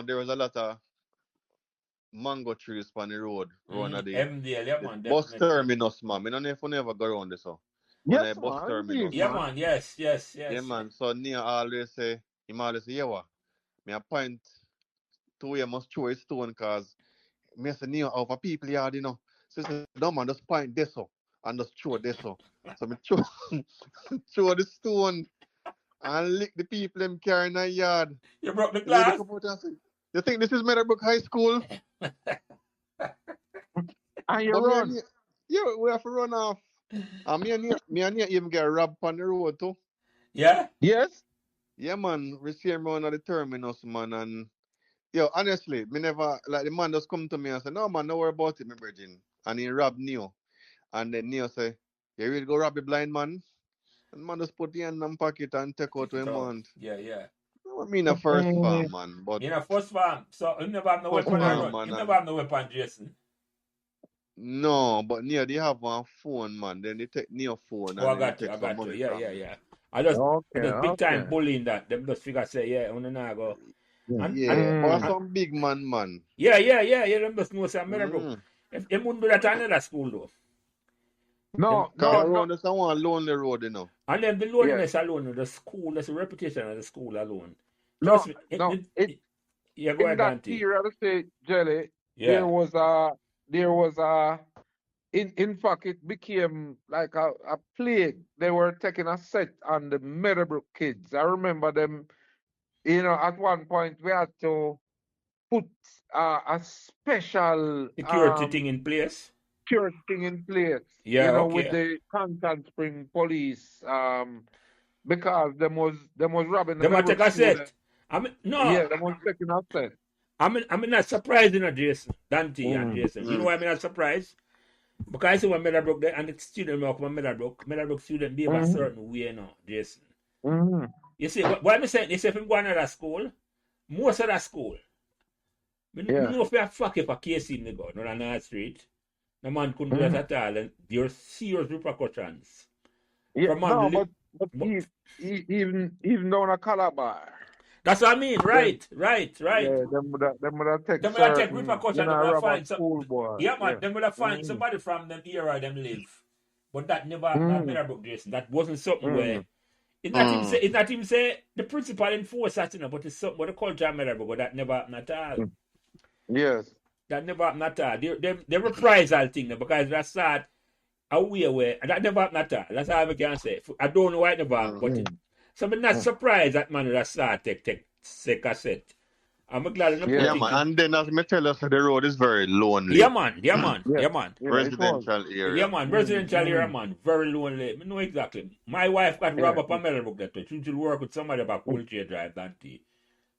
there was a lot of mango trees on the road, around at MDL, yeah the man, bus definitely. terminus, man. I don't know if you never go around this, so. On Yes, a bus man. Indeed, terminus. Yeah man. man, yes, yes, Yeah, yes. man. So Neil always say, yeah, what? Me a point to you must throw a stone cause me say Neil over people yard, you know. So he say, no man, just point this so and just throw this so. So me throw throw the stone and lick the people them carrying a yard. You broke the The lady glass? come out and say, you think this is Meadowbrook High School? And you But run. yeah, we have to run off. And me and you even get robbed on the road too. Yeah? Yes? Yeah, man, we see him around at the terminus, man, and yo, honestly, me never like the man just come to me and say, "No, man, don't worry about it, my virgin." And he robbed Neo, and then Neo say, "You really go rob the blind man?" And man just put the hand in the pocket and take out Take to it him out. month. Yeah, yeah. I mean, a first Mm. farm, man, but You know, first farm. So you never have no first weapon and Mm. farm, run. man, You never and have no weapon, Jason. no, but Neo they have one phone, man. Then they take Neo phone Oh, and I then they got you. take I some got you. money Yeah, from yeah, me. yeah. I just big Okay. time bullying that. Them just figure say, yeah, on the go. Okay. And Yeah, or Mm. some big man. yeah, yeah, yeah, yeah. Them just know say I'm Meadowbrook. Mm. If they wouldn't do that at another school though. No, no, Cause no. around us, I want lonely road, you know. And then the Yeah. loneliness alone, the school, that's the reputation of the school alone. No, Trust me. no. Yeah, go In ahead, that Dante. period, say Jelly, Yeah. there was a in fact it became like a plague. They were taking a set on the Meadowbrook kids. I remember them, at one point we had to put a special Security thing in place. church thing in place, Yeah, with okay. the Constant Spring police, because them was robbing the Them a take Meadowbrook a students. set. I mean, no, Yeah, them was taking a set. I'm not surprised, Jason, Dante and Mm. Jason. You know why I'm not surprised? Because I see when Meadowbrook there and the student walk from Meadowbrook student behave a Mm-hmm. certain way now, Jason. Mm-hmm. You see, why am I saying this? If I'm going to that school, most of that school, I Yeah. know if you have fuck if a case in the go, not on that street. The man couldn't do that at all, and there are serious repercussions. Yeah, From no, on but even down a Calabar, that's what I mean, them right. yeah, them would take Them will take certain, repercussion, them will rob a find some. schoolboy. Yeah, man, Yeah. them will find Mm-hmm. somebody from them era them live. But that never happened at Mm-hmm. Meadowbrook, Jason. That wasn't something where Mm-hmm. it's not even say the principal enforced that, but it's something what the culture of Meadowbrook, but that never happened at all. Yes. That never happened at all. They reprisal thing because that's sad a way where that never happened at all. That's all I can say. I don't know why it never happened, but so I'm not surprised that man would start take cassette. I'm glad in the Yeah. Yeah, man. And then as me tell us, the road is very lonely. Yeah, man. Yeah, it was. Residential area. Yeah, man. Residential area, man. Very lonely. I know exactly. My wife got robbed up on Meadowbrook that way. She used to work with somebody about Coolchair Drive, Dante.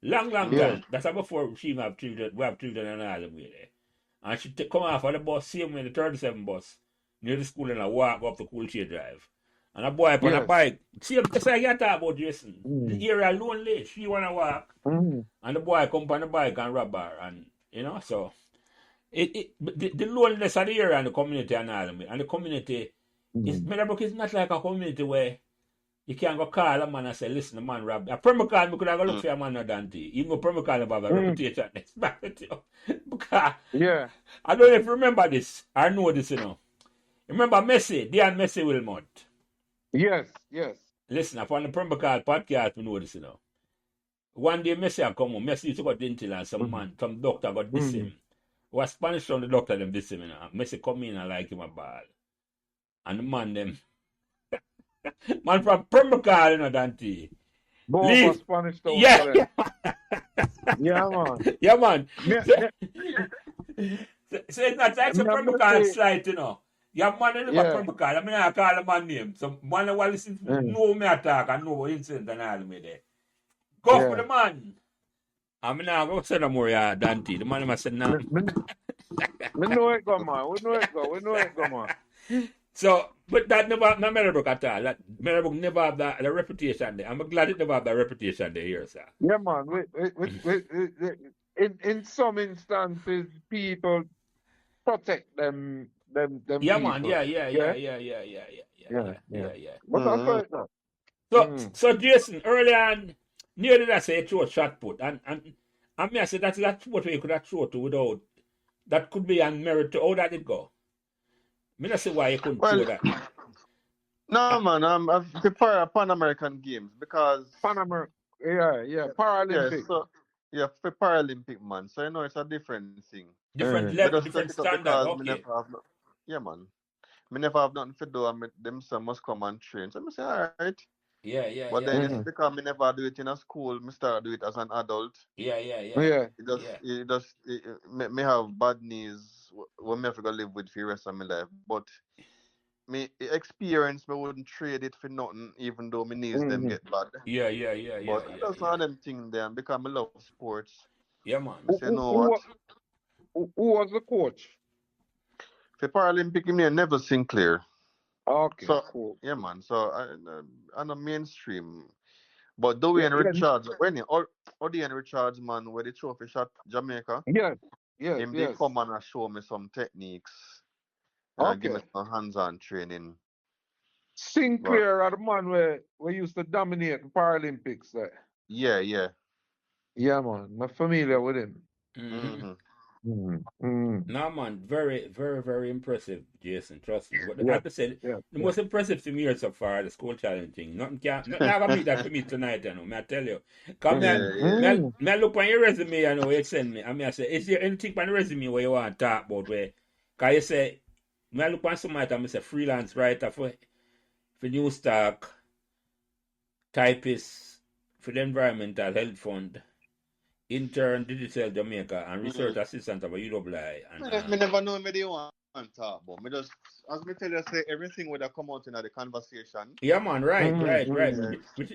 Long Yeah. time. That's how before she even have children. We have children and all the way there. And she come off of the bus, same way, the 37 bus, near the school, and I walk up to Coolchair Drive. And a boy up on a bike. See, that's what I talk about, Jason. The area lonely. She want to walk. And the boy come on the bike and rob her. And, so the loneliness of the area and the community and all of it. And the community, Meadowbrook is not like a community where you can go call a man and say, listen, the man robbed. A perma call, me could have go look for a man no Dante. Even though perma call about a reputation. Because Yeah. I don't know if you remember this. I know this, Remember Messi, Dan Messi Wilmot. Yes. Listen, upon the perma call podcast, we know this, One day Messi had come home. Messi used to go dental and some doctor got this him. Was Spanish from the doctor them this him, Messi come in and like him a ball. And the man them man from Permacal, Dante. Both for Spanish town. Yeah. Yeah, man. Yeah, man. Me- So it's not like some Me- Permacal me- slight, You have man in the Permacal. I mean, I call a man name. So man will listen to know me attack and know what incident and all me there. Go for the man. I mean, I go say no more, Dante. The man must say no. We know it go, man. We know it go, man. So, but that never happened at Meadowbrook at all. That Meadowbrook never have that the reputation there. I'm glad it never have that reputation there here, sir. Yeah, man. In some instances, people protect them Yeah, people. man. Yeah. But I saw it now. So Jason, early on, nearly that say throw a shot put, and me I said that's that what we could have throw to without that could be on merit to how that it go. Me not say why you couldn't throw that. No, man. I'm prepare Pan American Games because Panama, Paralympic. for Paralympic, man. So it's a different thing. Different Me level, just different set it up standard. because me Okay. never have man. Me never have nothing to do, and them son must come and train. So I say, all right. Yeah. But then it's because me never do it in a school. Me start do it as an adult. Yeah. Me have bad knees when me have to live with for the rest of my life. But me experience me wouldn't trade it for nothing, even though my knees them get bad. Yeah. But that's one of them things there because I love sports. Yeah, man. I say, no what? Who was the coach? For Paralympic, me Neville Sinclair. Okay, So cool. yeah, man. So I'm a mainstream. But Dwayne Richards, Dwayne Richards, man, where the trophy shot Jamaica, Yes. they come and show me some techniques and give me some hands-on training. Sinclair are the man where used to dominate the Paralympics. Yeah. Yeah, man. I'm familiar with him. No, man, very, very, very impressive, Jason. Trust me. But Yeah, like I said, yeah. the most impressive to me is so far the school challenge thing. Nothing gonna beat that for me tonight, you know. Me I tell you. Come me, Yeah, yeah. me I look on your resume, you know, you send me. I mean, I say, is there anything on the resume where you want to talk about? Where, cause you say, me I look on some item, I say freelance writer for New Stock, typist for the Environmental Health Fund, intern Digital Jamaica, and research assistant of a UWI. And Me never know me they want to talk about. Me just, as me tell you, say everything would have come out in the conversation. yeah, man, right. Yeah, Which,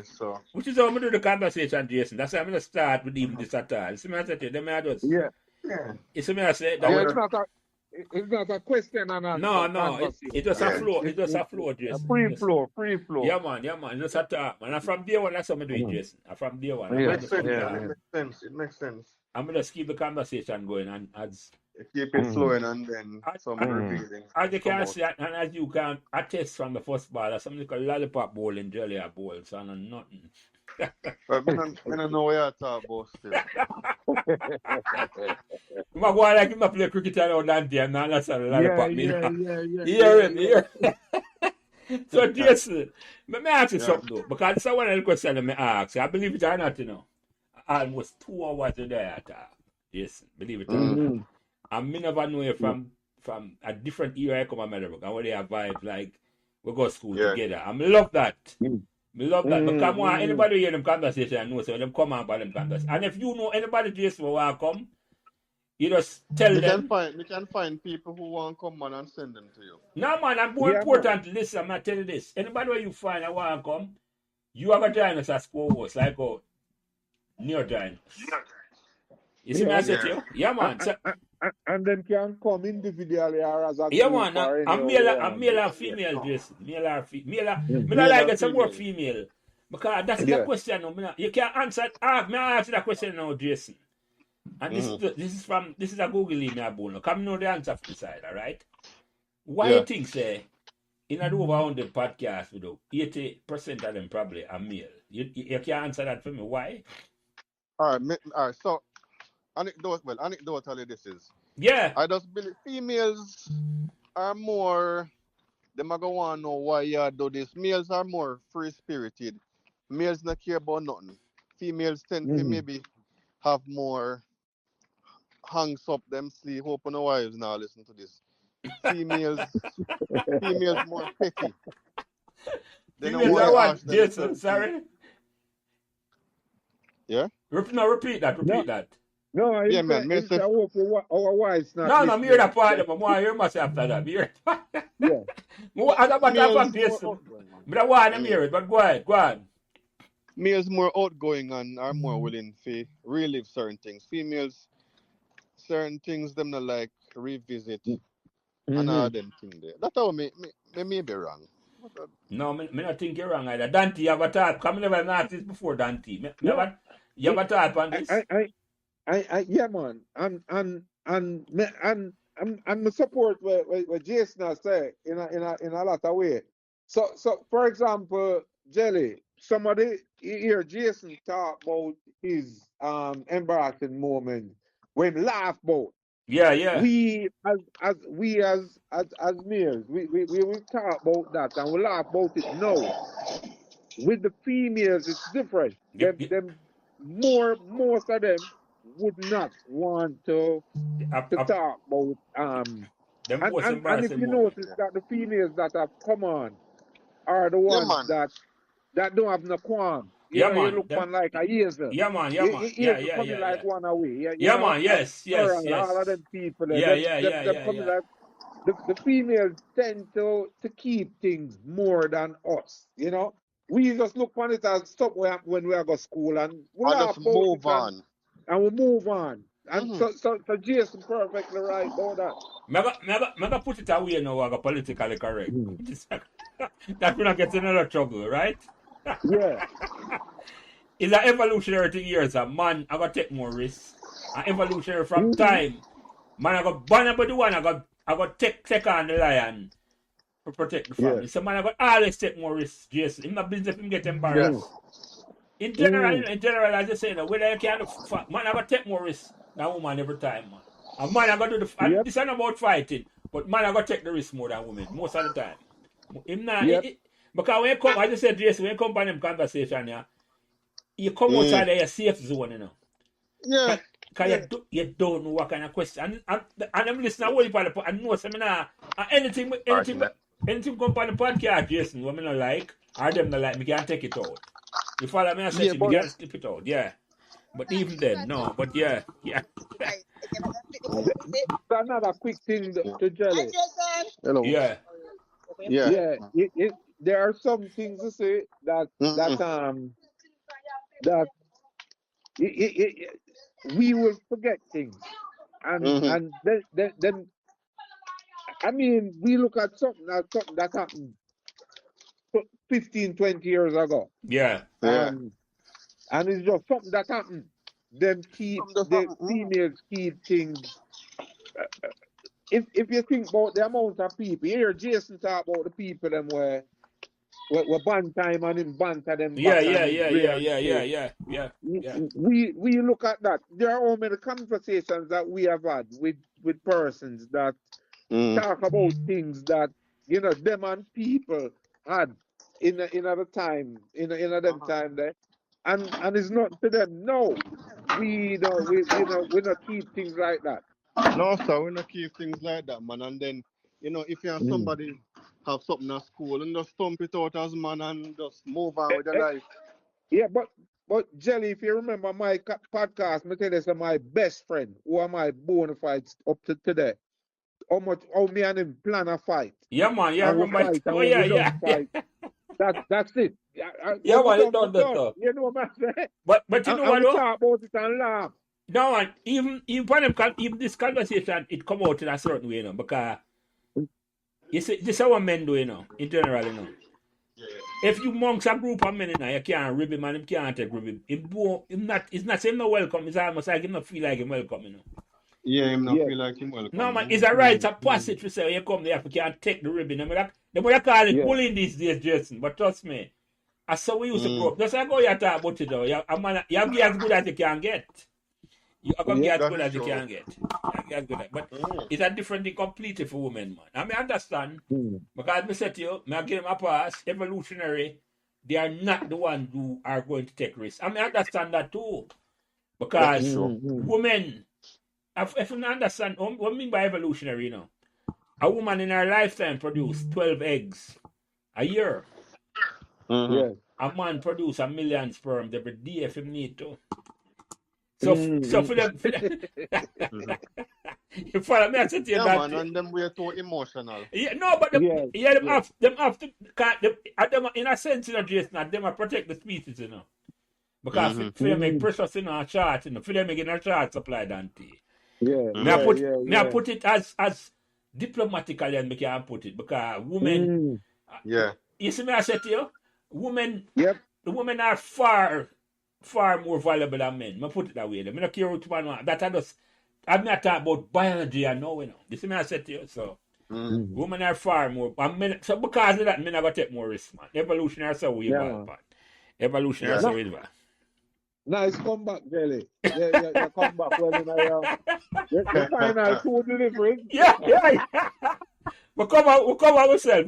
so. which is how we do the conversation, Jason. That's how I'm going to start with even this at all. See me I say to you, them I just, Yeah. Yeah. you see me I say, that Yeah, what, it's not a question and answer no, conversation. it just a Yeah. flow, it just a flow, A Jason. free Just, flow. yeah, man, just a talk, man. And from day one, that's how I do it, Jason. And from day one, I'm Yeah, going to Makes just sense. keep yeah, talking. It makes sense. It makes sense. I'm going to keep the conversation going and as Keep it flowing and then some as revealing you come can out. see, and as you can attest from the first ball, there's something called lollipop bowl and jelly bowl, so I know nothing. But me don't know what you talk about still. I'm going like him to play cricket around Dante and now that's a lollipop me. Hear him. So Jason, let me ask you Yeah. something though, because it's one of the questions that I ask. I believe it or not, you know. Almost 2 hours a day I talk. Jason, believe it or not. And me never know you from a different era I come to Meadowbrook and where they have vibes like we go to school Yeah. together. I love that. Me love that. Because I anybody hear them conversation and know so them come on by them conversation. And if you know anybody Jason who want to come, you just tell them. We can find people who want to come on and send them to you. No man, and more important, listen, I'm gonna tell you this. Anybody where you find I want to come, you have a join us as co-host, like near join us. You see me I say to you? Yeah man. So, and then can come individually or as a yeah group man, or I'm anywhere. male and female, Jason. Male or female. Me Male not like and get some more female. female. Because that's the question now. You can't answer me ask you that question now, Jason. And this is a Google email bono. Come know the answer from the side, alright? Why you think say in a over 100 podcast with 80% of them probably are male? You can't answer that for me. Why? All right. So anecdotally, this is. Yeah. I just believe females are more. Them are gonna want to know why you do this. Males are more free spirited. Males not care about nothing. Females tend to maybe have more hangs up them sleeve. Hope no wives now listen to this. Females more petty. They don't Females want are to what? ask them Jason, certain sorry? things. Yeah? Repeat that. No, Yeah, man. it's our wives not No, me hear that part. listening. But more hear myself after that. Me hear it. Yeah. More other matter Males from more Jason. outgoing. But I want to hear it. But go ahead. Males more outgoing and are more willing to relive certain things. Females, certain things them not like revisit and all them things there. That's how me may be wrong. No, me not think you're wrong either. Dante, you have a thought. Come never asked this before, Dante. You have a thought on this? Yeah, man. And support what Jason has said in a lot of way. So for example, Jelly, somebody hear Jason talk about his embarrassing moment when laugh about. Yeah. We as males, we talk about that and we laugh about it now. With the females, it's different. Them most of them would not want to talk about them most and if embarrassing you moment. notice that the females that have come on are the Yeah, ones man. that don't have no qualm. You Yeah, know, you man. look on like a hazel. Yeah, man. Hazel coming like one away. Yeah, man. Yes. All of them people. Them coming like the females tend to keep things more than us. You know, we just look on it as stuff when we go to school and we And laugh just about move it on. and we move on. And so Jason perfectly right about that. Me ga put it away now. I got politically correct. That will not get in another trouble, right? Yeah. It's an evolutionary thing here. So man, I got take more risks. An evolutionary from time. Man, I got born about the one. I got take on the lion to protect the family. So man, I got always take more risks. Jason, in my business, him get embarrassed. In general, as you say, whether you can, man, I got take more risks. That woman every time, man. A man I gotta do and Yep. this ain't about fighting, but man I gotta take the risk more than women, most of the time. Him not, Yep. because when you come, I just said Jason, when you come on them conversation, yeah, you come outside of your safe zone, you know. Yeah. Because you don't know what kind of question. And I'm listening to what you and know seminar. And anything come on the podcast, Jason, what I not like, or them not like, me can take it out. You follow me? I said, Yeah, me but can slip it out, yeah. But even then, no. But yeah. Another quick thing to Jelly. hello. Yeah. Yeah. Yeah, there are some things to say that Mm-mm. that we will forget things, and Mm-hmm. then I mean we look at something that happened 15, 20 years ago, Yeah. Yeah. and it's just something that happened. Them keep Something just the happened. females keep things. If you think about the amount of people, you hear Jason talk about the people them where ban time and him banter them Yeah, back yeah, and yeah, gray yeah, and yeah, yeah, straight. yeah, yeah, yeah. We look at that. There are all many conversations that we have had with persons that talk about things that them and people had in other time in a them time there, and it's not to them. No, we not keep things like that. No, sir, we not keep things like that, man. And then, if you have Mm. somebody have something at school and just stomp it out as man and just move on Eh, with your eh, life. Yeah, but Jelly, if you remember my podcast, me tell you, say my best friend, who are my bona fides up to today, how me and him plan a fight, Yeah, man, yeah, I and we remember it. fight, and Oh, when yeah, we yeah, done yeah. fight, that's it. Yeah, When we man, it done, we done that done. stuff. You know what I'm saying? But you know And what, we though? talk about it and laugh. No, man, even when even this conversation, it come out in a certain way, because you see, this is how men do, in general, If you monks a group of men, you can't rib him and him can't take rib him. It's not saying no welcome, it's almost like him not feel like him welcome, Yeah, him not Yeah, feel like him No, welcome. man, it's a right to pass it to say, you come there, you can't take the ribbon. They might call it yeah, bullying these days, Jason, but trust me, I saw we used to grow Mm. up. Just like how you talk about it, though. You have get as good as you can get. You are going to yeah. get as That good is as you true. can get. You get as good as, but Mm. it's a different thing completely for women, man. I mean, I understand, Mm. because I said to you, I give them a pass, evolutionary, they are not the ones who are going to take risks. I mean, I understand that too. That is Because true. women, if you understand, what I mean by evolutionary, a woman in her lifetime produce 12 eggs a year. Mm-hmm. Yeah. A man produce 1,000,000 sperms every day if he need to. So Mm. for them, Mm-hmm. you follow me, I said to you Yeah, that. man, and them we are too emotional. Yeah, no, but Yeah, yeah, yeah, them have to, them, in a sense, Jason, them are protect the species, Because Mm-hmm. for them make mm. precious in our chart, for them making a chart supply Dante. Yeah, May I Mm-hmm. yeah, put yeah, may I yeah. put it as diplomatically as I can put it, because women, Mm. Yeah. you see me I said to you, women Yep. the women are far more valuable than men. I put it that way. I don't care what one want. That I'm not talking about biology and now, You see me I said to you, so Mm. Mm. women are far more, and men, so because of that, men are going to take more risk, man. Evolutionary so we Yeah, evolve, man. man. Evolutionary Yeah. so No, we evolve. nice comeback, Jelly. Yeah, yeah, you come back well in your final two deliveries. Yeah, yeah, yeah. We cover ourselves, man.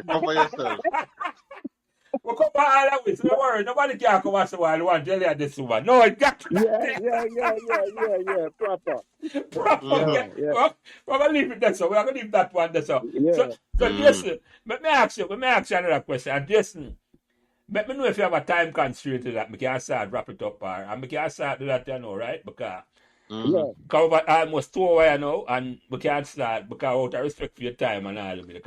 Recover yourself. We cover all of it. So don't worry, nobody can come us while one jelly at this woman. No, it got to Yeah, yeah, yeah, yeah, yeah, yeah. Proper. proper. Mm-hmm. Yeah, Yeah. yeah, We're gonna leave it there, so we're gonna leave that one there. So yeah. Mm. Jason, let me ask you another question. And Jason, let me know if you have a time constraint to that. We can start wrap it up, and we can start do that, right? Because Mm-hmm. Yeah, cover almost 2 hours now, and we can't start because out of respect for your time and all of it.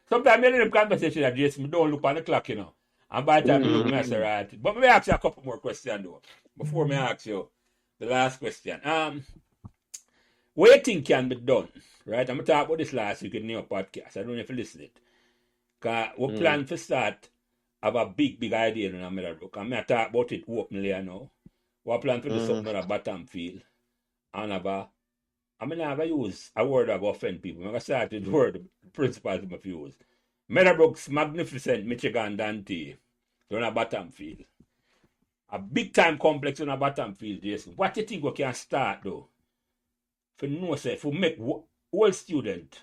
Sometimes in the conversation that Jason, we don't look on the clock, And by the time you look, I say, right. But let me ask you a couple more questions though. Before me ask you the last question. What do you think can be done? Right? I'm talking about this last week in your podcast. I don't know if you listened it. Because we plan to start have a big idea in Meadowbrook. And I talk about it openly now. We plan to do something on a bottom field. And I never use a word that offend people. I'm going to start with the word principles of use. Meadowbrook's magnificent Michigan Dante on a bottom field. a big time complex on a bottom field, Jason. What you think we can start though? For no say, for make all student,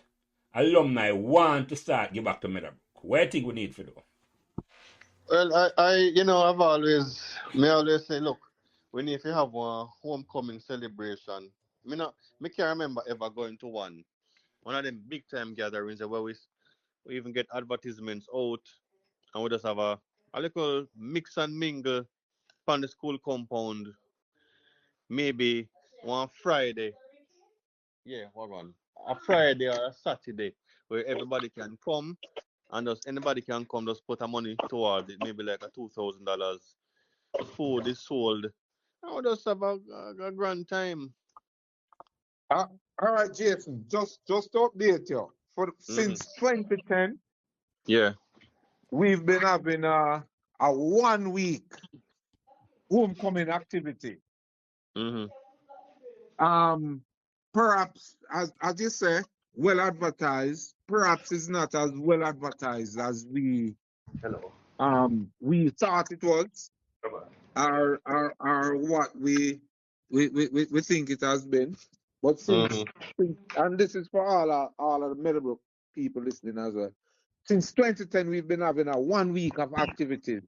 alumni want to start give back to Meadowbrook. What do you think we need for do? Well, may always say, look, we need to have a homecoming celebration. Me can't remember ever going to one of them big time gatherings where we even get advertisements out and we just have a little mix and mingle on the school compound, maybe one Friday. Yeah, hold on. A Friday or a Saturday where everybody can come and just anybody can come just put a money towards it, maybe like a $2,000. Food is sold. I would just have a grand time. Uh, all right, Jason. Just to update you. Hmm. Since 2010, Yeah. we've been having a 1 week homecoming activity. Hmm. Um, perhaps as you say, well advertised. Perhaps it's not as well advertised as Hello. we thought it was, or what we think it has been. But Hmm. and this is for all of the Meadowbrook people listening as well. Since 2010, we've been having a 1 week of activities,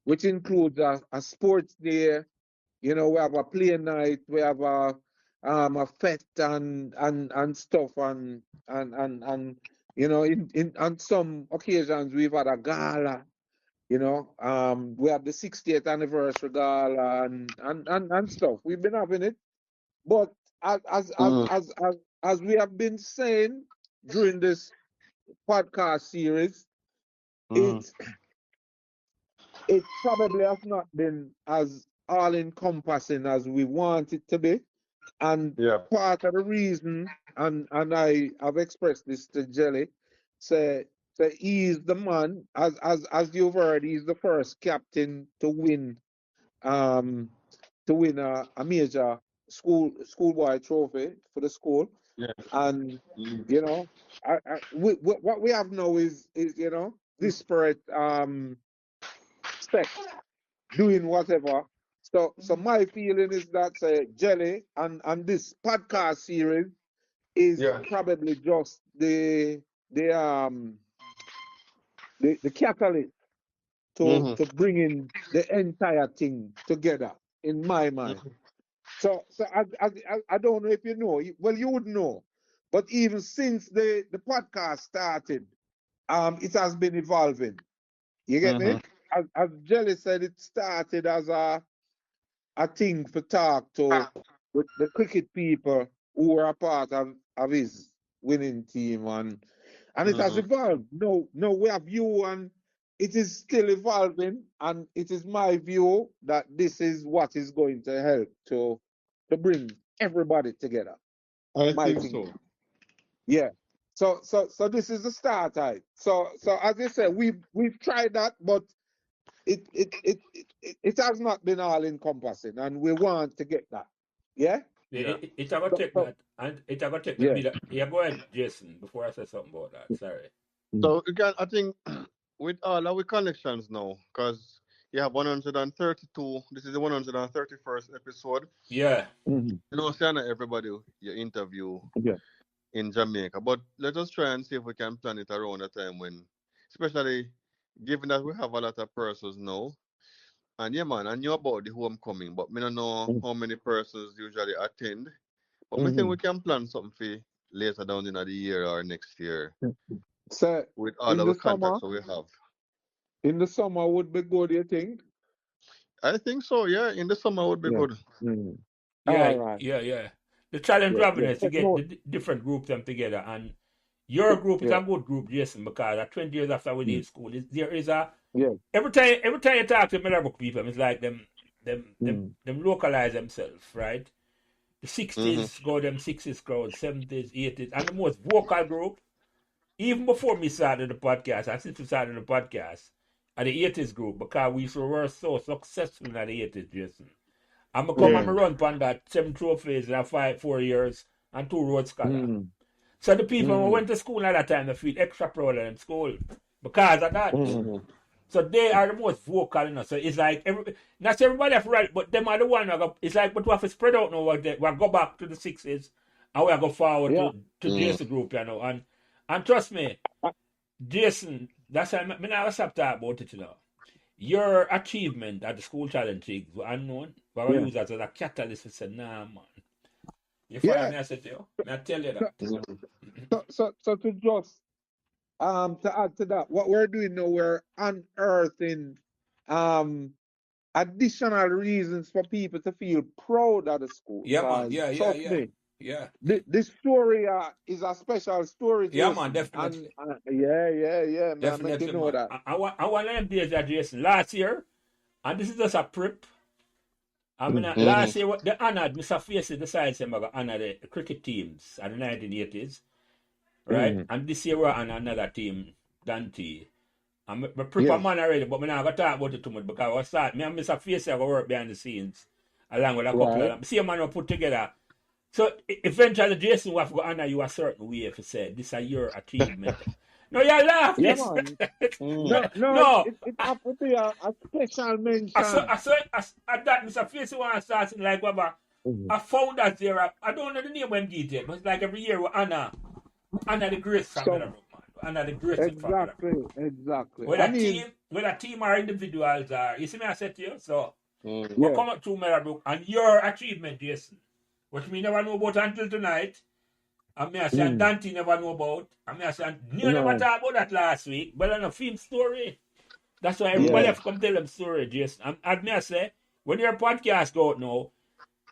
which includes a sports day. You know, we have a play night, we have a fete and stuff, and you know, in on some occasions we've had a gala. You know, we have the 60th anniversary gala and stuff. We've been having it, but as as as Hmm. as as, as we have been saying during this podcast series, Hmm. it it probably has not been as all encompassing as we want it to be. And Yeah. part of the reason, and I have expressed this to Jelly, say he's the man, as you've heard, he's the first captain um to win a major schoolboy trophy for the school. Yeah. And Hmm. you know, what we have now is you know, disparate sects doing whatever. So my feeling is that Jelly and this podcast series is Yeah. probably just the the catalyst Hmm. to bringing the entire thing together in my mind. So I don't know if you know. Well, you would know, but even since the podcast started, it has been evolving. You get Hmm. me? As Jelly said, it started as a thing for talk to with the cricket people who were a part of his winning team, and it has Hmm. evolved. No, we have you, and it is still evolving, and it is my view that this is what is going to help to bring everybody together. I My think so. thinking. Yeah. So this is the start, right? So as I said, we've tried that, but it has not been all encompassing, and we want to get that. Yeah. Yeah. It's going to take So that, and it's going to take the yeah. bit. Yeah, go ahead, Jason, before I say something about that. Sorry. Mm. So again, I think with all our connections now, because you have 132. This is the 131st episode. Yeah. Mhm. You know, say not everybody you interview Yeah. in Jamaica, but let us try and see if we can plan it around a time when, especially given that we have a lot of persons now. And yeah, man, I knew about the homecoming, but me don't know how many persons usually attend. But me think Mm-hmm. we can plan something for later down in the year or next year So with all in our the summer, contacts that we have. would be good, you think? I think so, yeah. In the summer would be Yeah. good. Mm. All Yeah, right. yeah. The challenge Yeah, we're having yeah. is to Take get the note. different groups them together. And your group is Yeah. a good group, Jason, because at 20 years after we Mm. leave school, there is a Yeah. every time you talk to Meadowbrook people, it's like Mm. them localize themselves, right? The Hmm. 60s go them 60s crowd, 70s, 80s, and the most vocal group, even before me started the podcast, and since we started the podcast, are the 80s group, because were so successful in the 80s, Jason. I'm going to come Yeah. and run on that 7 trophies in 4 years and 2 Rhodes Scholar. Mm. So the people who Mm. went to school at that time, they feel extra proud of them school because of that. Mm. So they are the most vocal, So it's like not everybody have right, but them are the one. It's like, but we have to spread out now. We go back to the sixes, and we go forward to Jason group, and trust me, Jason. That's why I never stop talking about it, Your achievement at the school challenge leagues were unknown, but we use that as a catalyst to say, nah, man. You follow me? I said, I tell you that. So to just to add to that, what we're doing now, we're unearthing additional reasons for people to feel proud of the school. Yeah, man. Trust me. Yeah. This story is a special story, Jason. Yeah, man, definitely. And, yeah, man. Definitely, You know man. that. I want them days that Jason last year, and this is just a prep. I mean, last year, they honored Mr. Facey decided to honor the cricket teams at the 1980s, right? And this year, we're on another team, Dante. I'm prep a man already, but I'm not going to talk about it too much because I start, me and Mr. Facey are going to work behind the scenes along with a couple of them. See a man will put together. So eventually, Jason will have to honor you a certain way if you say, this is your achievement. No, you laugh. Yeah, Yes. man. No. It has to be a special mention. I that Mr. Facey want to start like whatever. I found that there. I don't know the name when detail, but it's like every year we honor the grace from Meadowbrook, man. Honor the grace from Meadowbrook. Exactly. Whether team or individuals are, you see me I said to you, so we come up to Meadowbrook and your achievement, Jason, which we never know about until tonight. And me I say and Dante never know about. And me I say you never talk about that last week, but on a film story. That's why everybody have to come tell them story, Jason. And me I say, when your podcast go out now,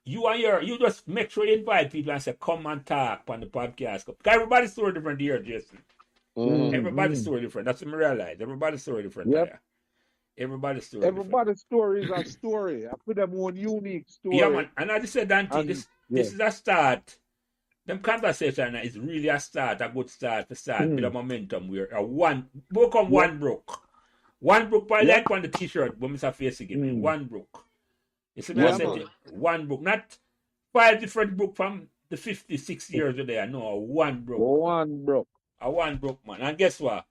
you just make sure you invite people and say, come and talk on the podcast. Because everybody's story different here, Jason. Everybody's story different. That's what I realize. Everybody's story different there. Everybody's story is a story. I put them on unique story. Yeah, man. And I just said, Dante, this is a start. Them conversation is really a good start to start with a momentum where one broke. One brook, but I like on the t-shirt when Mr. Facey give me. One brook. You see me I said one brook. Not 5 different brook from the 56 years of there. No, one brook. A one brook, man. And guess what?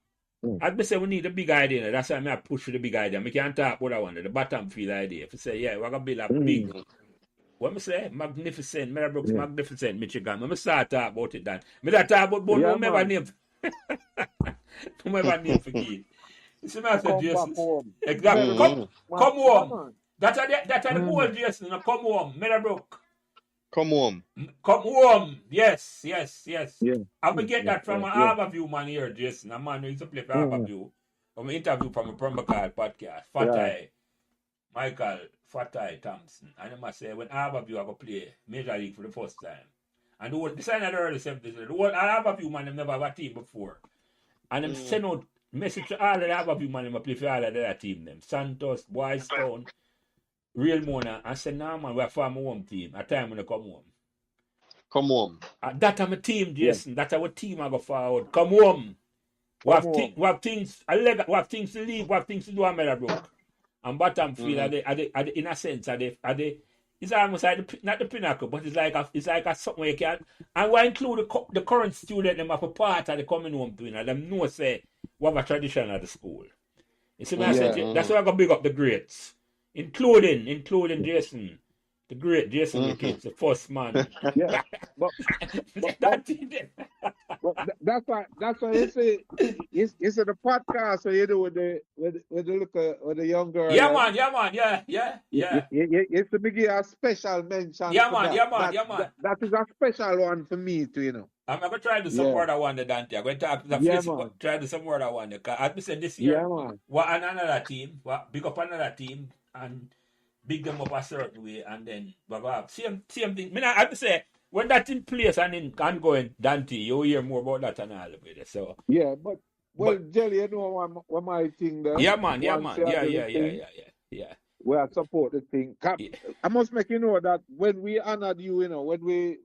I'd be saying we need a big idea. That's why I push for the big idea. I can't talk about that one, the bottom field idea. If you say, we're going to build a big, what me say? Magnificent, Meadowbrook's magnificent, Michigan. When I start talk about it, then. I talk about no never name. No never name for you. You see me I said, Jason. Exactly. Come home. That's the goal, Jason. Come home, Meadowbrook. Come home. Come home. Yes. I will get that from an Harborview man here, Jason. A man who used to play for Harborview. From an interview from a Prombacard podcast. Michael Fatai Thompson. And I must say, when Harborview I go play Major League for the first time. And this is in the early 70s. The whole Harborview man, them never have a team before. And them send out message to all of the Harborview man, them play for all of the other team. Them Santos, Boys Town, Real Mona. And say, nah, man, we're from a home team. A time when I come home. Come home. That's my team, Jason. That's our team I go forward. Come home. We have things to leave, we have things to do at Meadowbrook. And bottom field, in a sense, it's almost like not the pinnacle, but it's like a something where you can. And we include the current student them have a part of the coming home to and them know say we have a tradition at the school. You see me that's why I gotta big up the greats. Including Jason. The great Jason Ricketts, the first man. Yeah. But that's why you say it's the podcast so you do with the young girl. Yeah, man. Yeah. It's to give a special mention. Yeah, man. That is a special one for me too, I'm going to try to do some more that one, Dante. I'm going to talk to the Facebook, try to do some more that one. Because as I said this year, we're on another team, big up another team, and big them up a certain way, and then we're going to have same thing. I have to say, when that's in place and in ongoing, Dante, you'll hear more about that and all of it. So. Yeah, but Jelly, you know what my thing there? Yeah, man. Yeah. We are support the thing. I must make you know that when we honored you, when we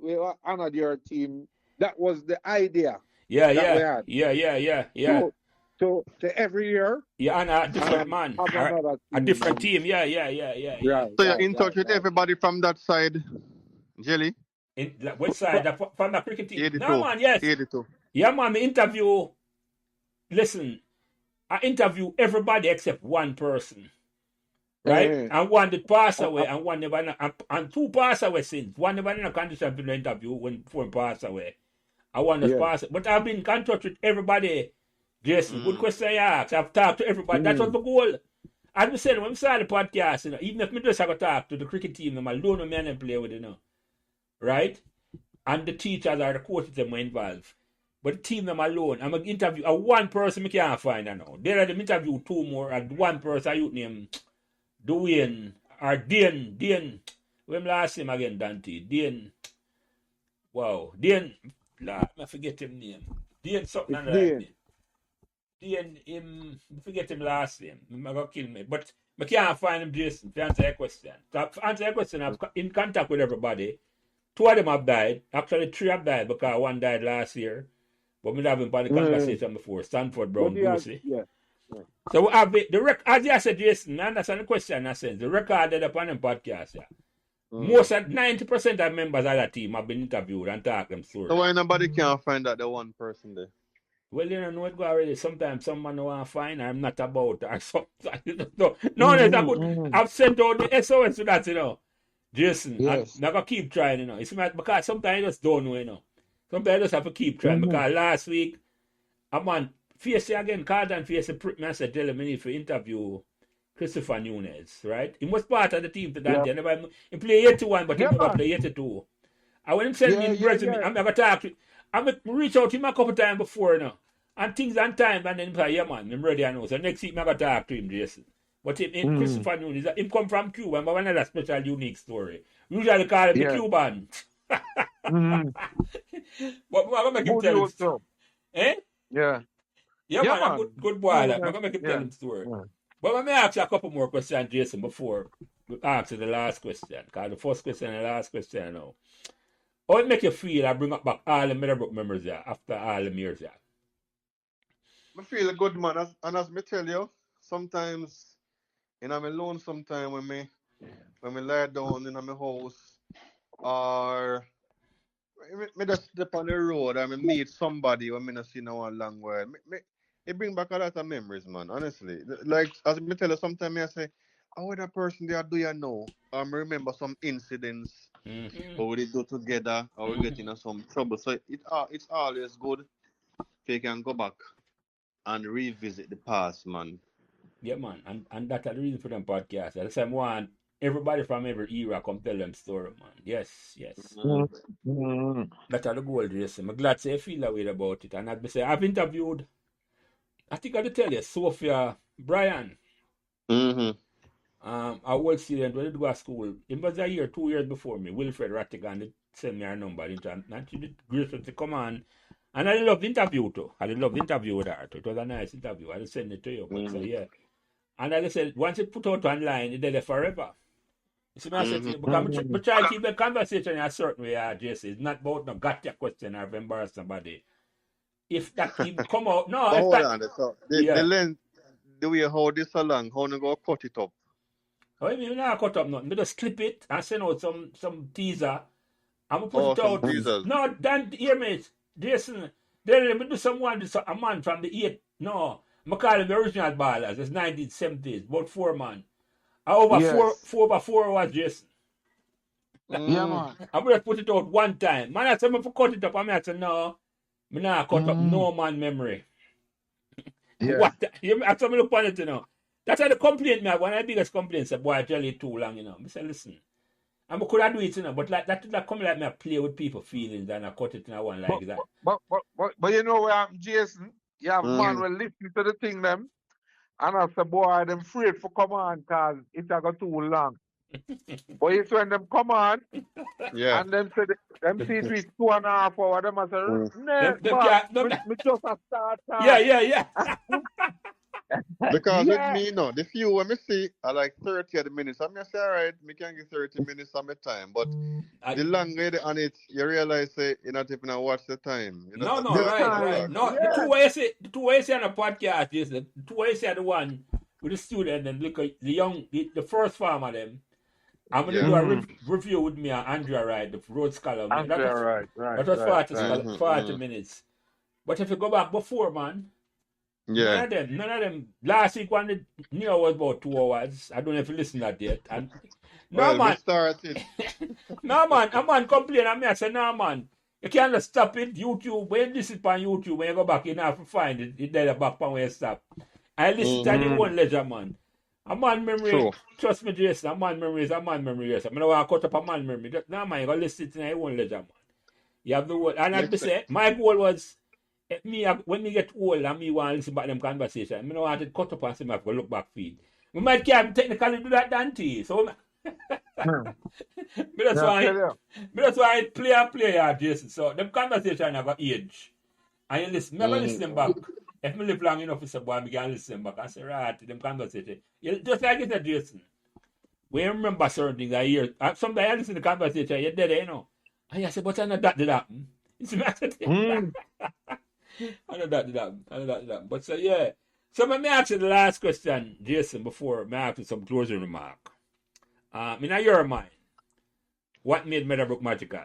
honored your team, that was the idea. Yeah. So every year, and a different man, a different team. Yeah. So you're in touch with everybody from that side, Jelly? Which side? From the cricket team? 82. No, man, yes. 82. Yeah, man, the interview. Listen, I interview everybody except one person. Right? And one did pass away, and one never, and two pass away since. One never in a condition to interview when before he passed away. I want to pass, but I've been in contact with everybody. Jason, good question you asked. I've talked to everybody. That was the goal. As I said, when I started the podcast, even if I just have to talk to the cricket team, them alone, no man and play with it, right? And the teachers or the coaches them were involved. But the team them alone, I'm going to interview one person I can't find now. There are them interview two more, and one person I name Dwayne or Dane. When last name again, Dante? Dane. Wow. Dane. I forget him name. Dane something like that. Dane, forget him last name. I'm going to kill me. But I can't find him, Jason, to answer your question. To answer your question, I'm in contact with everybody. Two of them have died. Actually, three have died because one died last year. But we haven't had the conversation before. Stanford Brown Goosey. So we have as you said, Jason, I understand the question. I said the recorded upon them podcast. Yeah. Most of 90% of members of that team have been interviewed and talked them through. So why nobody can't find that the one person there? Well, you know it go already. Sometimes someone don't want to find I'm not about or something. No, that's not good. I've sent out the SOS to that, Jason. Yes. I'm not gonna keep trying, It's because sometimes you just don't know, Sometimes you just have to keep trying. Because last week, I'm on face again, Carlton face prick me and said, tell him I need to interview Christopher Nunez, right? He was part of the team to that day. He played 81, but he never played 82. And when he sent me in resume, I'm never talk to him. I'm reach out to him a couple times before, And things on time, and then he say, yeah, man, I'm ready, I know. So next week, I'm going to talk to him, Jason. But him Christopher Nunez, him come from Cuba, and another special, unique story. Usually call him the Cuban. But I'm going to make him tell him. Eh? Yeah. Yeah, man, I'm good boy. I'm going to make him tell him the story. But let me ask you a couple more questions, Jason, before we answer the last question. Because the first question and the last question now. How it make you feel I bring up back all the Meadowbrook memories there after all the years there? I feel good, man. And as me tell you, sometimes, I'm alone sometimes when me lie down in my house or me just step on the road and me meet somebody when me not see no one long while. It bring back a lot of memories, man, honestly. Like, as me tell you, sometimes I say, how that person there do you know? I remember some incidents or we do together or we get in some trouble. So it's always good if you can go back and revisit the past, man. Yeah, man. And that's the reason for them podcast. At the same one, everybody from every era come tell them story, man. Yes. That's the goal, Jason. I'm glad to say you feel that way about it. And I'd say I've interviewed, I think I did tell you, Sophia Bryan. A old student when I go to school. It was a year, 2 years before me. Wilfred Rattigan did send me her number. And she did gracious to come on. And I loved the interview too. I loved the interview with her too. It was a nice interview. I just send it to you. But so yeah. And I said, once it put out online, it's there forever. You see, I said to you, because I try to keep the conversation in a certain way, Jesse. It's not about no gotcha question or embarrass somebody. If that even come out, no. But hold on. So the length, the way how this so long, how you go cut it up? Oh, I mean, not cut up nothing. I just clip it and send out some teaser. I'm going to put it out. Teasers. No, Dan, hear me, Jason. Then let me do a man from the 8. No, I call him the original ballers. It's 1970s, about 4 man. Over 4 was Jason. Yeah, man. I'm going to put it out one time. Man, I said, if I cut it up, I said, no, I'm not cut up no man memory. Yeah. What? I said, look on it, That's how the complaint me have. One of the biggest complaints say, boy, I tell you too long, I say, listen. And I could have do it, but like that come like me I play with people's feelings and I cut it in one like that. But you know where I'm, Jason? You have man will listen to the thing them. And I say, boy, them afraid for come on because it a got too long. But it's when them come on, and them say them see it reach 2.5 hours, them I say, me just a start time. Yeah. Because with me, the few when me see are like 30 minutes. I'm say, all right, me can get 30 minutes of my time. But the longer they on it, you realize you're not even watch the time. No, right. No, the two ways on a podcast is the two ways the one with the student and look at the first farmer them. I'm going to do a review with me and Andrea Wright, the road scholar. That was 40 minutes. But if you go back before, man, Yeah. None of them. Last week when the Neo was about 2 hours. I don't know if you listen to that yet. And no Well, me man, started. no man, a man complain and me I say, no man. You can't just stop it. YouTube, when you listen on YouTube, when you go back, you have to find it. It's there back from where you stop. I listen to the Mm-hmm. one ledger, man. A man memory, True. trust me, Jason, a man memory is a man memory. Yes. I mean, I want to cut up a man memory. No man, you got to listen to your own ledger, man. You have the word. And as I Makes sense. say, my goal was, when me get old and me want to listen back them conversation, I don't want to cut up and say, I have to look back feed. We might can't technically do that, Dante. So, that's why I play hard, Jason. So, them conversation have an age. And you listen, never listen them back. If me live long enough, it's a boy, I can listen back. I say, right, them conversation. Just like you said, Jason. When you remember certain things, I hear, sometimes I listen to the conversation, you're dead, you know. And I say, but I know that did happen. You see what I say? I know that did happen. But so, yeah. So, let me ask you the last question, Jason, before I ask you some closing remark. In your mind, what made Meadowbrook magical?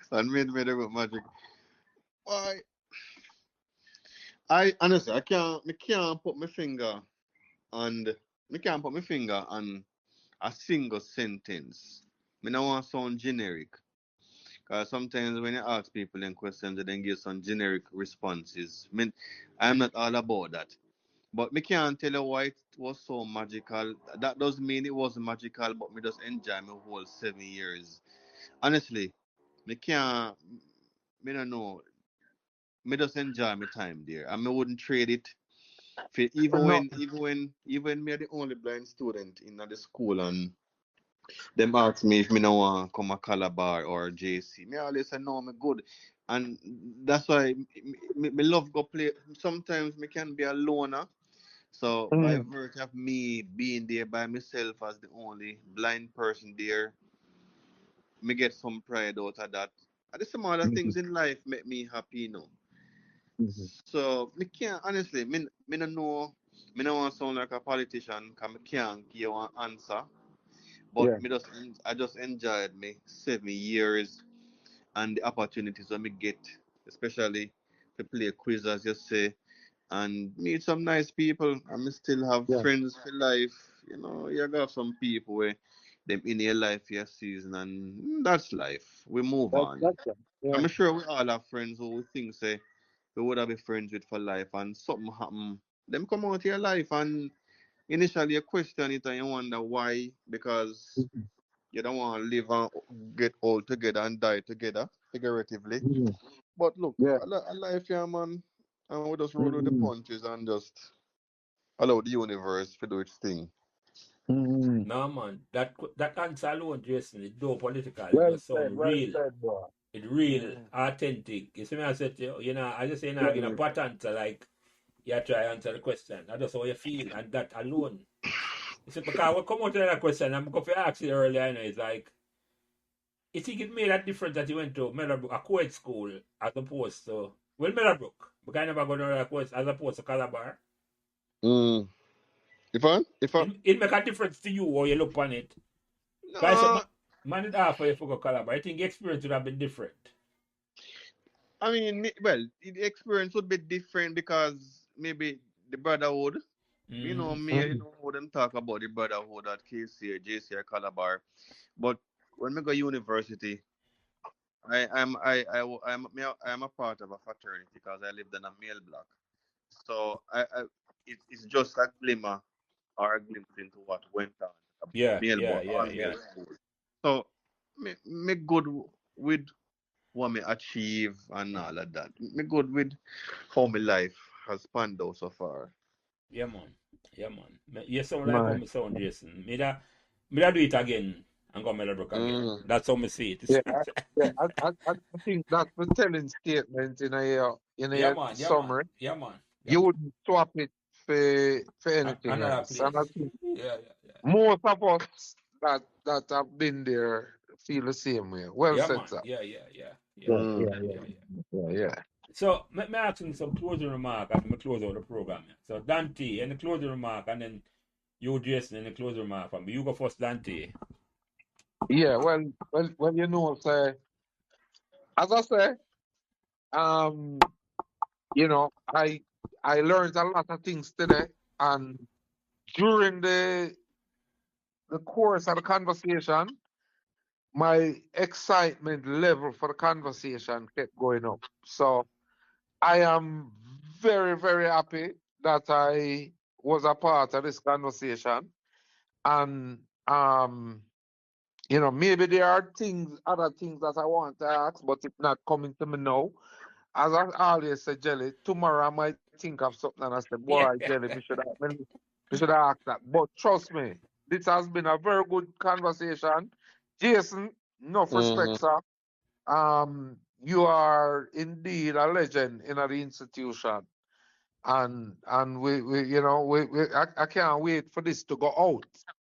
And made about magic. Why? I honestly, me can't put my finger on a single sentence. Me don't want to sound generic. Because sometimes when you ask people them questions, they then give some generic responses. I'm not all about that. But me can't tell you why it was so magical. That doesn't mean it wasn't magical, but me just enjoy my whole 7 years. Honestly, me can't, me don't know. Me just enjoy my time there. And me wouldn't trade it for even me are the only blind student in the school and them ask me if me no want come a Calabar or JC. Me always say no, me good. And that's why me love go play. Sometimes me can be a loner. So by virtue of me being there by myself as the only blind person there, me get some pride out of that. And the smaller things in life make me happy, you know. So me can't honestly, me no know, me no want to sound like a politician, cause me can't give you an answer. But I just enjoyed me 7 years and the opportunities that me get, especially to play quiz as you say, and meet some nice people. And me still have friends for life. You know, you got some people where them in your life for your season, and that's life. We move on. I'm sure we all have friends who we think say we would have been friends with for life, and something happen. Them come out of your life, and initially you question it and you wonder why, because you don't want to live and get old together and die together, figuratively. But look, a life, yeah, man, and we just roll with the punches and just allow the universe to do its thing. No, man. That answer alone, Jason, is no political. It just sound real. It's real, authentic. You see me, I said, I just say, you're not going to pat answer like you try to answer the question. That's just how you feel, and that alone. You see, because we come out to that question, I'm going to ask you earlier, it's like, you think it made that difference that you went to Meadowbrook, a co-ed school, as opposed to, Meadowbrook, because I never go to a co-ed, as opposed to Calabar. It make a difference to you or you look on it. Because I said, man, it half for you for go Calabar. I think the experience would have been different. I mean, well, the experience would be different because maybe the brotherhood, you know, you don't know them talk about the brotherhood at KC or JC or Calabar. But when I go university, I'm a part of a fraternity because I lived in a male block. So it's just a glimmer or a glimpse into what went on at Yeah. male school. So me good with what me achieve and all of that. Me good with how my life has panned out so far. Yeah, man. You sound like how me sound, Jason. Me da do it again and go Meadowbrook again. That's how me see it. I think that's the telling statement in a summary. Yeah, man. You wouldn't swap it for anything Another else. And I place. think Yeah. most of us that have been there feel the same way. Well Yeah, said, man. sir. Yeah. So, me asking some closing remark and me close out the program. So, Dante, any closing remark, and then you, Jason, any closing remark from me. You go first, Dante. Yeah, well, say, as I say, um, I learned a lot of things today, and during the course of the conversation, my excitement level for the conversation kept going up. So I am very, very happy that I was a part of this conversation. And maybe there are other things that I want to ask, but it's not coming to me now. As I always say, Jelly, tomorrow I might think of something and I say, Yeah. boy, Jelly, we should have asked that. But trust me, this has been a very good conversation. Jason, enough respect, Mm-hmm. sir. You are indeed a legend in the institution. And I can't wait for this to go out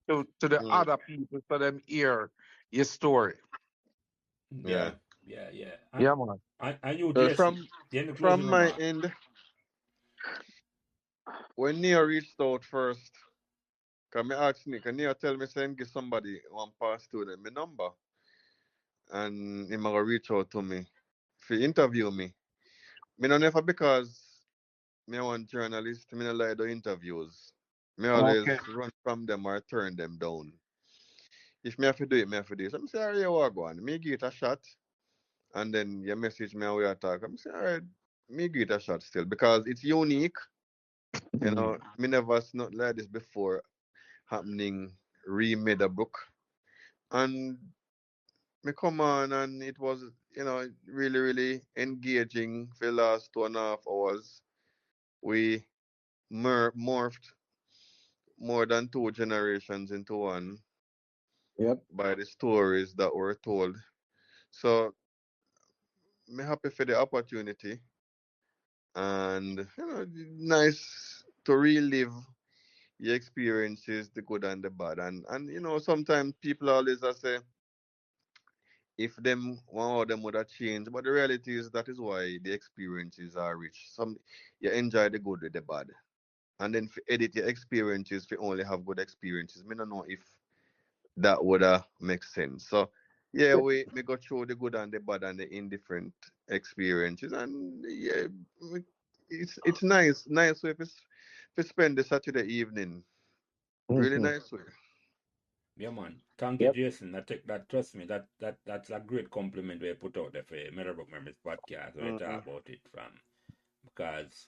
to the Mm, other people for them hear your story. Yeah, yeah. yeah. Yeah, man. And you, Well, Jason, any from closing my remark? end, when Neo reached out first, cause me asked Nick, and Neo tell me send give somebody one past student my number, and him gonna reach out to me, for interview me. Me no never because me a one journalist, me no like the interviews. Me always Okay. run from them or turn them down. If me have to do it, me have to do it. So I say, alright, you want go on. Me give it a shot, and then you message me and we talk. I say, alright, me give it a shot still because it's unique. You know, me never seen nothing like this before happening Meadowbrook. And me come on and it was, really, really engaging for the last 2.5 hours. We morphed more than two generations into one Yep. by the stories that were told. So me happy for the opportunity and nice to relive your experiences, the good and the bad. And sometimes people always say if them one of them would have changed. But the reality is that is why the experiences are rich. Some you enjoy the good with the bad. And then if you edit your experiences, if you only have good experiences. Me don't know if that would make sense. So yeah, we go through the good and the bad and the indifferent experiences. And yeah, it's nice way if spend the Saturday evening. Really Mm-hmm. nice way. Yeah, man. Thank you, Yep. Jason. I take that. Trust me, that's a great compliment we put out there for Meadowbrook Memories podcast. We Mm-hmm. talk about it from because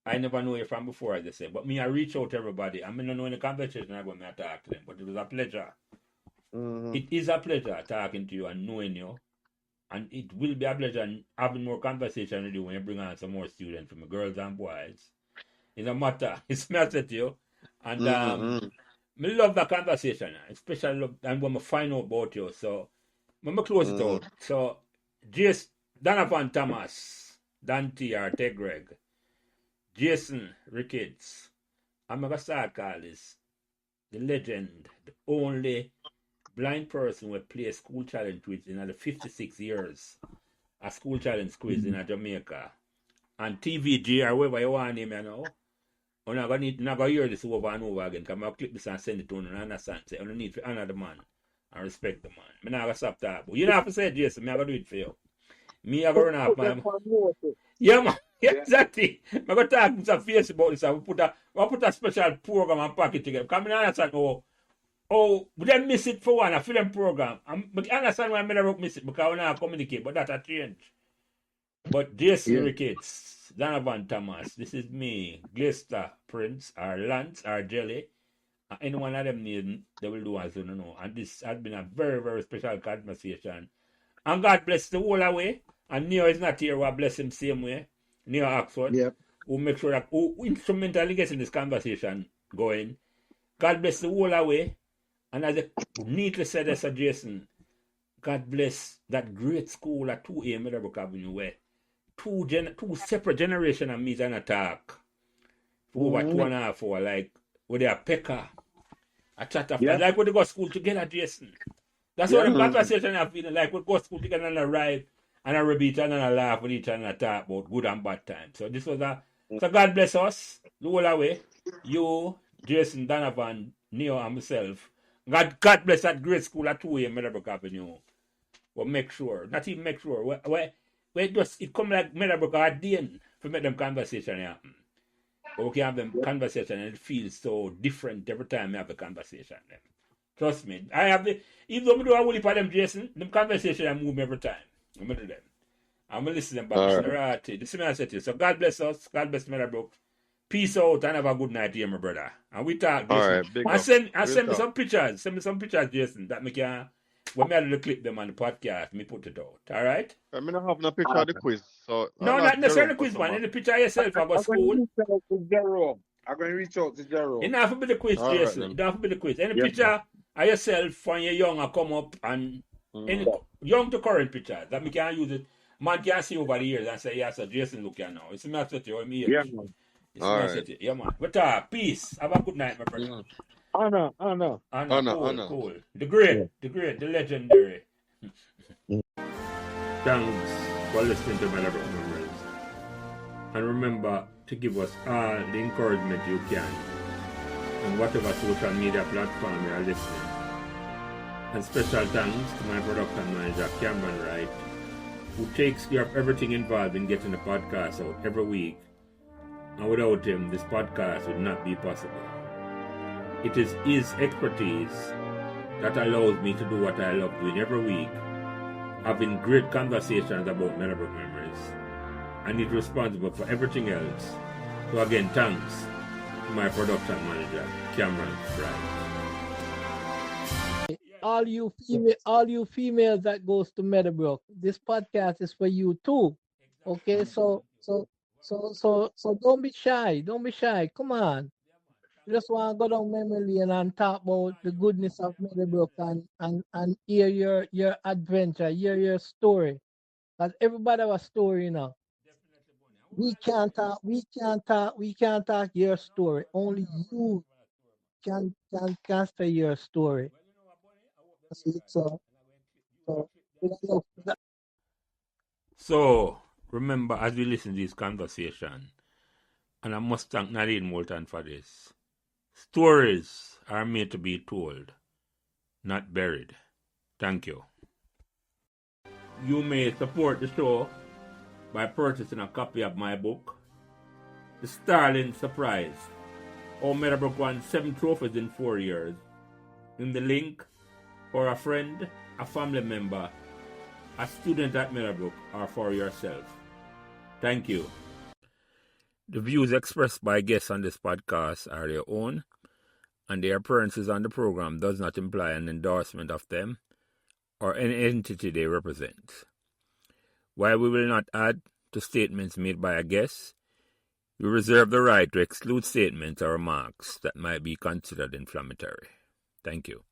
I never know you from before, as I say. But me, I reach out to everybody. I mean, I know in the conversation I go, me I talk to them. But it was a pleasure. Mm-hmm. It is a pleasure talking to you and knowing you. And it will be a pleasure having more conversation with you when you bring on some more students from girls and boys. It no matter. It's me I said to you. And Mm-hmm. me love the conversation, especially love, and when I find out about you. So when I close it Mm-hmm. out. So Jason Donovan Thomas, Dante or Ted Greg, Jason Ricketts. I'm gonna start call this the legend, the only blind person who play a school challenge quiz in the 56 years. A school challenge quiz in Jamaica. And TVG or whoever you want him, you know. I'm not gonna hear this over and over again. Because I'm gonna clip this and send it to you and understand. Say, I don't need to honor the man and respect the man. I'm not gonna stop that. But you don't have to say it, Jason. I'm gonna do it for you. Me, I'm gonna run off Put them my. on notice. Yeah, man. Yeah, Yeah. exactly. I'm gonna talk to some face about this. We'll put a special program and package together. Come in and understand, we didn't miss it for one, a film program. But I understand why I made a miss it because we not communicate, but that a change. But Jason Yeah. Ricketts, Donovan Thomas, this is me, Glister Prince, or Lance, or Jelly. Any one of them need, they will do as you know. And this has been a very, very special conversation. And God bless the whole away. And Neo is not here, we'll bless him same way. Neo Oxford, Yep. who make sure that who instrumentally gets in this conversation going. God bless the whole away. And as I neatly said, as Jason, God bless that great school at 2A Meadowbrook Avenue where two separate generations of meet and attack for over two Mm-hmm. and a half hours, like with their pecker, a chat after, Yep. like when they go to school together, Jason. That's how Yep. them Mm-hmm. conversation are feeling, like we go to school together and a ride and a repeat and a laugh with each other and talk about good and bad times. So this was so God bless us, the whole way. You, Jason, Donovan, Neo, and myself, God bless that great school at 2 a.m. Meadowbrook Avenue. But make sure, not even make sure, where it come like Meadowbrook or Dane to make them conversation happen. But we can have them conversation and it feels so different every time we have a conversation. Trust me. Even though we do a whole heap of them, Jason, them conversation I move every time. I'm going to do them. I'm going to listen to them back. All right. This is what I said to you. So God bless us. God bless Meadowbrook. Peace out and have a good night here, my brother. And we talk, Jason. All right, big And up. send We'll me talk. some pictures. Send me some pictures, Jason, that me can, when me have clip them on the podcast, me put it out. All right? I mean, I have no picture of the quiz, so No, I'll not ask necessarily Jerome for quiz some. one. In the picture of yourself, I go I'm going school. to reach out to Jerome. I'm going to reach out to Jerome. It don't have to be the quiz, All right, Jason. then. It don't have to be the quiz. Any Yes, picture of yourself when you're young and come up and any young to current picture that we can use it. Man can see over the years and say, yeah, so Jason look here now. It's not such a age. Yeah, man. It's All not right. such a yeah, man. But peace. Have a good night, my brother. Honor. Anna, Honor, cool, honor. cool. The great, the legendary. Thanks for listening to Meadowbrook Memories. And remember to give us all the encouragement you can on whatever social media platform you are listening. And special thanks to my production manager, Cameron Wright, who takes care of everything involved in getting the podcast out every week. And without him, this podcast would not be possible. It is his expertise that allows me to do what I love doing every week, having great conversations about Meadowbrook memories. And he's responsible for everything else. So again, thanks to my production manager, Cameron Wright. All you females that goes to Meadowbrook, this podcast is for you too. Okay, so don't be shy. Don't be shy. Come on. You just want to go down memory lane and talk about the goodness of Meadowbrook and hear your adventure, hear your story. Because everybody have a story, you know. We can't talk your story. Only you can say your story. See, so we don't know. So, remember, as we listen to this conversation, and I must thank Nadine Moulton for this, stories are made to be told, not buried. Thank you. You may support the show by purchasing a copy of my book, The Starling Surprise, How Meadowbrook won 7 trophies in 4 years, in the link for a friend, a family member, a student at Meadowbrook, or for yourself. Thank you. The views expressed by guests on this podcast are their own, and their appearances on the program does not imply an endorsement of them or any entity they represent. While we will not add to statements made by a guest, we reserve the right to exclude statements or remarks that might be considered inflammatory. Thank you.